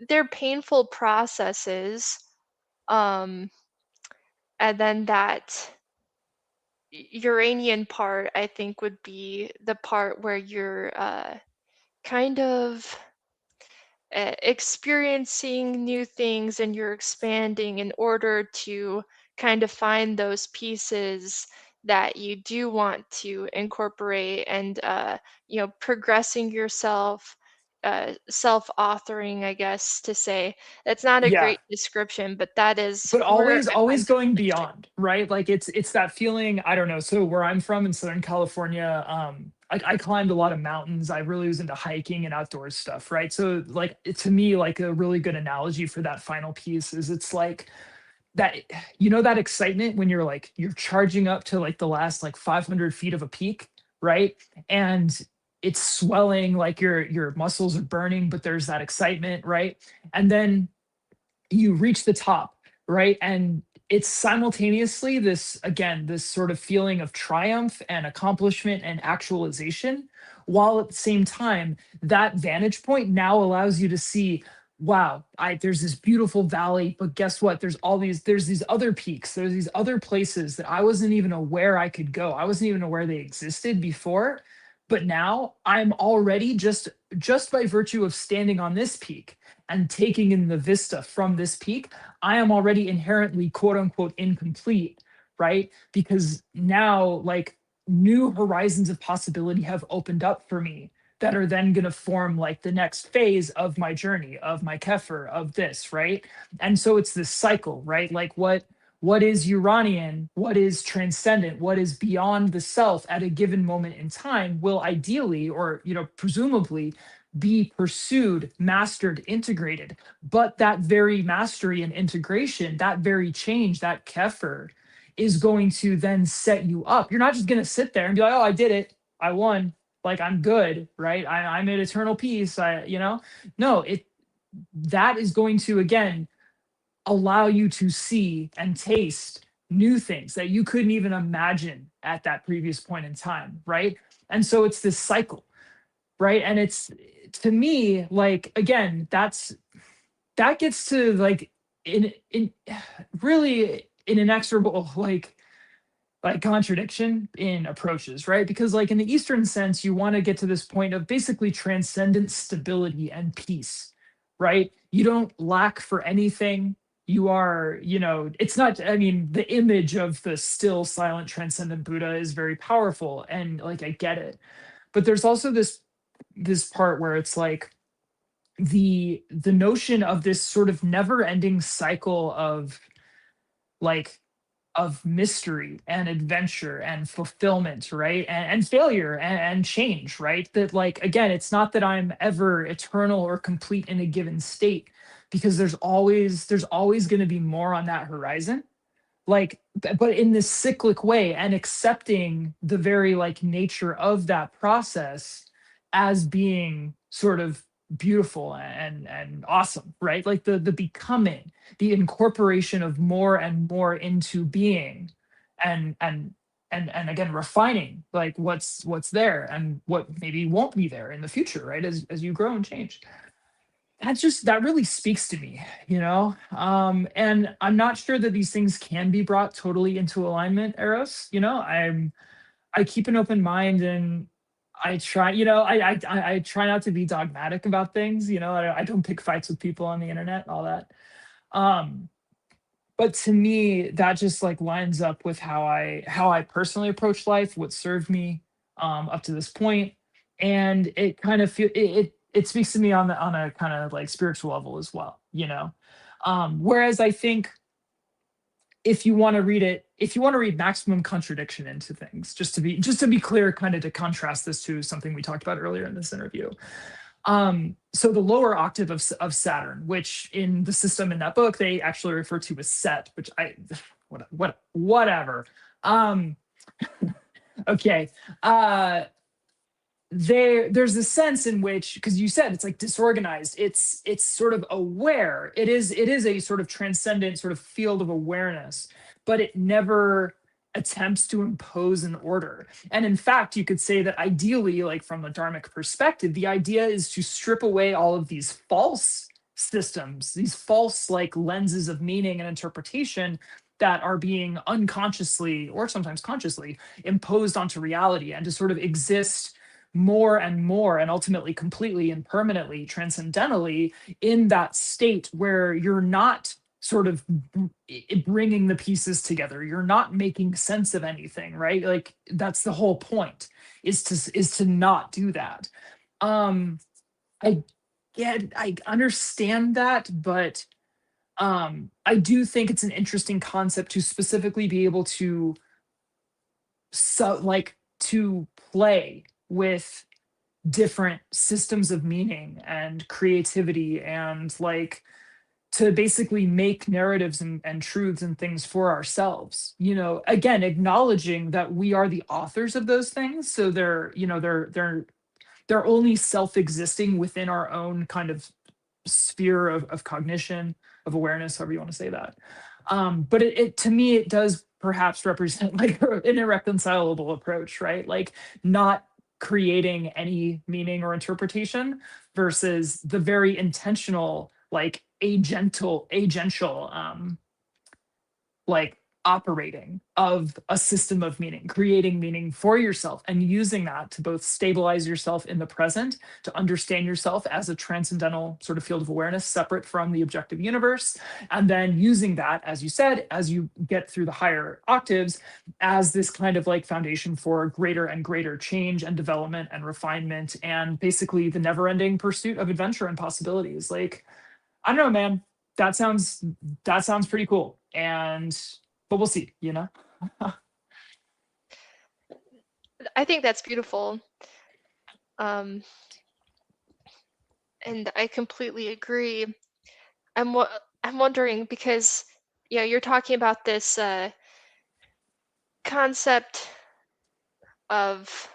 they're painful processes. And then that Uranian part, I think, would be the part where you're kind of experiencing new things and you're expanding in order to kind of find those pieces that you do want to incorporate, and progressing yourself, self-authoring, I guess, to say. That's not a Yeah. great description, but that is But where always I'm going picturing. beyond, right? Like it's that feeling, I don't know. So where I'm from in Southern California, I climbed a lot of mountains. I really was into hiking and outdoors stuff, right? So like to me, like a really good analogy for that final piece is it's like that, you know, that excitement when you're charging up to like the last like 500 feet of a peak, right? And it's swelling, like your muscles are burning, but there's that excitement, right? And then you reach the top, right? And it's simultaneously this, again, this sort of feeling of triumph and accomplishment and actualization, while at the same time, that vantage point now allows you to see, wow, there's this beautiful valley, but guess what? There's these other peaks, there's these other places that I wasn't even aware I could go. I wasn't even aware they existed before. But now I'm already just by virtue of standing on this peak and taking in the vista from this peak, I am already inherently quote unquote incomplete, right? Because now, like, new horizons of possibility have opened up for me that are then going to form like the next phase of my journey, of my kefir, of this, right? And so it's this cycle, right? Like, what is Uranian, what is transcendent, what is beyond the self at a given moment in time will ideally, or presumably, be pursued, mastered, integrated. But that very mastery and integration, that very change, that kefir, is going to then set you up. You're not just going to sit there and be like, oh, I did it, I won, like I'm good, right? I'm at eternal peace. No, that is going to, again, allow you to see and taste new things that you couldn't even imagine at that previous point in time, right? And so it's this cycle, right? And it's, to me, like, again, that gets to like in really an inexorable like contradiction in approaches, right? Because like in the Eastern sense, you want to get to this point of basically transcendent stability and peace, right? You don't lack for anything. You are, it's not, I mean, the image of the still, silent, transcendent Buddha is very powerful, and like I get it. But there's also this part where it's like the notion of this sort of never-ending cycle of like of mystery and adventure and fulfillment, right? And failure and change, right? That, like, again, it's not that I'm ever eternal or complete in a given state, because there's always going to be more on that horizon. Like, but in this cyclic way, and accepting the very like nature of that process as being sort of beautiful and awesome, right? Like the becoming, the incorporation of more and more into being, and again, refining like what's there and what maybe won't be there in the future, right? As you grow and change. That really speaks to me, and I'm not sure that these things can be brought totally into alignment, Eros. I keep an open mind, and I try, I try not to be dogmatic about things. I don't pick fights with people on the internet and all that. um but to me, that just like lines up with how I personally approach life, what served me up to this point. And it kind of it speaks to me on a kind of like spiritual level as well, whereas I think, if you want to read maximum contradiction into things, just to be clear, kind of to contrast this to something we talked about earlier in this interview. So the lower octave of Saturn, which in the system in that book they actually refer to as Set, which whatever. Okay. There's a sense in which, because you said it's like disorganized, it's sort of aware, it is a sort of transcendent sort of field of awareness, but it never attempts to impose an order. And in fact, you could say that ideally, like from a dharmic perspective, the idea is to strip away all of these false systems, these false like lenses of meaning and interpretation that are being unconsciously or sometimes consciously imposed onto reality, and to sort of exist more and more, and ultimately completely and permanently, transcendentally, in that state where you're not sort of bringing the pieces together, you're not making sense of anything, right? Like, that's the whole point, is to not do that. I I understand that, but I do think it's an interesting concept to specifically be able to to play with different systems of meaning and creativity, and like to basically make narratives and truths and things for ourselves, again, acknowledging that we are the authors of those things, so they're only self-existing within our own kind of sphere of cognition, of awareness, however you want to say that. But it to me, it does perhaps represent like an irreconcilable approach, right? Like not creating any meaning or interpretation versus the very intentional, like agential, like operating of a system of meaning, creating meaning for yourself and using that to both stabilize yourself in the present, to understand yourself as a transcendental sort of field of awareness separate from the objective universe, and then using that, as you said, as you get through the higher octaves, as this kind of like foundation for greater and greater change and development and refinement, and basically the never-ending pursuit of adventure and possibilities. Like, I don't know, man. That sounds pretty cool. But we'll see, you know? I think that's beautiful. And I completely agree. I'm wondering because you're talking about this concept of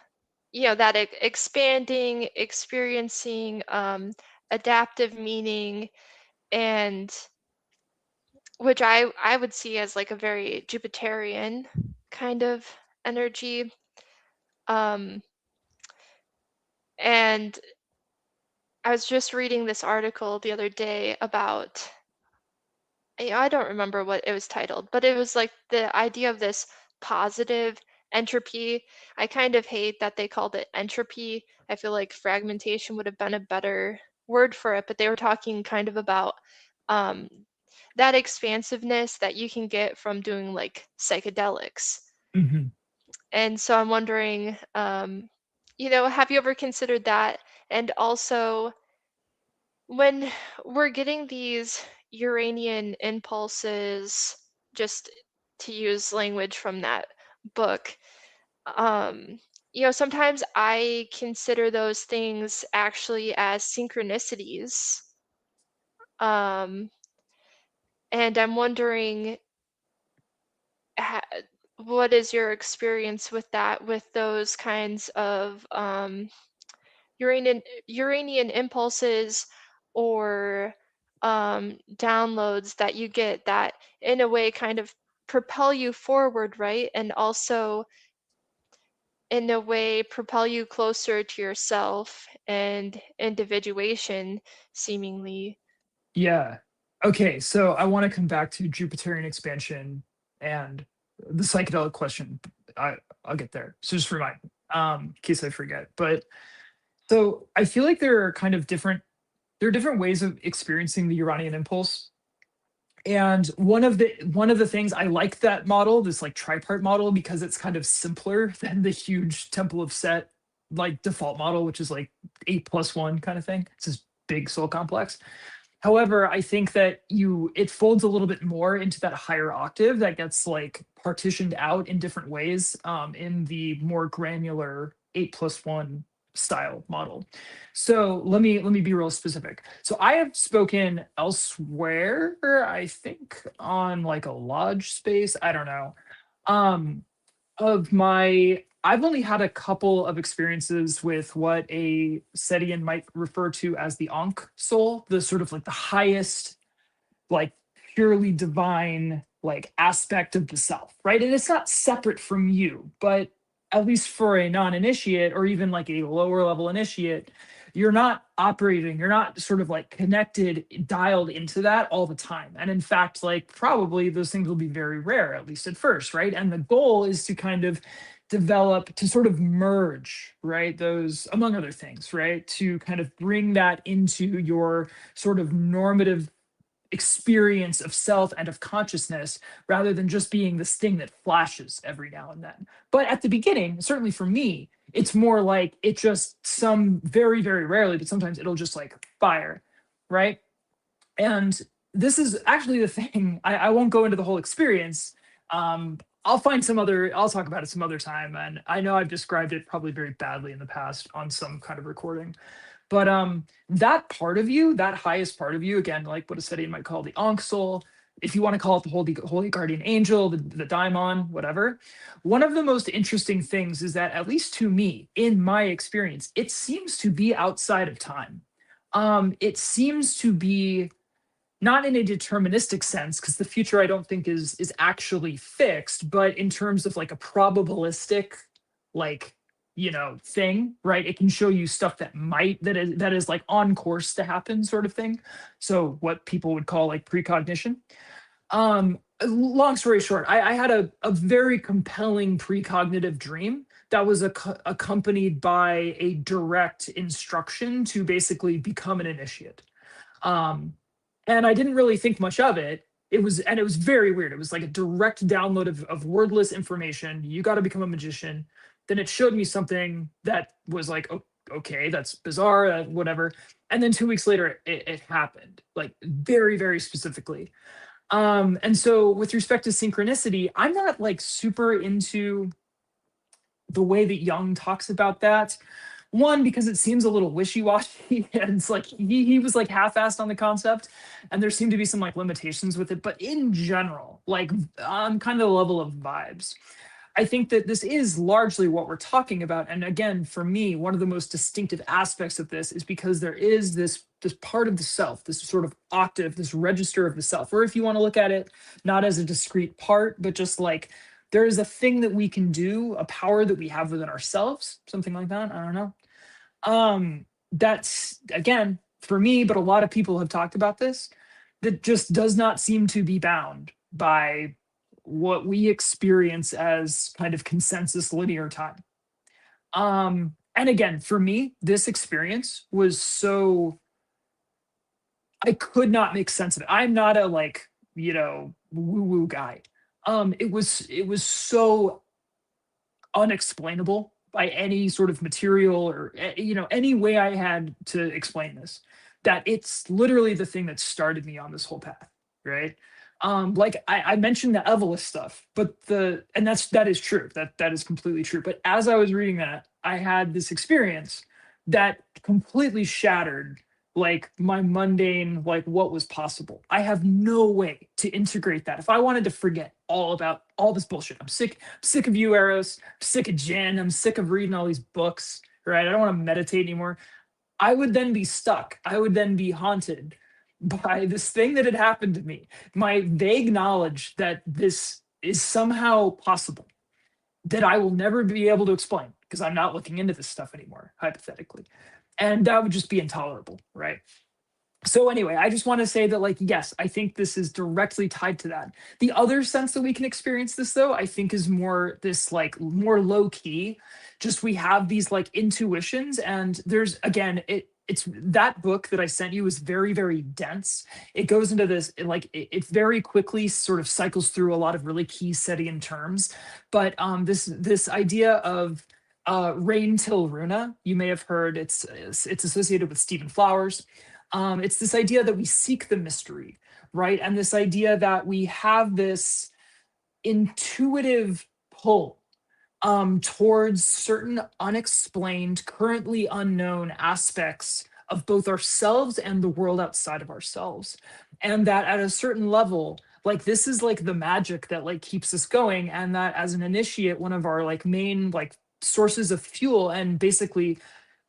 that expanding, experiencing, adaptive meaning, and which I would see as like a very Jupiterian kind of energy. And I was just reading this article the other day about, I don't remember what it was titled, but it was like the idea of this positive entropy. I kind of hate that they called it entropy. I feel like fragmentation would have been a better word for it, but they were talking kind of about that expansiveness that you can get from doing like psychedelics. Mm-hmm. And so I'm wondering, have you ever considered that? And also, when we're getting these Uranian impulses, just to use language from that book, sometimes I consider those things actually as synchronicities. And I'm wondering, what is your experience with that, with those kinds of Uranian impulses or downloads that you get that in a way kind of propel you forward, right? And also in a way propel you closer to yourself and individuation, seemingly. Yeah. Okay, so I want to come back to Jupiterian expansion and the psychedelic question. I'll get there. So just remind me, in case I forget. But so I feel like there are kind of different ways of experiencing the Uranian impulse. And one of the things I like that model, this like tripart model, because it's kind of simpler than the huge Temple of Set like default model, which is like 8+1 kind of thing. It's this big soul complex. However, I think that it folds a little bit more into that higher octave that gets like partitioned out in different ways in the more granular 8+1 style model. So let me be real specific. So I have spoken elsewhere, I think on like a lodge space, I don't know, I've only had a couple of experiences with what a Setian might refer to as the Ankh soul, the sort of like the highest, like purely divine like aspect of the self, right? And it's not separate from you, but at least for a non-initiate or even like a lower level initiate, you're not sort of like connected, dialed into that all the time. And in fact, like probably those things will be very rare, at least at first, right? And the goal is to kind of develop, to sort of merge, right? Those, among other things, right? To kind of bring that into your sort of normative experience of self and of consciousness rather than just being this thing that flashes every now and then. But at the beginning, certainly for me, it's more like it just some very, very rarely, but sometimes it'll just like fire, right? And this is actually the thing. I won't go into the whole experience. I'll talk about it some other time. And I know I've described it probably very badly in the past on some kind of recording. But that part of you, that highest part of you, again, like what a Setian might call the Ankh soul, if you want to call it the holy guardian angel, the daimon, whatever. One of the most interesting things is that, at least to me, in my experience, it seems to be outside of time. It seems to be not in a deterministic sense, because the future I don't think is actually fixed, but in terms of like a probabilistic, like, thing, right? It can show you stuff that is like on course to happen, sort of thing. So what people would call like precognition. Long story short, I had a very compelling precognitive dream that was accompanied by a direct instruction to basically become an initiate. Um, and I didn't really think much of it. It was very weird. It was like a direct download of wordless information. You got to become a magician. Then it showed me something that was like, okay, that's bizarre, whatever. And then 2 weeks later, it happened, like very, very specifically. And so with respect to synchronicity, I'm not like super into the way that Jung talks about that. One, because it seems a little wishy-washy, and it's like he was like half-assed on the concept, and there seem to be some like limitations with it. But in general, like on kind of the level of vibes, I think that this is largely what we're talking about. And again, for me, one of the most distinctive aspects of this is because there is this part of the self, this sort of octave, this register of the self, or if you want to look at it not as a discrete part, but just like there is a thing that we can do, a power that we have within ourselves, something like that. I don't know. That's, again, for me, but a lot of people have talked about this, that just does not seem to be bound by what we experience as kind of consensus linear time. And again, for me, this experience was so, I could not make sense of it. I'm not a like, woo-woo guy. It was so unexplainable by any sort of material or any way I had to explain this, that it's literally the thing that started me on this whole path, right? Like I mentioned the Evola stuff, but that is true. That is completely true. But as I was reading that, I had this experience that completely shattered like my mundane, like what was possible. I have no way to integrate that. If I wanted to forget all about all this bullshit, I'm sick of you, Eros. I'm sick of Jen. I'm sick of reading all these books, right? I don't want to meditate anymore. I would then be stuck. I would then be haunted by this thing that had happened to me. My vague knowledge that this is somehow possible, that I will never be able to explain because I'm not looking into this stuff anymore, hypothetically. And that would just be intolerable, right? So anyway, I just want to say that, like, yes, I think this is directly tied to that. The other sense that we can experience this, though, I think is more this, like, more low key. Just we have these like intuitions, and there's, again, it's that book that I sent you is very, very dense. It goes into this, it very quickly sort of cycles through a lot of really key Setian terms. But this idea of rain till runa, you may have heard, it's associated with Stephen Flowers. It's this idea that we seek the mystery, right? And this idea that we have this intuitive pull towards certain unexplained, currently unknown aspects of both ourselves and the world outside of ourselves. And that at a certain level, like this is like the magic that like keeps us going. And that as an initiate, one of our like main like sources of fuel and basically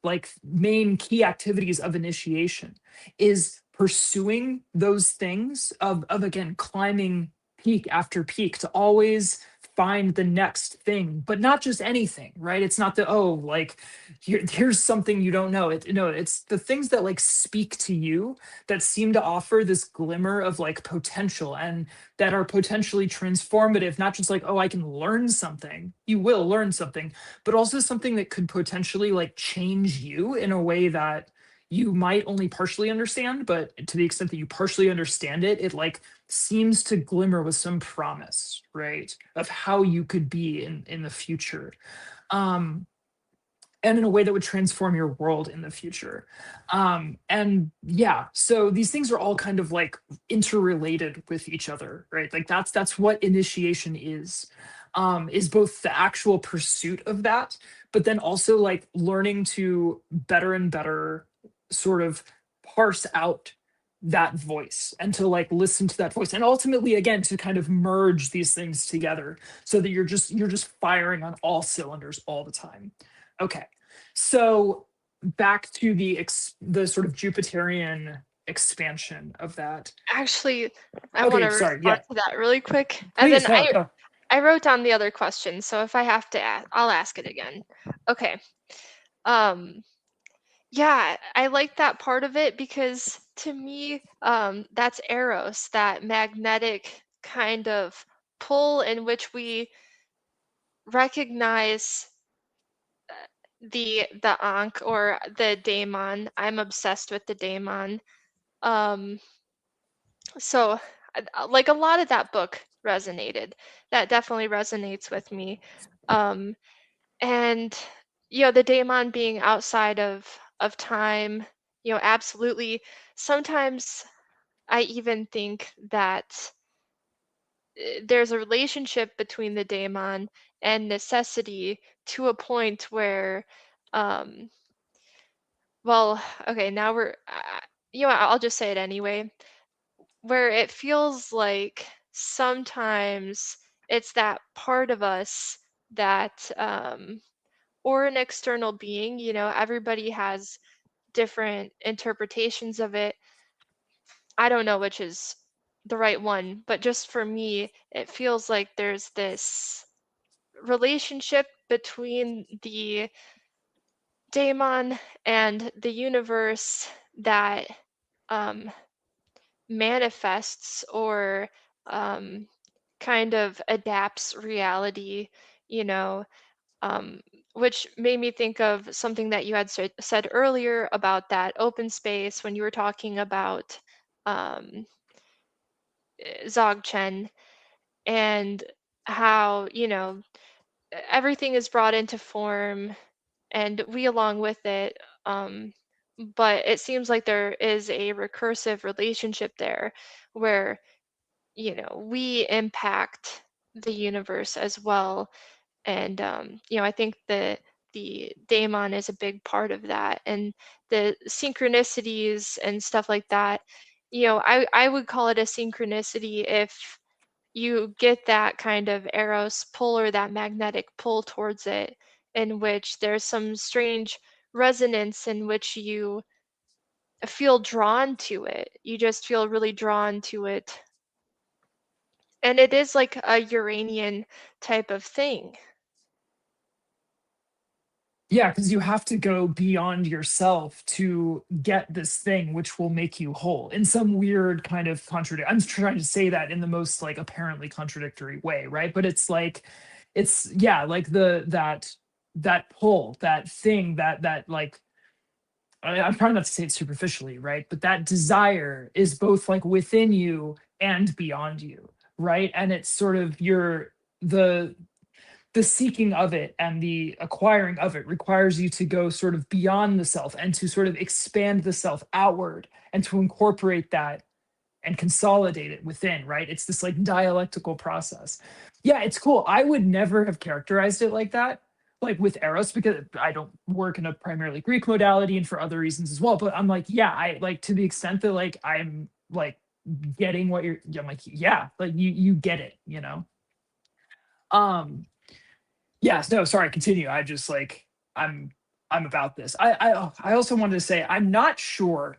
like main key activities of initiation is pursuing those things of again climbing peak after peak to always find the next thing, but not just anything, right? It's not the, oh, like here's something you don't know. It's the things that like speak to you, that seem to offer this glimmer of like potential and that are potentially transformative, not just like, oh, I can learn something. You will learn something, but also something that could potentially like change you in a way that you might only partially understand, but to the extent that you partially understand it, it like seems to glimmer with some promise, right, of how you could be in the future, and in a way that would transform your world in the future. And yeah, so these things are all kind of like interrelated with each other, right? Like that's what initiation is both the actual pursuit of that, but then also like learning to better and better sort of parse out that voice and to like listen to that voice, and ultimately again to kind of merge these things together so that you're just firing on all cylinders all the time. Okay, so back to the sort of Jupiterian expansion of that. Actually, I want Okay, to sorry. Yeah, respond to that really quick. And please. then No, go. I wrote down the other question, so if I have to ask, I'll ask it again. Okay. Yeah, I like that part of it because to me, that's Eros, that magnetic kind of pull in which we recognize the Ankh or the daemon. I'm obsessed with the daemon. So like a lot of that book resonated. That definitely resonates with me. And the daemon being outside of time, absolutely. Sometimes I even think that there's a relationship between the daemon and necessity to a point where um well, okay, now we're I'll just say it anyway, where it feels like sometimes it's that part of us that or an external being, everybody has different interpretations of it. I don't know which is the right one, but just for me, it feels like there's this relationship between the daemon and the universe that um, manifests or um, kind of adapts reality, you know, um, which made me think of something that you had said earlier about that open space when you were talking about um, Dzogchen and how, everything is brought into form and we along with it. Um, but it seems like there is a recursive relationship there where, we impact the universe as well. And I think the daemon is a big part of that, and the synchronicities and stuff like that. I would call it a synchronicity if you get that kind of Eros pull or that magnetic pull towards it, in which there's some strange resonance in which you feel drawn to it. You just feel really drawn to it. And it is like a Uranian type of thing. Yeah, because you have to go beyond yourself to get this thing which will make you whole in some weird kind of contradict. I'm trying to say that in the most like apparently contradictory way, right? But it's like, it's yeah, like that pull, that thing, that like I'm trying not to say it superficially, right? But that desire is both like within you and beyond you, right? And it's sort of the the seeking of it and the acquiring of it requires you to go sort of beyond the self and to sort of expand the self outward and to incorporate that and consolidate it within, right? It's this like dialectical process. Yeah, it's cool. I would never have characterized it like that, like with Eros, because I don't work in a primarily Greek modality and for other reasons as well. But I'm like, yeah, I like to the extent that like I'm like getting what I'm like, yeah, like you get it, you know? Um, Yes, no, sorry, continue. I just like I'm I'm about this. I also wanted to say I'm not sure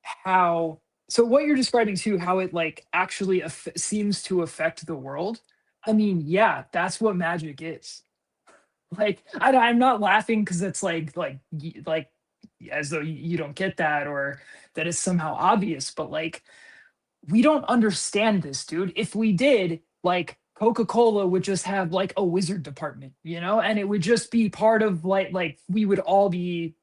how so what you're describing too, how it like actually seems to affect the world. I mean, yeah, that's what magic is. Like I'm not laughing because it's like as though you don't get that or that is somehow obvious, but like we don't understand this, dude. If we did, like Coca-Cola would just have like a wizard department, you know, and it would just be part of like we would all be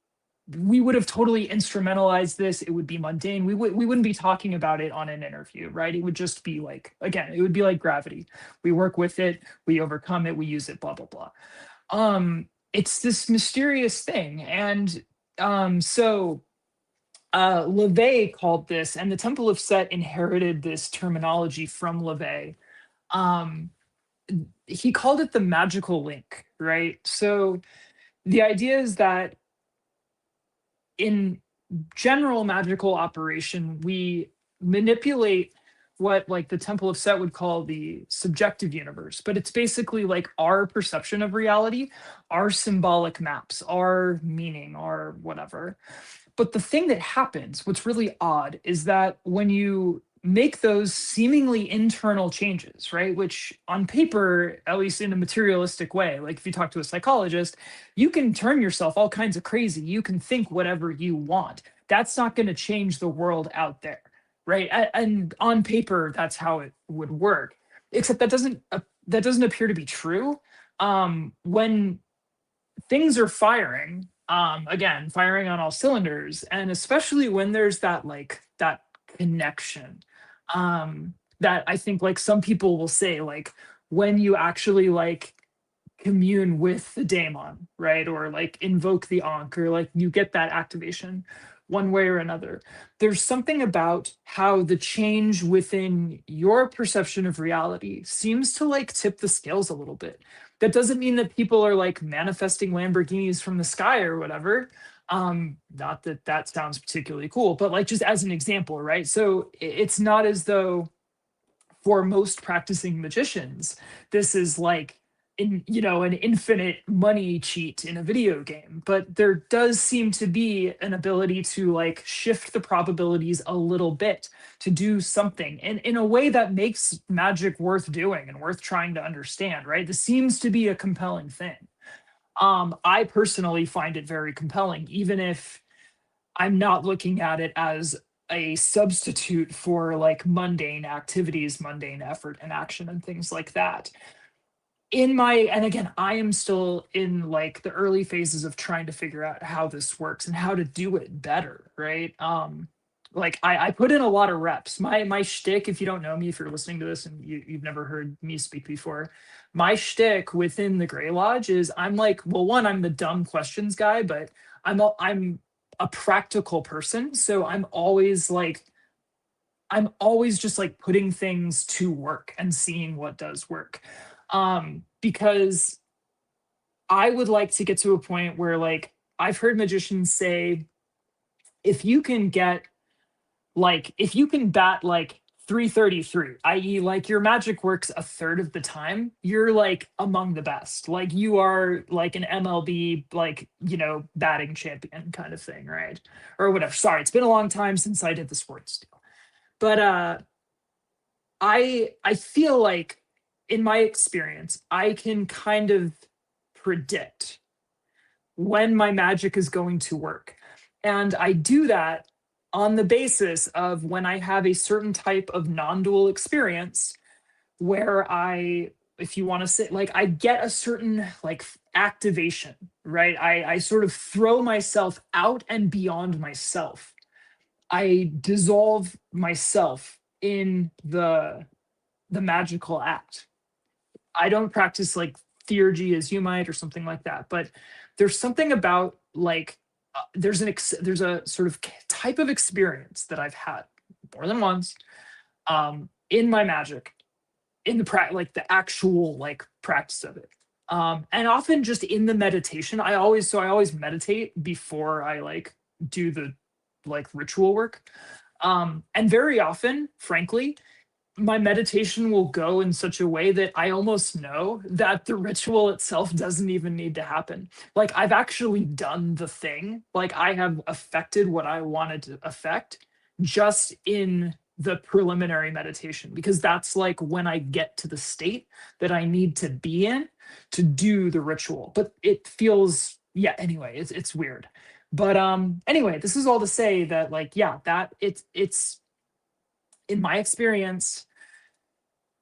we would have totally instrumentalized this. It would be mundane. We wouldn't be talking about it on an interview, right? It would just be like again, it would be like gravity. We work with it, we overcome it, we use it, blah blah blah. It's this mysterious thing. And so LaVey called this, and the Temple of Set inherited this terminology from LaVey. Um, he called it the magical link, right? So the idea is that in general magical operation, we manipulate what like the Temple of Set would call the subjective universe, but it's basically like our perception of reality, our symbolic maps, our meaning, our whatever. But the thing that happens, what's really odd, is that when you make those seemingly internal changes, right, which on paper, at least in a materialistic way, like if you talk to a psychologist, you can turn yourself all kinds of crazy. You can think whatever you want. That's not going to change the world out there, right? And on paper, that's how it would work. Except that doesn't appear to be true. When things are firing, again, firing on all cylinders, and especially when there's that that connection, that I think like some people will say, like when you actually like commune with the daemon, right? Or like invoke the ankh, or like you get that activation one way or another. There's something about how the change within your perception of reality seems to like tip the scales a little bit. That doesn't mean that people are like manifesting Lamborghinis from the sky or whatever. Not that that sounds particularly cool, but like just as an example, right? So it's not as though for most practicing magicians, this is like an infinite money cheat in a video game, but there does seem to be an ability to like shift the probabilities a little bit to do something and in a way that makes magic worth doing and worth trying to understand, right? This seems to be a compelling thing. I personally find it very compelling, even if I'm not looking at it as a substitute for like mundane activities, mundane effort and action and things like that. And again, I am still in like the early phases of trying to figure out how this works and how to do it better, right? Like I put in a lot of reps. My shtick, if you don't know me, if you're listening to this and you've never heard me speak before, my shtick within the Grey Lodge is I'm like, well, one, I'm the dumb questions guy, but I'm a practical person. So I'm always just like putting things to work and seeing what does work. Because I would like to get to a point where like I've heard magicians say, if you can bat like 333, i.e. like your magic works a third of the time, you're like among the best. Like you are like an MLB, like, batting champion kind of thing, right? Or whatever. Sorry, it's been a long time since I did the sports deal. But I feel like in my experience, I can kind of predict when my magic is going to work. And I do that on the basis of when I have a certain type of non-dual experience where if you want to say, like, I get a certain like activation, right? I sort of throw myself out and beyond myself. I dissolve myself in the magical act. I don't practice like theurgy as you might or something like that, but there's something about like there's a sort of type of experience that I've had more than once in my magic, in the actual like practice of it, and often just in the meditation. I always meditate before I like do the like ritual work, and very often, frankly, my meditation will go in such a way that I almost know that the ritual itself doesn't even need to happen. Like I've actually done the thing. Like I have affected what I wanted to affect just in the preliminary meditation, because that's like when I get to the state that I need to be in to do the ritual. But it feels, yeah, anyway, it's weird. But anyway, this is all to say that like, yeah, that it's in my experience,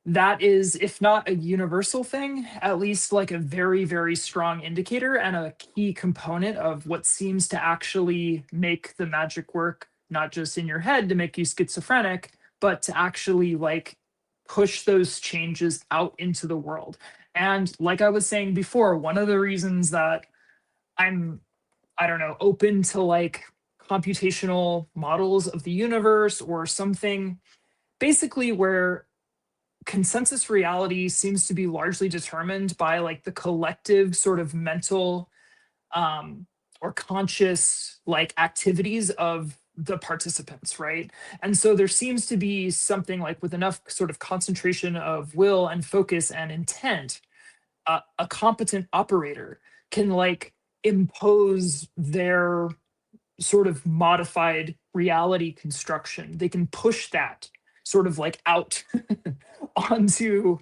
that is, if not a universal thing, at least like a very, very strong indicator and a key component of what seems to actually make the magic work, not just in your head to make you schizophrenic, but to actually like push those changes out into the world. And like I was saying before, one of the reasons that I don't know, open to like computational models of the universe or something, basically where consensus reality seems to be largely determined by like the collective sort of mental or conscious like activities of the participants, right? And so there seems to be something like with enough sort of concentration of will and focus and intent, a competent operator can like impose their sort of modified reality construction. They can push that sort of like out onto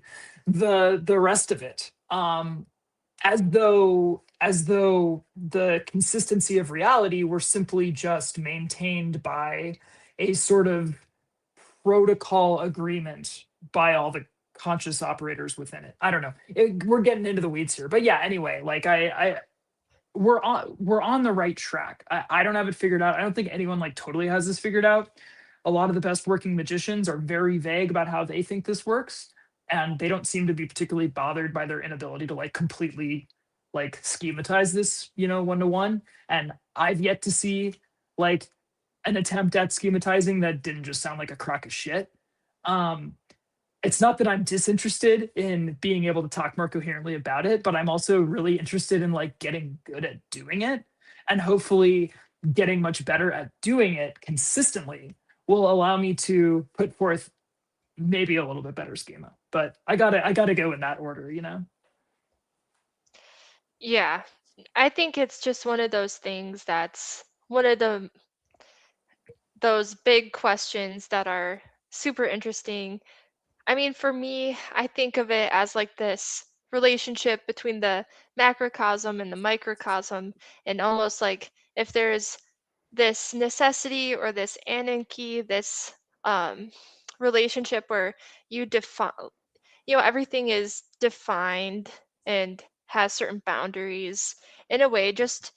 the rest of it, as though the consistency of reality were simply just maintained by a sort of protocol agreement by all the conscious operators within it. I don't know. We're getting into the weeds here, but yeah. Anyway, like we're on the right track. I don't have it figured out. I don't think anyone like totally has this figured out. A lot of the best working magicians are very vague about how they think this works, and they don't seem to be particularly bothered by their inability to like completely like schematize this, one to one. And I've yet to see like an attempt at schematizing that didn't just sound like a crock of shit. It's not that I'm disinterested in being able to talk more coherently about it, but I'm also really interested in like getting good at doing it, and hopefully getting much better at doing it consistently will allow me to put forth maybe a little bit better schema. But I gotta go in that order, Yeah, I think it's just one of those things that's one of those big questions that are super interesting. I mean, for me, I think of it as like this relationship between the macrocosm and the microcosm, and almost like if there's this necessity or this anarchy, this relationship where you define, everything is defined and has certain boundaries in a way just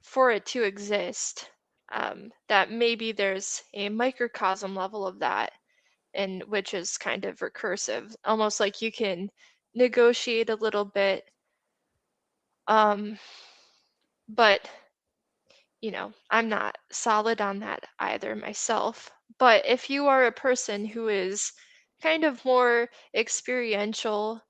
for it to exist. That maybe there's a microcosm level of that, and which is kind of recursive, almost like you can negotiate a little bit. But I'm not solid on that either myself. But if you are a person who is kind of more experiential,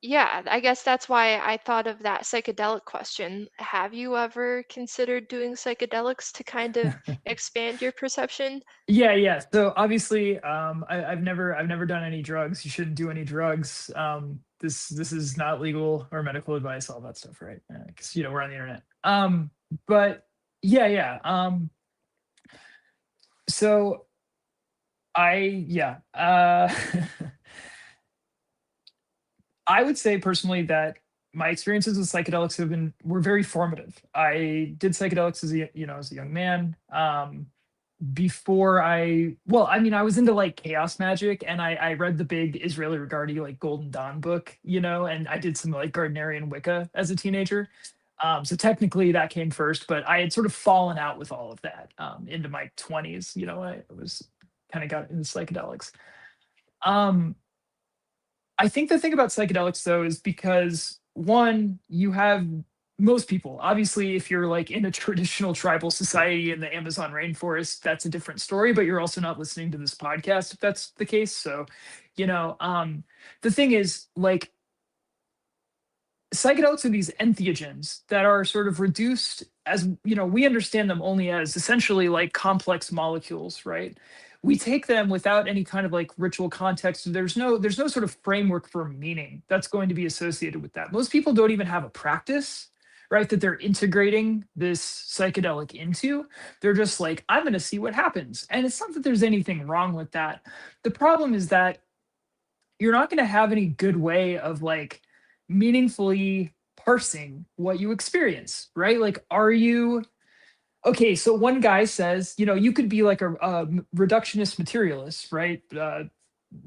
yeah, I guess that's why I thought of that psychedelic question. Have you ever considered doing psychedelics to kind of expand your perception? Yeah. So obviously, I've never done any drugs. You shouldn't do any drugs. This is not legal or medical advice, all that stuff, right? Because we're on the internet. But yeah. So I would say personally that my experiences with psychedelics were very formative. I did psychedelics as a young man. Before I was into like chaos magic, and I read the big Israeli Regardie like Golden Dawn book, and I did some like Gardnerian Wicca as a teenager. So technically that came first, but I had sort of fallen out with all of that into my 20s. I was kind of got into psychedelics. I think the thing about psychedelics though is because one, you have most people, obviously, if you're like in a traditional tribal society in the Amazon rainforest, that's a different story, but you're also not listening to this podcast if that's the case. So, the thing is like psychedelics are these entheogens that are sort of reduced as, we understand them only as essentially like complex molecules, right? We take them without any kind of like ritual context. There's no sort of framework for meaning that's going to be associated with that. Most people don't even have a practice, right, that they're integrating this psychedelic into. They're just like, I'm going to see what happens. And it's not that there's anything wrong with that. The problem is that you're not going to have any good way of like meaningfully parsing what you experience, right? Like, are you okay? So one guy says, you could be like a reductionist materialist, right?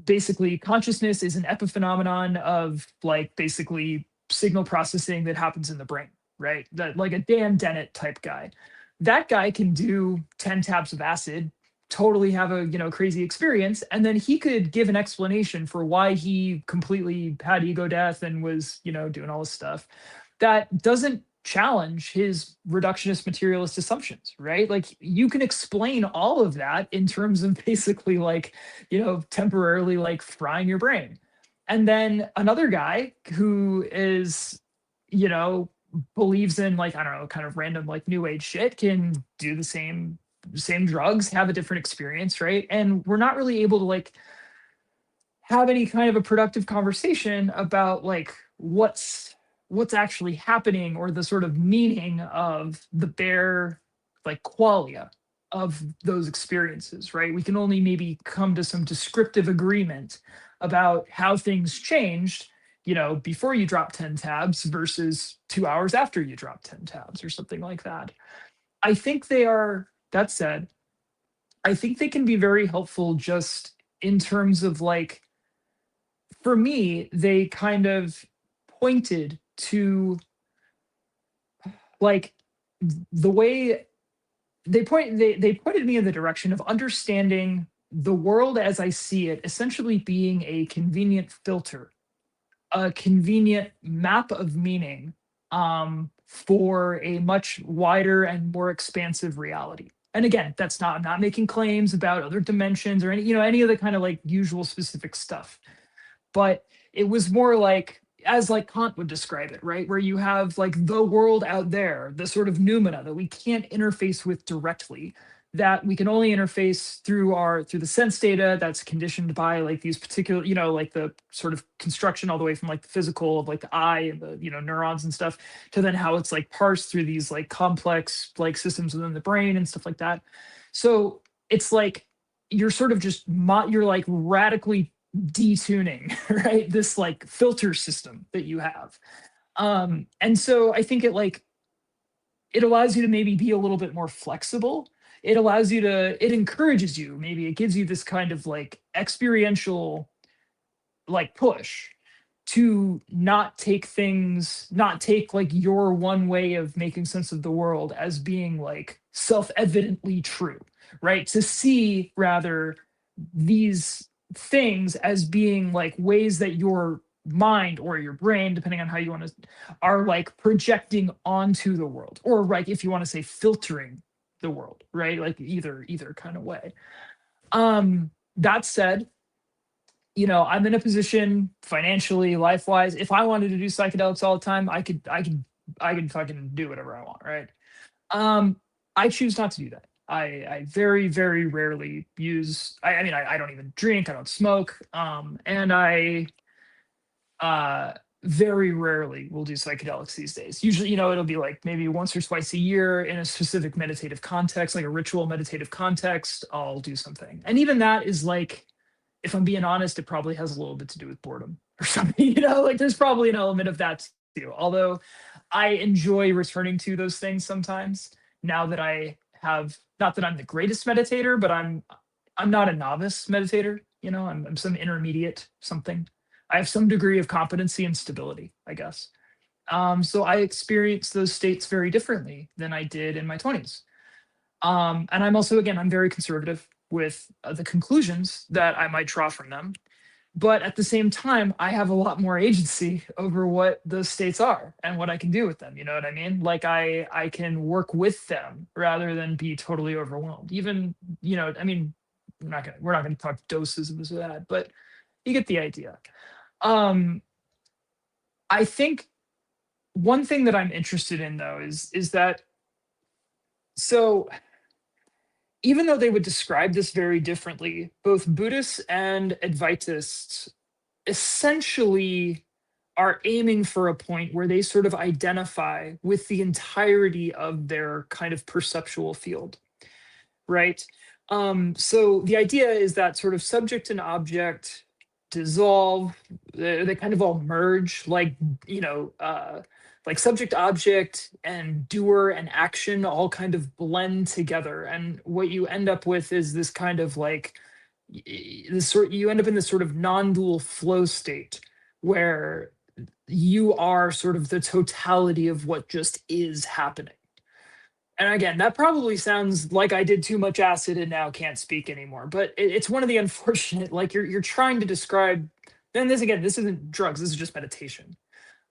Basically, consciousness is an epiphenomenon of like basically signal processing that happens in the brain, right? That like a Dan Dennett type guy. That guy can do 10 tabs of acid, totally have a crazy experience, and then he could give an explanation for why he completely had ego death and was doing all this stuff that doesn't challenge his reductionist materialist assumptions, right? Like you can explain all of that in terms of basically like temporarily like frying your brain. And then another guy who is believes in like, I don't know, kind of random like new age shit can do the same drugs, have a different experience, right? And we're not really able to like have any kind of a productive conversation about like what's what's actually happening, or the sort of meaning of the bare like qualia of those experiences, right? We can only maybe come to some descriptive agreement about how things changed, before you drop 10 tabs versus 2 hours after you drop 10 tabs or something like that. I think that said, I think they can be very helpful just in terms of like, for me, they kind of pointed to like the way they pointed me in the direction of understanding the world as I see it, essentially being a convenient filter, a convenient map of meaning, for a much wider and more expansive reality. And again, I'm not making claims about other dimensions or any of the kind of like usual specific stuff. But it was more like, as like Kant would describe it, right? Where you have like the world out there, the sort of noumena that we can't interface with directly, that we can only interface through the sense data that's conditioned by like these particular, like the sort of construction all the way from like the physical of like the eye and the, neurons and stuff, to then how it's like parsed through these like complex like systems within the brain and stuff like that. So it's like you're sort of just you're like radically detuning, right, this like filter system that you have. And so I think it allows you to maybe be a little bit more flexible. It encourages you, maybe it gives you this kind of like experiential like push to not take like your one way of making sense of the world as being like self-evidently true, right? To see rather these things as being like ways that your mind or your brain, depending on how you want to, are like projecting onto the world, or like if you want to say filtering the world, right? Like either kind of way. That said, I'm in a position financially, life-wise, if I wanted to do psychedelics all the time, I could fucking do whatever I want, right? I choose not to do that. I very, very rarely use, I mean, I don't even drink, I don't smoke, and I very rarely will do psychedelics these days. Usually, it'll be like maybe once or twice a year in a specific meditative context, like a ritual meditative context, I'll do something. And even that is like, if I'm being honest, it probably has a little bit to do with boredom or something, like there's probably an element of that too. Although I enjoy returning to those things sometimes, now that I have, not that I'm the greatest meditator, but I'm not a novice meditator, I'm some intermediate something. I have some degree of competency and stability, I guess. So I experience those states very differently than I did in my 20s. And I'm also, again, I'm very conservative with the conclusions that I might draw from them. But at the same time, I have a lot more agency over what those states are and what I can do with them. You know what I mean? Like I can work with them rather than be totally overwhelmed. Even, I mean, we're not gonna talk doses of this or that, but you get the idea. I think one thing that I'm interested in though is that, so even though they would describe this very differently, both Buddhists and Advaitists essentially are aiming for a point where they sort of identify with the entirety of their kind of perceptual field, right? So the idea is that sort of subject and object dissolve, they kind of all merge, like, like subject object and doer and action all kind of blend together. And what you end up with is this kind of like, you end up in this sort of non-dual flow state where you are sort of the totality of what just is happening. And again, that probably sounds like I did too much acid and now can't speak anymore. But it's one of the unfortunate, like you're trying to describe, and this again, this isn't drugs, this is just meditation.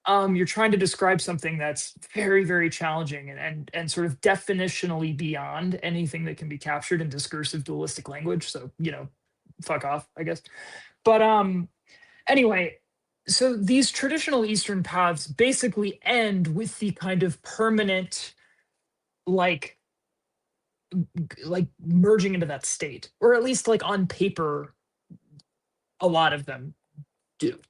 You're trying to describe something that's very, very challenging and sort of definitionally beyond anything that can be captured in discursive dualistic language. So, fuck off, I guess. But anyway, so these traditional Eastern paths basically end with the kind of permanent, like merging into that state, or at least like on paper, a lot of them do.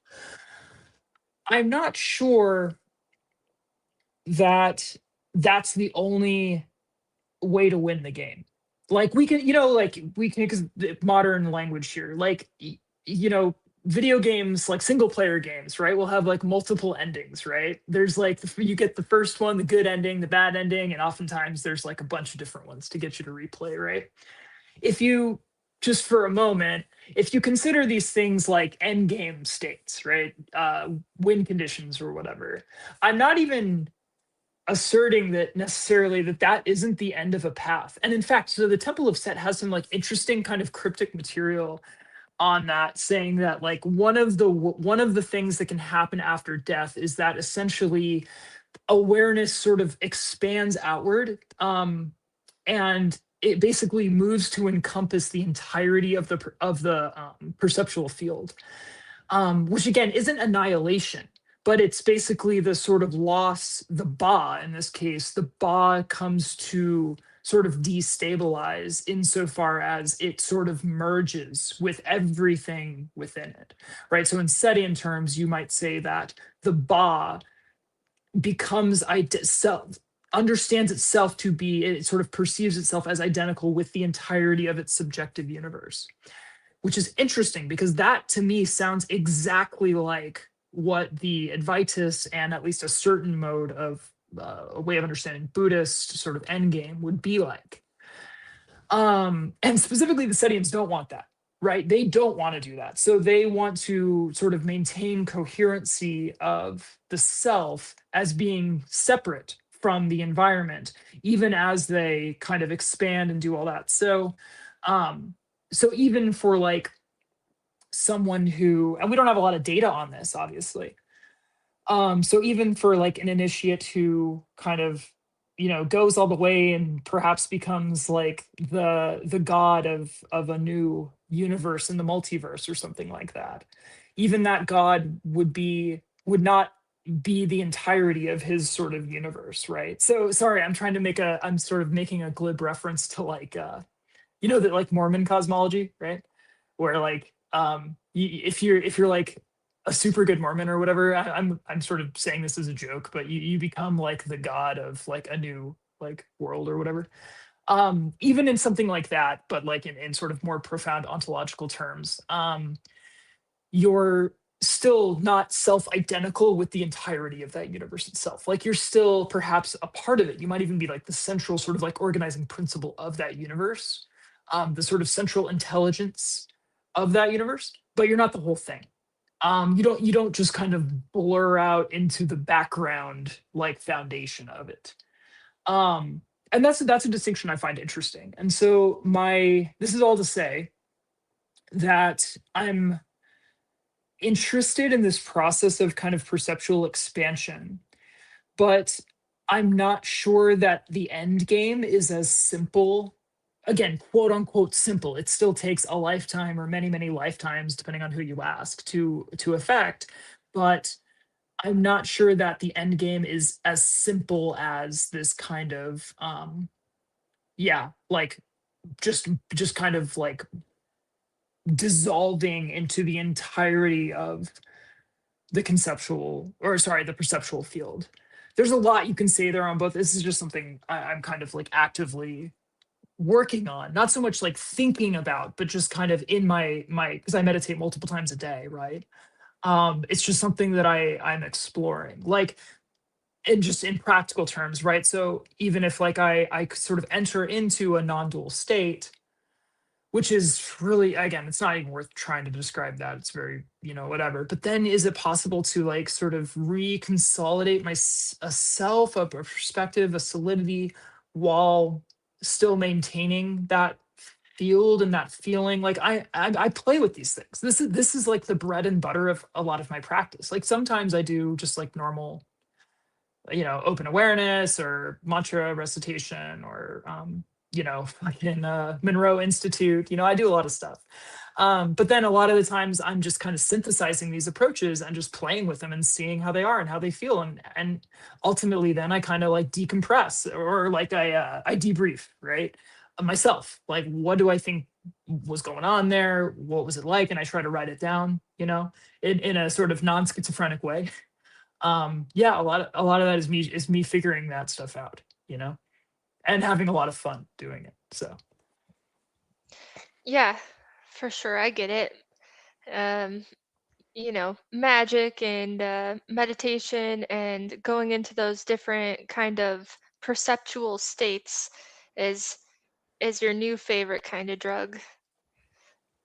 I'm not sure that that's the only way to win the game. Like we can, like we can, because modern language here, like video games, like single player games, right, will have like multiple endings, right? There's like you get the first one, the good ending, the bad ending, and oftentimes there's like a bunch of different ones to get you to replay, right? If you just for a moment, if you consider these things like end game states, right, win conditions or whatever, I'm not even asserting that necessarily that isn't the end of a path. And in fact, so the Temple of Set has some like interesting kind of cryptic material on that, saying that like one of the things that can happen after death is that essentially awareness sort of expands outward, and it basically moves to encompass the entirety of the perceptual field, which again isn't annihilation, but it's basically the sort of loss, the ba in this case, the ba comes to sort of destabilize insofar as it sort of merges with everything within it, right? So in Setian terms, you might say that the ba becomes self, understands itself to be, it sort of perceives itself as identical with the entirety of its subjective universe, which is interesting because that to me sounds exactly like what the Advaitists and at least a certain mode of a way of understanding Buddhist sort of endgame would be like. And specifically the Setians don't want that, right? They don't want to do that. So they want to sort of maintain coherency of the self as being separate from the environment, even as they kind of expand and do all that. So even for like someone who, and we don't have a lot of data on this, obviously. So even for like an initiate who kind of, goes all the way and perhaps becomes like the god of a new universe in the multiverse or something like that, even that god would not be the entirety of his sort of universe, right? So sorry, I'm sort of making a glib reference to like that like Mormon cosmology, right? Where like if you're like a super good Mormon or whatever, I'm sort of saying this as a joke, but you become like the god of like a new like world or whatever. Even in something like that, but like in sort of more profound ontological terms, you're still not self-identical with the entirety of that universe itself. Like you're still perhaps a part of it. You might even be like the central sort of like organizing principle of that universe, the sort of central intelligence of that universe, but you're not the whole thing. You don't just kind of blur out into the background like foundation of it. And that's a distinction I find interesting. And so this is all to say that I'm interested in this process of kind of perceptual expansion, but I'm not sure that the end game is as simple, again, quote unquote simple. It still takes a lifetime or many, many lifetimes, depending on who you ask, to effect. But I'm not sure that the end game is as simple as this kind of like just kind of like dissolving into the entirety of the the perceptual field. There's a lot you can say there on both. This is just something I'm kind of like actively working on, not so much like thinking about, but just kind of in my because I meditate multiple times a day, right? It's just something that I'm exploring, like in practical terms, right? So even if like I sort of enter into a non-dual state, which is really, again, it's not even worth trying to describe that. It's very, whatever. But then is it possible to like sort of reconsolidate a self, a perspective, a solidity, while still maintaining that field and that feeling? Like I play with these things. This is like the bread and butter of a lot of my practice. Like sometimes I do just like normal, open awareness or mantra recitation or like in Monroe Institute, I do a lot of stuff. But then a lot of the times I'm just kind of synthesizing these approaches and just playing with them and seeing how they are and how they feel. And ultimately then I kind of like decompress, or like I debrief, right? Myself, like, what do I think was going on there? What was it like? And I try to write it down, in a sort of non-schizophrenic way. Yeah, a lot of that is me figuring that stuff out, you know, and having a lot of fun doing it. So Yeah, for sure. I get it. Um, magic and meditation and going into those different kind of perceptual states is is your new favorite kind of drug.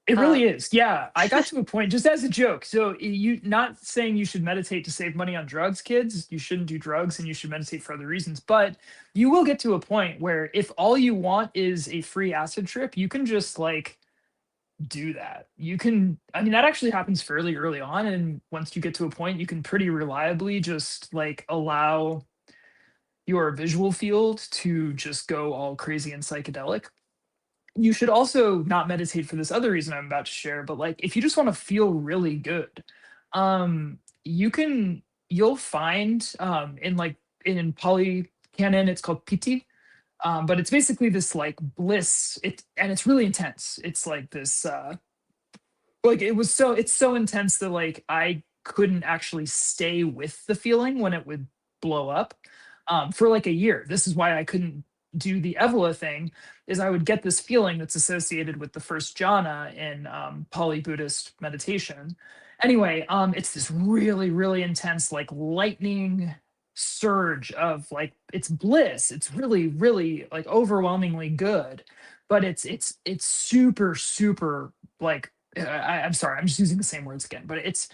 it really Um, is. Yeah, I got to a point just as a joke. So you not saying you should meditate to save money on drugs, kids. You shouldn't do drugs and you should meditate for other reasons. But you will get to a point where if all you want is a free acid trip, you can just like do that. You can, I mean, that actually happens fairly early on. And once you get to a point, you can pretty reliably just like allow your visual field to just go all crazy and psychedelic. You should also not meditate for this other reason I'm about to share, but like if you just want to feel really good, you'll find in like in Pali canon, it's called piti. But it's basically this like bliss. And it's really intense. It's like this like it's so intense that like I couldn't actually stay with the feeling when it would blow up for like a year. This is why I couldn't do the Evola thing, is I would get this feeling that's associated with the first jhana in Pali Buddhist meditation. Anyway, it's this really, really intense, like lightning surge of like it's bliss. It's really, really like overwhelmingly good, but it's super, super like I'm sorry, I'm just using the same words again, but it's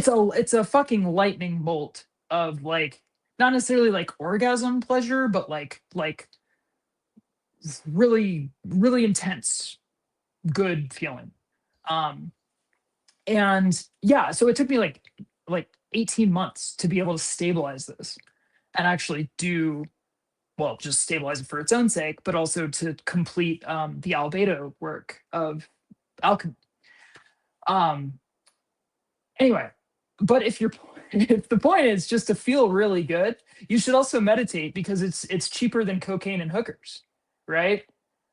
a fucking lightning bolt of like not necessarily like orgasm pleasure, but like really really intense good feeling. Um and yeah, so it took me like 18 months to be able to stabilize this and actually do well, just stabilize it for its own sake, but also to complete the albedo work of alchemy. Um, Anyway, but if you're if the point is just to feel really good, you should also meditate because it's cheaper than cocaine and hookers, right?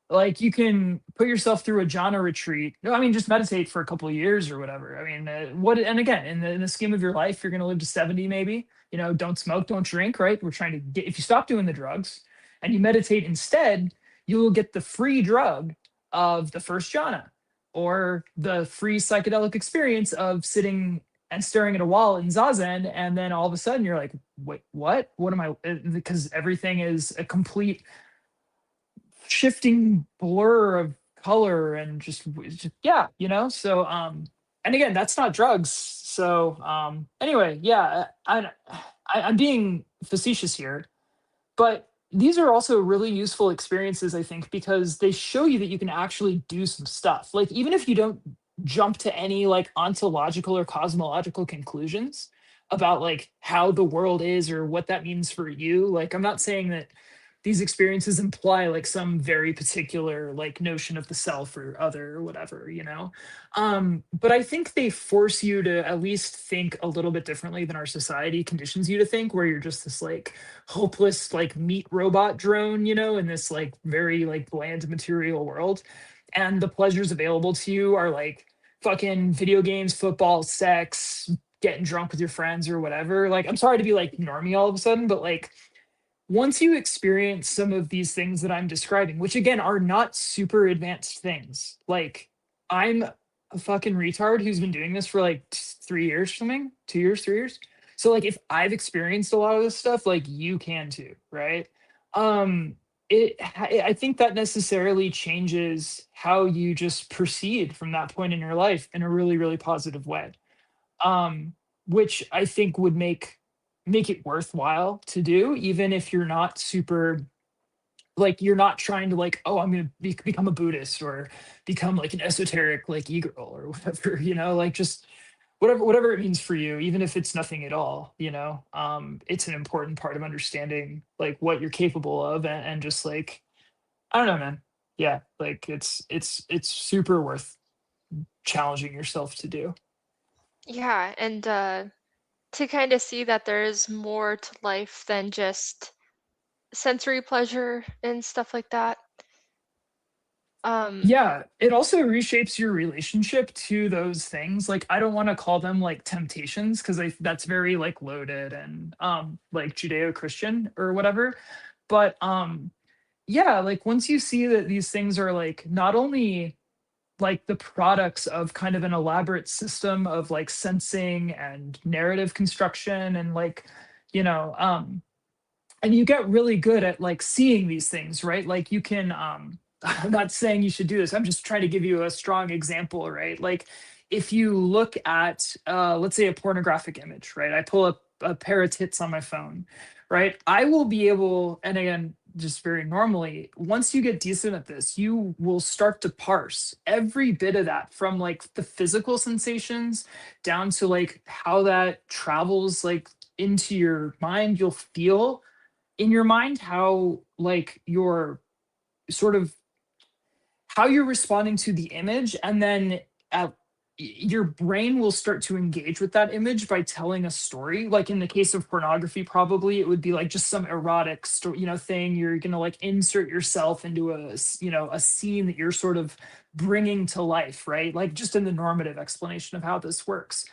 Like you can put yourself through a jhana retreat. No, I mean just meditate for a couple of years or whatever. I mean, what? And again, in the scheme of your life, you're going to live to 70 maybe. You know, don't smoke, don't drink, right? We're trying to get if you stop doing the drugs and you meditate instead, you will get the free drug of the first jhana or the free psychedelic experience of sitting and staring at a wall in zazen, and then all of a sudden you're like, wait, what am I, because everything is a complete shifting blur of color and just yeah, you know. So and again, that's not drugs. So anyway, yeah, I'm being facetious here, but these are also really useful experiences, I think, because they show you that you can actually do some stuff. Like, even if you don't jump to any like ontological or cosmological conclusions about like how the world is or what that means for you, like, I'm not saying that these experiences imply like some very particular like notion of the self or other or whatever, you know. But I think they force you to at least think a little bit differently than our society conditions you to think, where you're just this like hopeless like meat robot drone, you know, in this like very like bland material world. And the pleasures available to you are like fucking video games, football, sex, getting drunk with your friends or whatever. Like, I'm sorry to be like normie all of a sudden, but like once you experience some of these things that I'm describing, which again are not super advanced things, like I'm a fucking retard who's been doing this for like 3 years or something, 2 years, 3 years. So like if I've experienced a lot of this stuff, like you can too, right? I think that necessarily changes how you just proceed from that point in your life in a really, really positive way. Um, which I think would make it worthwhile to do, even if you're not super like you're not trying to like, oh, I'm gonna become a Buddhist or become like an esoteric like e-girl or whatever, you know, like just whatever it means for you, even if it's nothing at all, you know. It's an important part of understanding like what you're capable of, and just like I don't know, man. Yeah, like it's super worth challenging yourself to do. yeah, and to kind of see that there is more to life than just sensory pleasure and stuff like that. Yeah, it also reshapes your relationship to those things. Like I don't want to call them like temptations because that's very like loaded and like Judeo-Christian or whatever. But yeah, like once you see that these things are like not only like the products of kind of an elaborate system of like sensing and narrative construction and like, you know, and you get really good at like seeing these things, right? Like you can I'm not saying you should do this, I'm just trying to give you a strong example, right? Like if you look at let's say a pornographic image, right? I pull up a pair of tits on my phone, right? I will be able, and again, just very normally, once you get decent at this, you will start to parse every bit of that from like the physical sensations down to like how that travels like into your mind. You'll feel in your mind how like your sort of how you're responding to the image, and then uh, your brain will start to engage with that image by telling a story. Like in the case of pornography, probably it would be like just some erotic story, you know, thing. You're gonna like insert yourself into you know, a scene that you're sort of bringing to life, right? Like just in the normative explanation of how this works,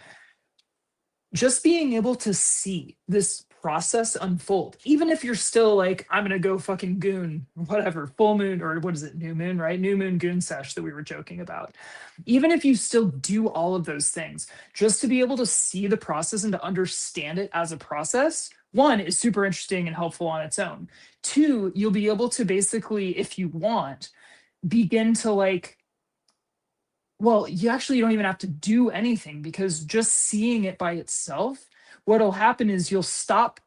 just being able to see this process unfold, even if you're still like, I'm gonna go fucking goon, whatever, full moon, or what is it, new moon, right? New moon goon sesh that we were joking about. Even if you still do all of those things, just to be able to see the process and to understand it as a process, one, is super interesting and helpful on its own. Two, you'll be able to basically, if you want, begin to like, well, you actually don't even have to do anything because just seeing it by itself, what'll happen is you'll stop,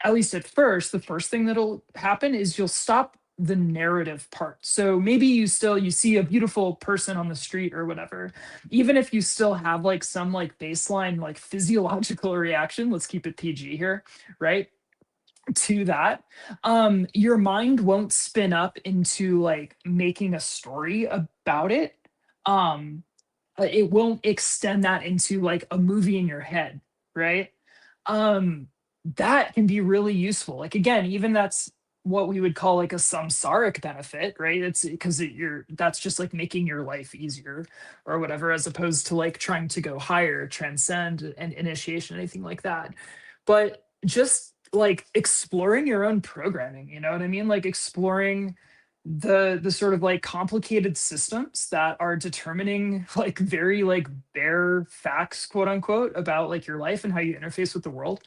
at least at first, the first thing that'll happen is you'll stop the narrative part. So maybe you see a beautiful person on the street or whatever. Even if you still have like some like baseline like physiological reaction, let's keep it PG here, right? To that, your mind won't spin up into like making a story about it. Um it won't extend that into like a movie in your head, right? um that can be really useful. Like again, even that's what we would call like a samsaric benefit, right? It's because you're, that's just like making your life easier or whatever, as opposed to like trying to go higher, transcend and initiation, anything like that. But just like exploring your own programming, you know what I mean? Like exploring the sort of like complicated systems that are determining like very like bare facts, quote unquote, about like your life and how you interface with the world.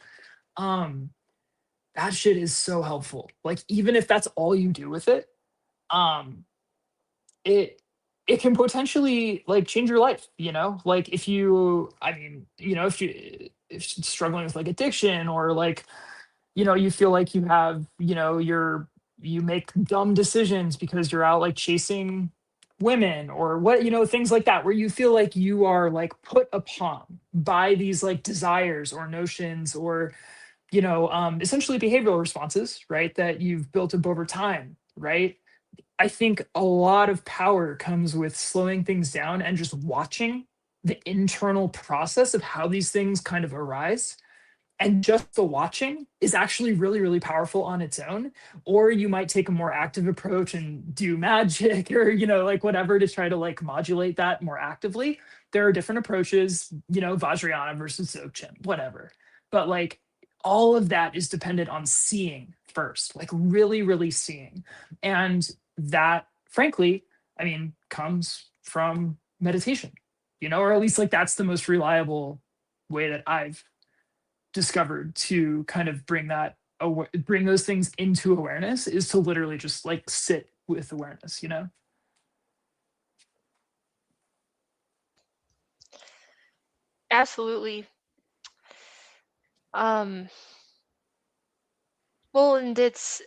um that shit is so helpful. Like even if that's all you do with it, um it it can potentially like change your life, you know? Like if you, I mean, you know, if you're struggling with like addiction, or like, you know, you feel like you have, you know, you make dumb decisions because you're out like chasing women or what, you know, things like that, where you feel like you are like put upon by these like desires or notions, or you know, essentially behavioral responses, right, that you've built up over time, right? I think a lot of power comes with slowing things down and just watching the internal process of how these things kind of arise. And just the watching is actually really, really powerful on its own. Or you might take a more active approach and do magic or, you know, like whatever to try to like modulate that more actively. There are different approaches, you know, Vajrayana versus Dzogchen, whatever. But like all of that is dependent on seeing first, like really, really seeing. And that, frankly, I mean, comes from meditation, you know, or at least like that's the most reliable way that I've discovered to kind of bring that bring those things into awareness, is to literally just like sit with awareness, you know? Absolutely. Um, well, and it's,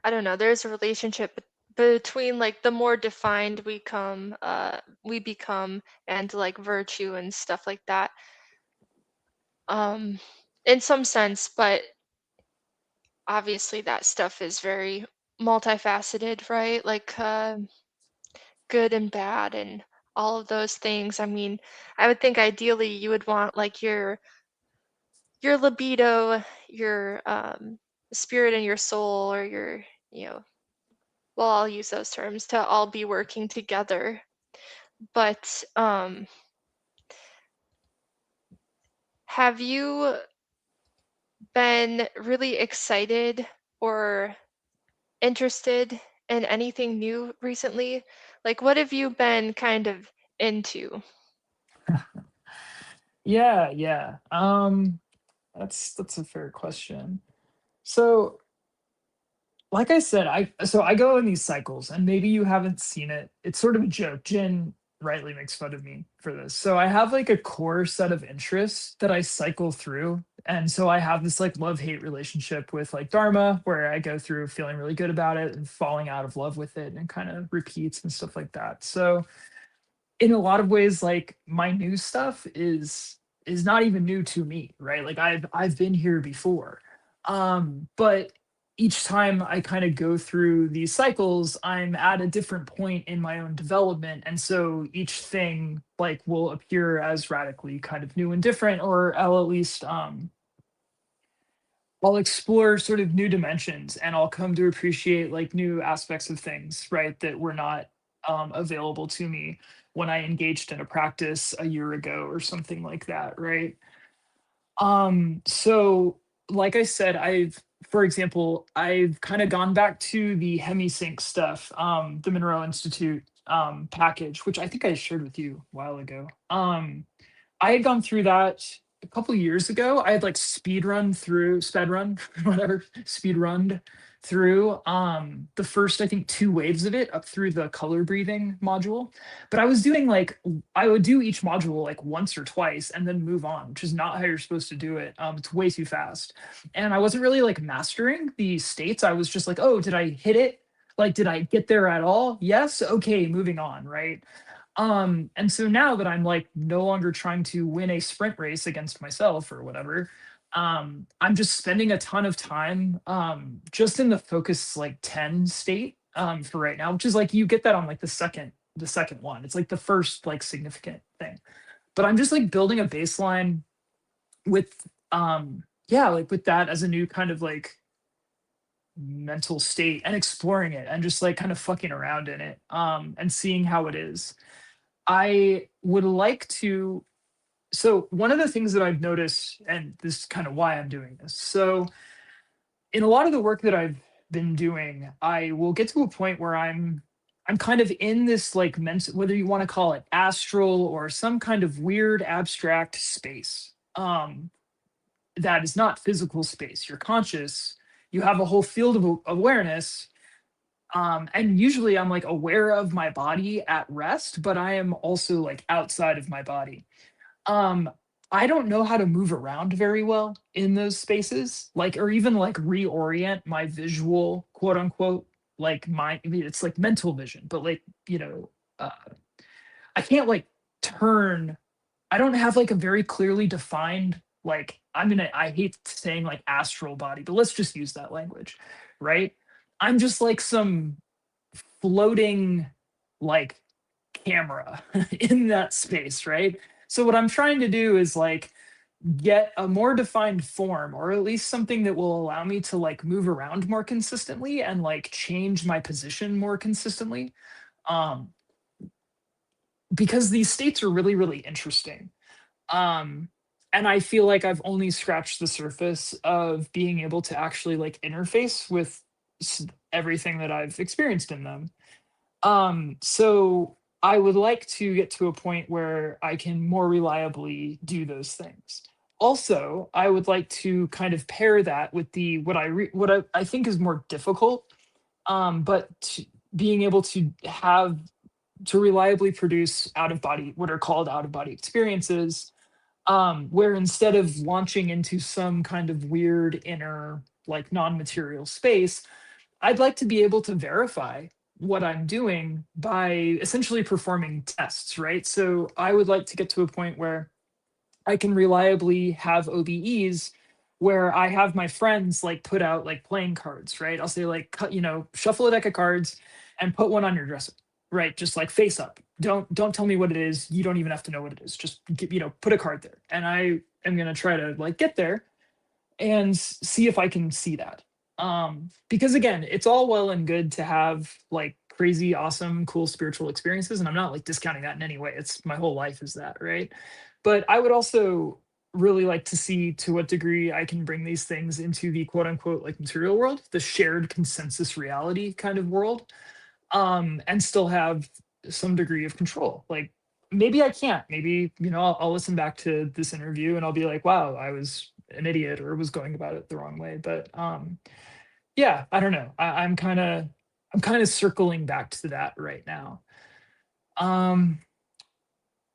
I don't know, there's a relationship between like the more defined we become, and like virtue and stuff like that. In some sense, but obviously that stuff is very multifaceted, right? Like good and bad and all of those things. I mean, I would think ideally you would want like your libido, your spirit and your soul, or your, you know, well, I'll use those terms, to all be working together. But have you been really excited or interested in anything new recently? Like, what have you been kind of into? Yeah. That's a fair question. So, like I said, I go in these cycles, and maybe you haven't seen it. It's sort of a joke. Jin rightly makes fun of me for this. So I have like a core set of interests that I cycle through. And so I have this like love-hate relationship with like Dharma, where I go through feeling really good about it and falling out of love with it, and kind of repeats and stuff like that. So in a lot of ways, like my new stuff is not even new to me, right? Like I've been here before. But each time I kind of go through these cycles, I'm at a different point in my own development, and so each thing like will appear as radically kind of new and different, or I'll at least I'll explore sort of new dimensions, and I'll come to appreciate like new aspects of things, right, that were not available to me when I engaged in a practice a year ago or something like that, right? So like I said, for example, I've kind of gone back to the hemisync stuff, the Monroe Institute package, which I think I shared with you a while ago. I had gone through that a couple years ago. I had like sped run, whatever, speed runned through the first, I think, two waves of it up through the color breathing module. But I was doing like, I would do each module like once or twice and then move on, which is not how you're supposed to do it. It's way too fast. And I wasn't really like mastering the states. I was just like, oh, did I hit it? Like, did I get there at all? Yes. Okay, moving on, right? And so now that I'm like no longer trying to win a sprint race against myself or whatever, I'm just spending a ton of time just in the focus like 10 state for right now, which is like you get that on like the second one. It's like the first like significant thing. But I'm just like building a baseline with yeah, like with that as a new kind of like mental state, and exploring it and just like kind of fucking around in it and seeing how it is. I would like to. So, one of the things that I've noticed, and this is kind of why I'm doing this. So, in a lot of the work that I've been doing, I will get to a point where I'm kind of in this like mental, whether you want to call it astral or some kind of weird abstract space. That is not physical space. You're conscious. You have a whole field of awareness, and usually I'm like aware of my body at rest, but I am also like outside of my body. um I don't know how to move around very well in those spaces, like, or even like reorient my visual, quote unquote, like I mean, it's like mental vision, but like, uh, I can't like turn. I don't have like a very clearly defined, like, I hate saying like astral body, but let's just use that language, right? I'm just like some floating like camera in that space, right? So what I'm trying to do is like get a more defined form, or at least something that will allow me to like move around more consistently and like change my position more consistently. Um because these states are really, really interesting. Um and I feel like I've only scratched the surface of being able to actually like interface with everything that I've experienced in them. So I would like to get to a point where I can more reliably do those things. Also, I would like to kind of pair that with the what I think is more difficult, being able to have to reliably produce out of body, what are called out of body experiences, where instead of launching into some kind of weird inner like non-material space, I'd like to be able to verify what I'm doing by essentially performing tests, right? So I would like to get to a point where I can reliably have OBEs where I have my friends like put out like playing cards, right? I'll say like, shuffle a deck of cards and put one on your dresser, right? Just like face up. Don't tell me what it is. You don't even have to know what it is. Just put a card there. And I am gonna try to like get there and see if I can see that. Because again, it's all well and good to have like crazy, awesome, cool spiritual experiences. And I'm not like discounting that in any way. It's my whole life is that, right? But I would also really like to see to what degree I can bring these things into the quote unquote like material world, the shared consensus reality kind of world, and still have some degree of control. Like maybe I can't. Maybe, I'll listen back to this interview and I'll be like, wow, I was an idiot or was going about it the wrong way. But yeah, I don't know. I'm kind of circling back to that right now. Um,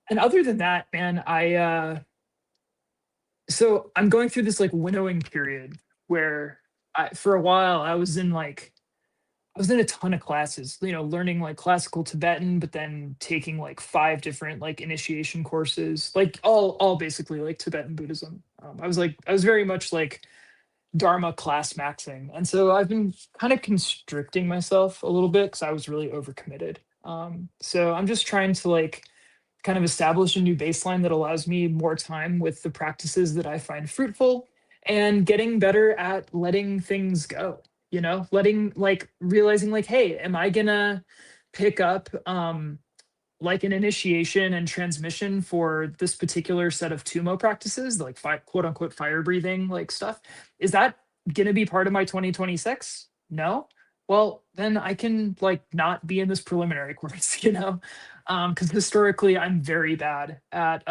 and other than that, man, so I'm going through this like winnowing period where for a while I was in a ton of classes, learning like classical Tibetan, but then taking like 5 different like initiation courses, like all basically like Tibetan Buddhism. I was very much like Dharma class maxing. And so I've been kind of constricting myself a little bit because I was really overcommitted. So I'm just trying to like kind of establish a new baseline that allows me more time with the practices that I find fruitful and getting better at letting things go, letting like realizing like, hey, am I gonna pick up like an initiation and transmission for this particular set of Tumo practices, like quote unquote fire breathing like stuff? Is that going to be part of my 2026? No. Well, then I can like not be in this preliminary course, because historically I'm very bad at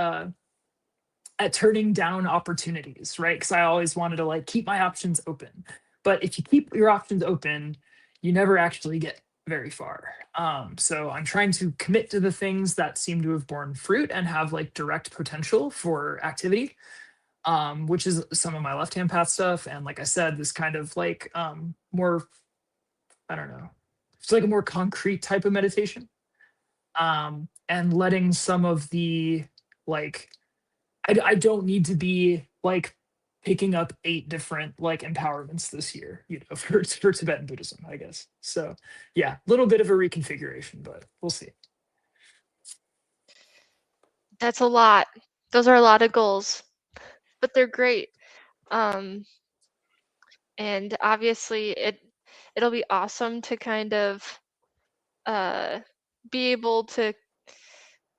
turning down opportunities, right? Because I always wanted to like keep my options open. But if you keep your options open, you never actually get very far. So I'm trying to commit to the things that seem to have borne fruit and have like direct potential for activity, which is some of my left hand path stuff. And like I said, this kind of like more, I don't know, it's like a more concrete type of meditation. And letting some of the like I don't need to be like picking up 8 different like empowerments this year, for Tibetan Buddhism, I guess. So yeah, a little bit of a reconfiguration, but we'll see. That's a lot. Those are a lot of goals, but they're great. And obviously it'll be awesome to kind of uh, be able to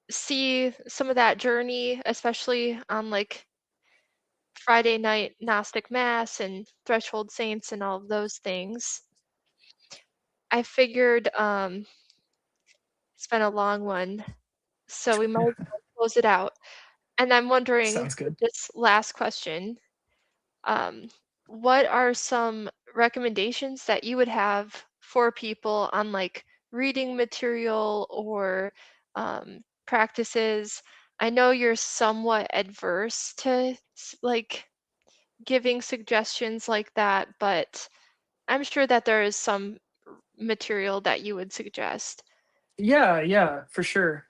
see some of that journey, especially on like Friday night Gnostic Mass and Threshold Saints and all of those things. I figured it's been a long one, so we might as well close it out. And I'm wondering Sounds with good. this last question, um, what are some recommendations that you would have for people on like reading material or practices? I know you're somewhat adverse to like giving suggestions like that, but I'm sure that there is some material that you would suggest. Yeah, for sure.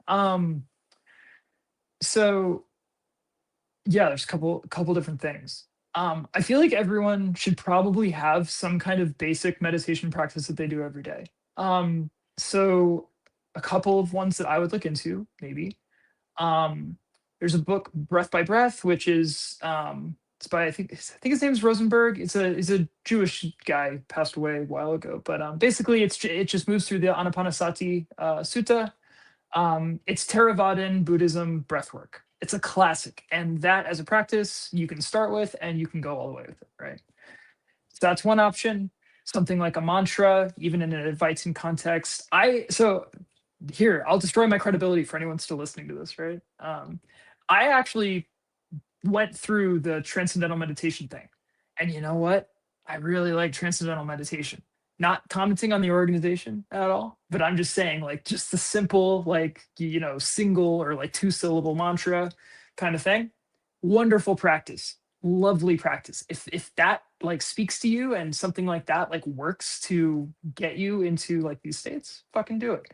So yeah, there's a couple different things. I feel like everyone should probably have some kind of basic meditation practice that they do every day. So a couple of ones that I would look into, maybe. Um, there's a book, Breath by Breath, which is it's by I think his name is Rosenberg. It's a Jewish guy, passed away a while ago, but basically it just moves through the Anapanasati Sutta. It's Theravadan Buddhism breathwork. It's a classic, and that as a practice you can start with, and you can go all the way with it, right? So that's one option. Something like a mantra, even in an advice context. So here, I'll destroy my credibility for anyone still listening to this, right? I actually went through the transcendental meditation thing. And you know what? I really like transcendental meditation. Not commenting on the organization at all, but I'm just saying, like, just the simple, like, single or like 2-syllable mantra kind of thing. Wonderful practice. Lovely practice. If that like speaks to you and something like that like works to get you into like these states, fucking do it.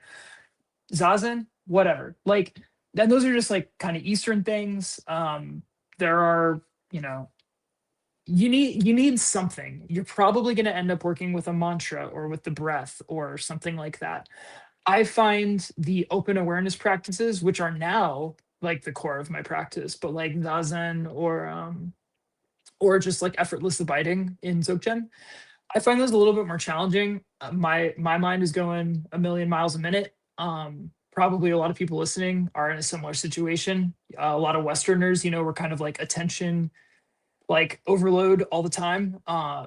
Zazen, whatever. Like, then those are just like kind of Eastern things. There are, you know, you need something. You're probably going to end up working with a mantra or with the breath or something like that. I find the open awareness practices, which are now like the core of my practice, but like Zazen or just like effortless abiding in Dzogchen, I find those a little bit more challenging. My mind is going a million miles a minute. Probably a lot of people listening are in a similar situation. A lot of Westerners, we're kind of like attention like overload all the time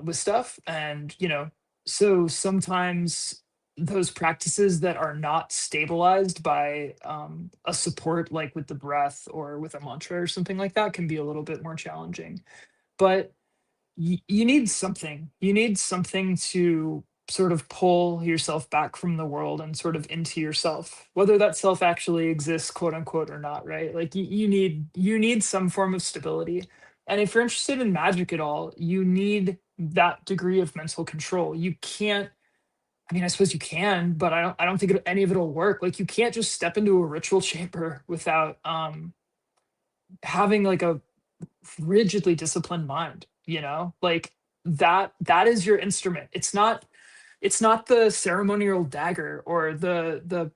with stuff, and so sometimes those practices that are not stabilized by a support like with the breath or with a mantra or something like that can be a little bit more challenging. But you need something. You need something to sort of pull yourself back from the world and sort of into yourself, whether that self actually exists, quote unquote, or not, right? Like you need some form of stability. And if you're interested in magic at all, you need that degree of mental control. You can't, I mean, I suppose you can, but I don't think any of it'll work. Like you can't just step into a ritual chamber without having like a rigidly disciplined mind, like that is your instrument. It's not the ceremonial dagger or the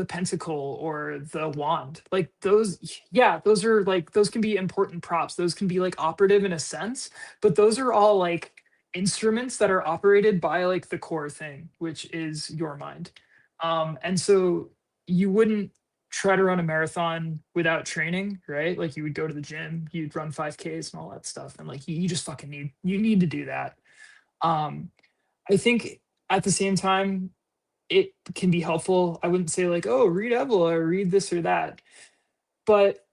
pentacle or the wand. Like those, yeah, those are like, those can be important props, those can be like operative in a sense, but those are all like instruments that are operated by like the core thing, which is your mind. And so you wouldn't try to run a marathon without training, right? Like you would go to the gym, you'd run 5Ks and all that stuff, and like you just fucking need to do that. um I think at the same time, it can be helpful. I wouldn't say like, oh, read Evola or read this or that. But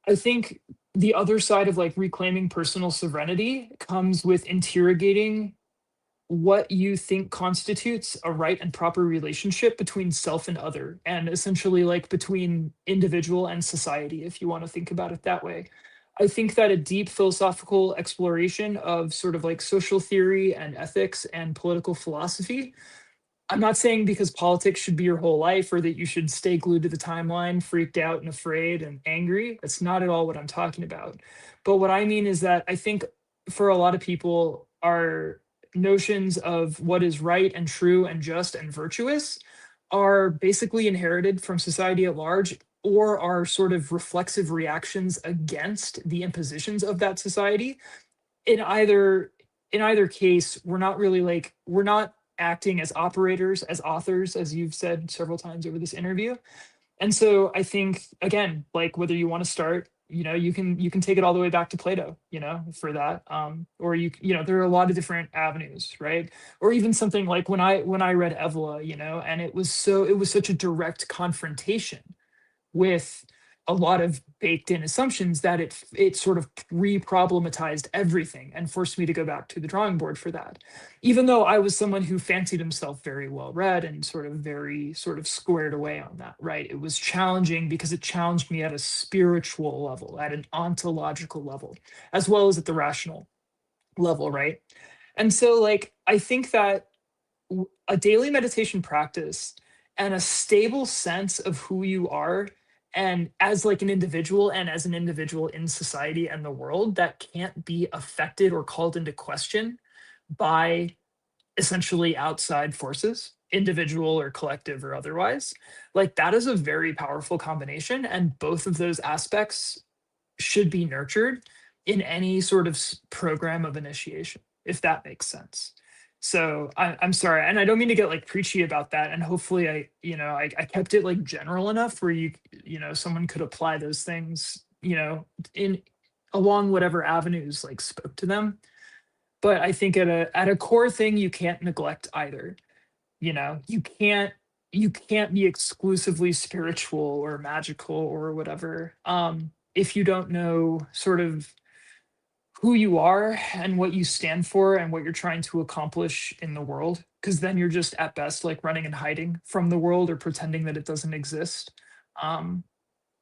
I think the other side of like reclaiming personal sovereignty comes with interrogating what you think constitutes a right and proper relationship between self and other, and essentially like between individual and society, if you want to think about it that way. I think that a deep philosophical exploration of sort of like social theory and ethics and political philosophy, I'm not saying because politics should be your whole life or that you should stay glued to the timeline, freaked out and afraid and angry. That's not at all what I'm talking about. But what I mean is that I think for a lot of people, our notions of what is right and true and just and virtuous are basically inherited from society at large, or are sort of reflexive reactions against the impositions of that society. In either in either case, we're not acting as operators, as authors, as you've said several times over this interview. And so I think, again, like whether you want to start, you can take it all the way back to Plato, for that. Or there are a lot of different avenues, right? Or even something like when I read Evola, and it was such a direct confrontation with a lot of baked in assumptions that it sort of re-problematized everything and forced me to go back to the drawing board for that. Even though I was someone who fancied himself very well read and sort of very sort of squared away on that, right? It was challenging because it challenged me at a spiritual level, at an ontological level, as well as at the rational level, right? And so like I think that a daily meditation practice and a stable sense of who you are, and as like an individual and as an individual in society and the world, that can't be affected or called into question by essentially outside forces, individual or collective or otherwise. Like that is a very powerful combination, and both of those aspects should be nurtured in any sort of program of initiation, if that makes sense. So I'm sorry, and I don't mean to get like preachy about that. And hopefully, I kept it like general enough where someone could apply those things, in along whatever avenues like spoke to them. But I think at a core thing, you can't neglect either. You can't be exclusively spiritual or magical or whatever, if you don't know sort of who you are and what you stand for and what you're trying to accomplish in the world, because then you're just at best like running and hiding from the world or pretending that it doesn't exist. um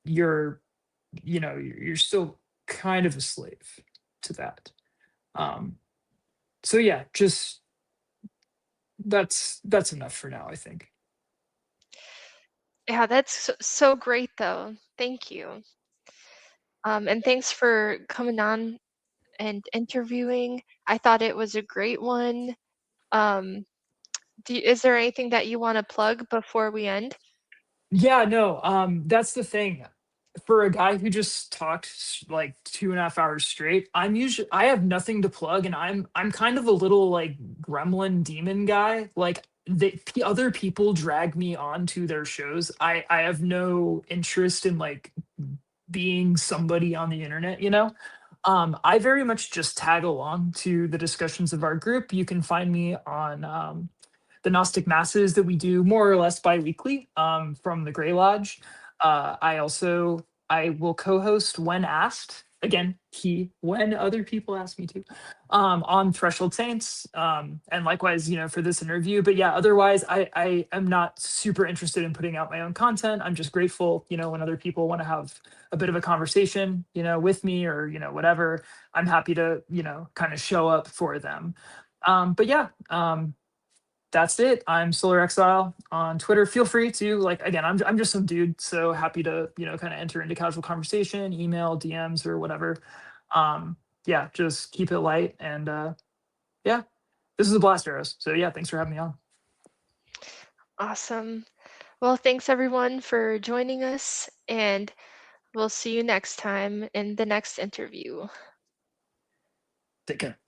you're you're still kind of a slave to that. um so yeah, just that's enough for now, I think. Yeah, that's so great though. Thank you. And thanks for coming on and interviewing. I thought it was a great one. Um, is there anything that you want to plug before we end? Yeah, no, that's the thing. for a guy who just talked like 2.5 hours straight, I have nothing to plug, and I'm kind of a little like gremlin demon guy. Like the other people drag me onto their shows. I have no interest in like being somebody on the internet, you know? I very much just tag along to the discussions of our group. You can find me on the Gnostic Masses that we do more or less bi-weekly from the Grey Lodge. I will co-host when asked. Again, when other people ask me to, on Threshold Saints, and likewise, for this interview. But yeah, otherwise, I am not super interested in putting out my own content. I'm just grateful, when other people want to have a bit of a conversation, with me or whatever. I'm happy to, kind of show up for them. But yeah, that's it. I'm Solar Exile on Twitter. Feel free to again, I'm just some dude, so happy to, kind of enter into casual conversation, email, DMs or whatever. Yeah, just keep it light and yeah, this is a blast, Eros. So yeah, thanks for having me on. Awesome. Well, thanks everyone for joining us, and we'll see you next time in the next interview. Take care.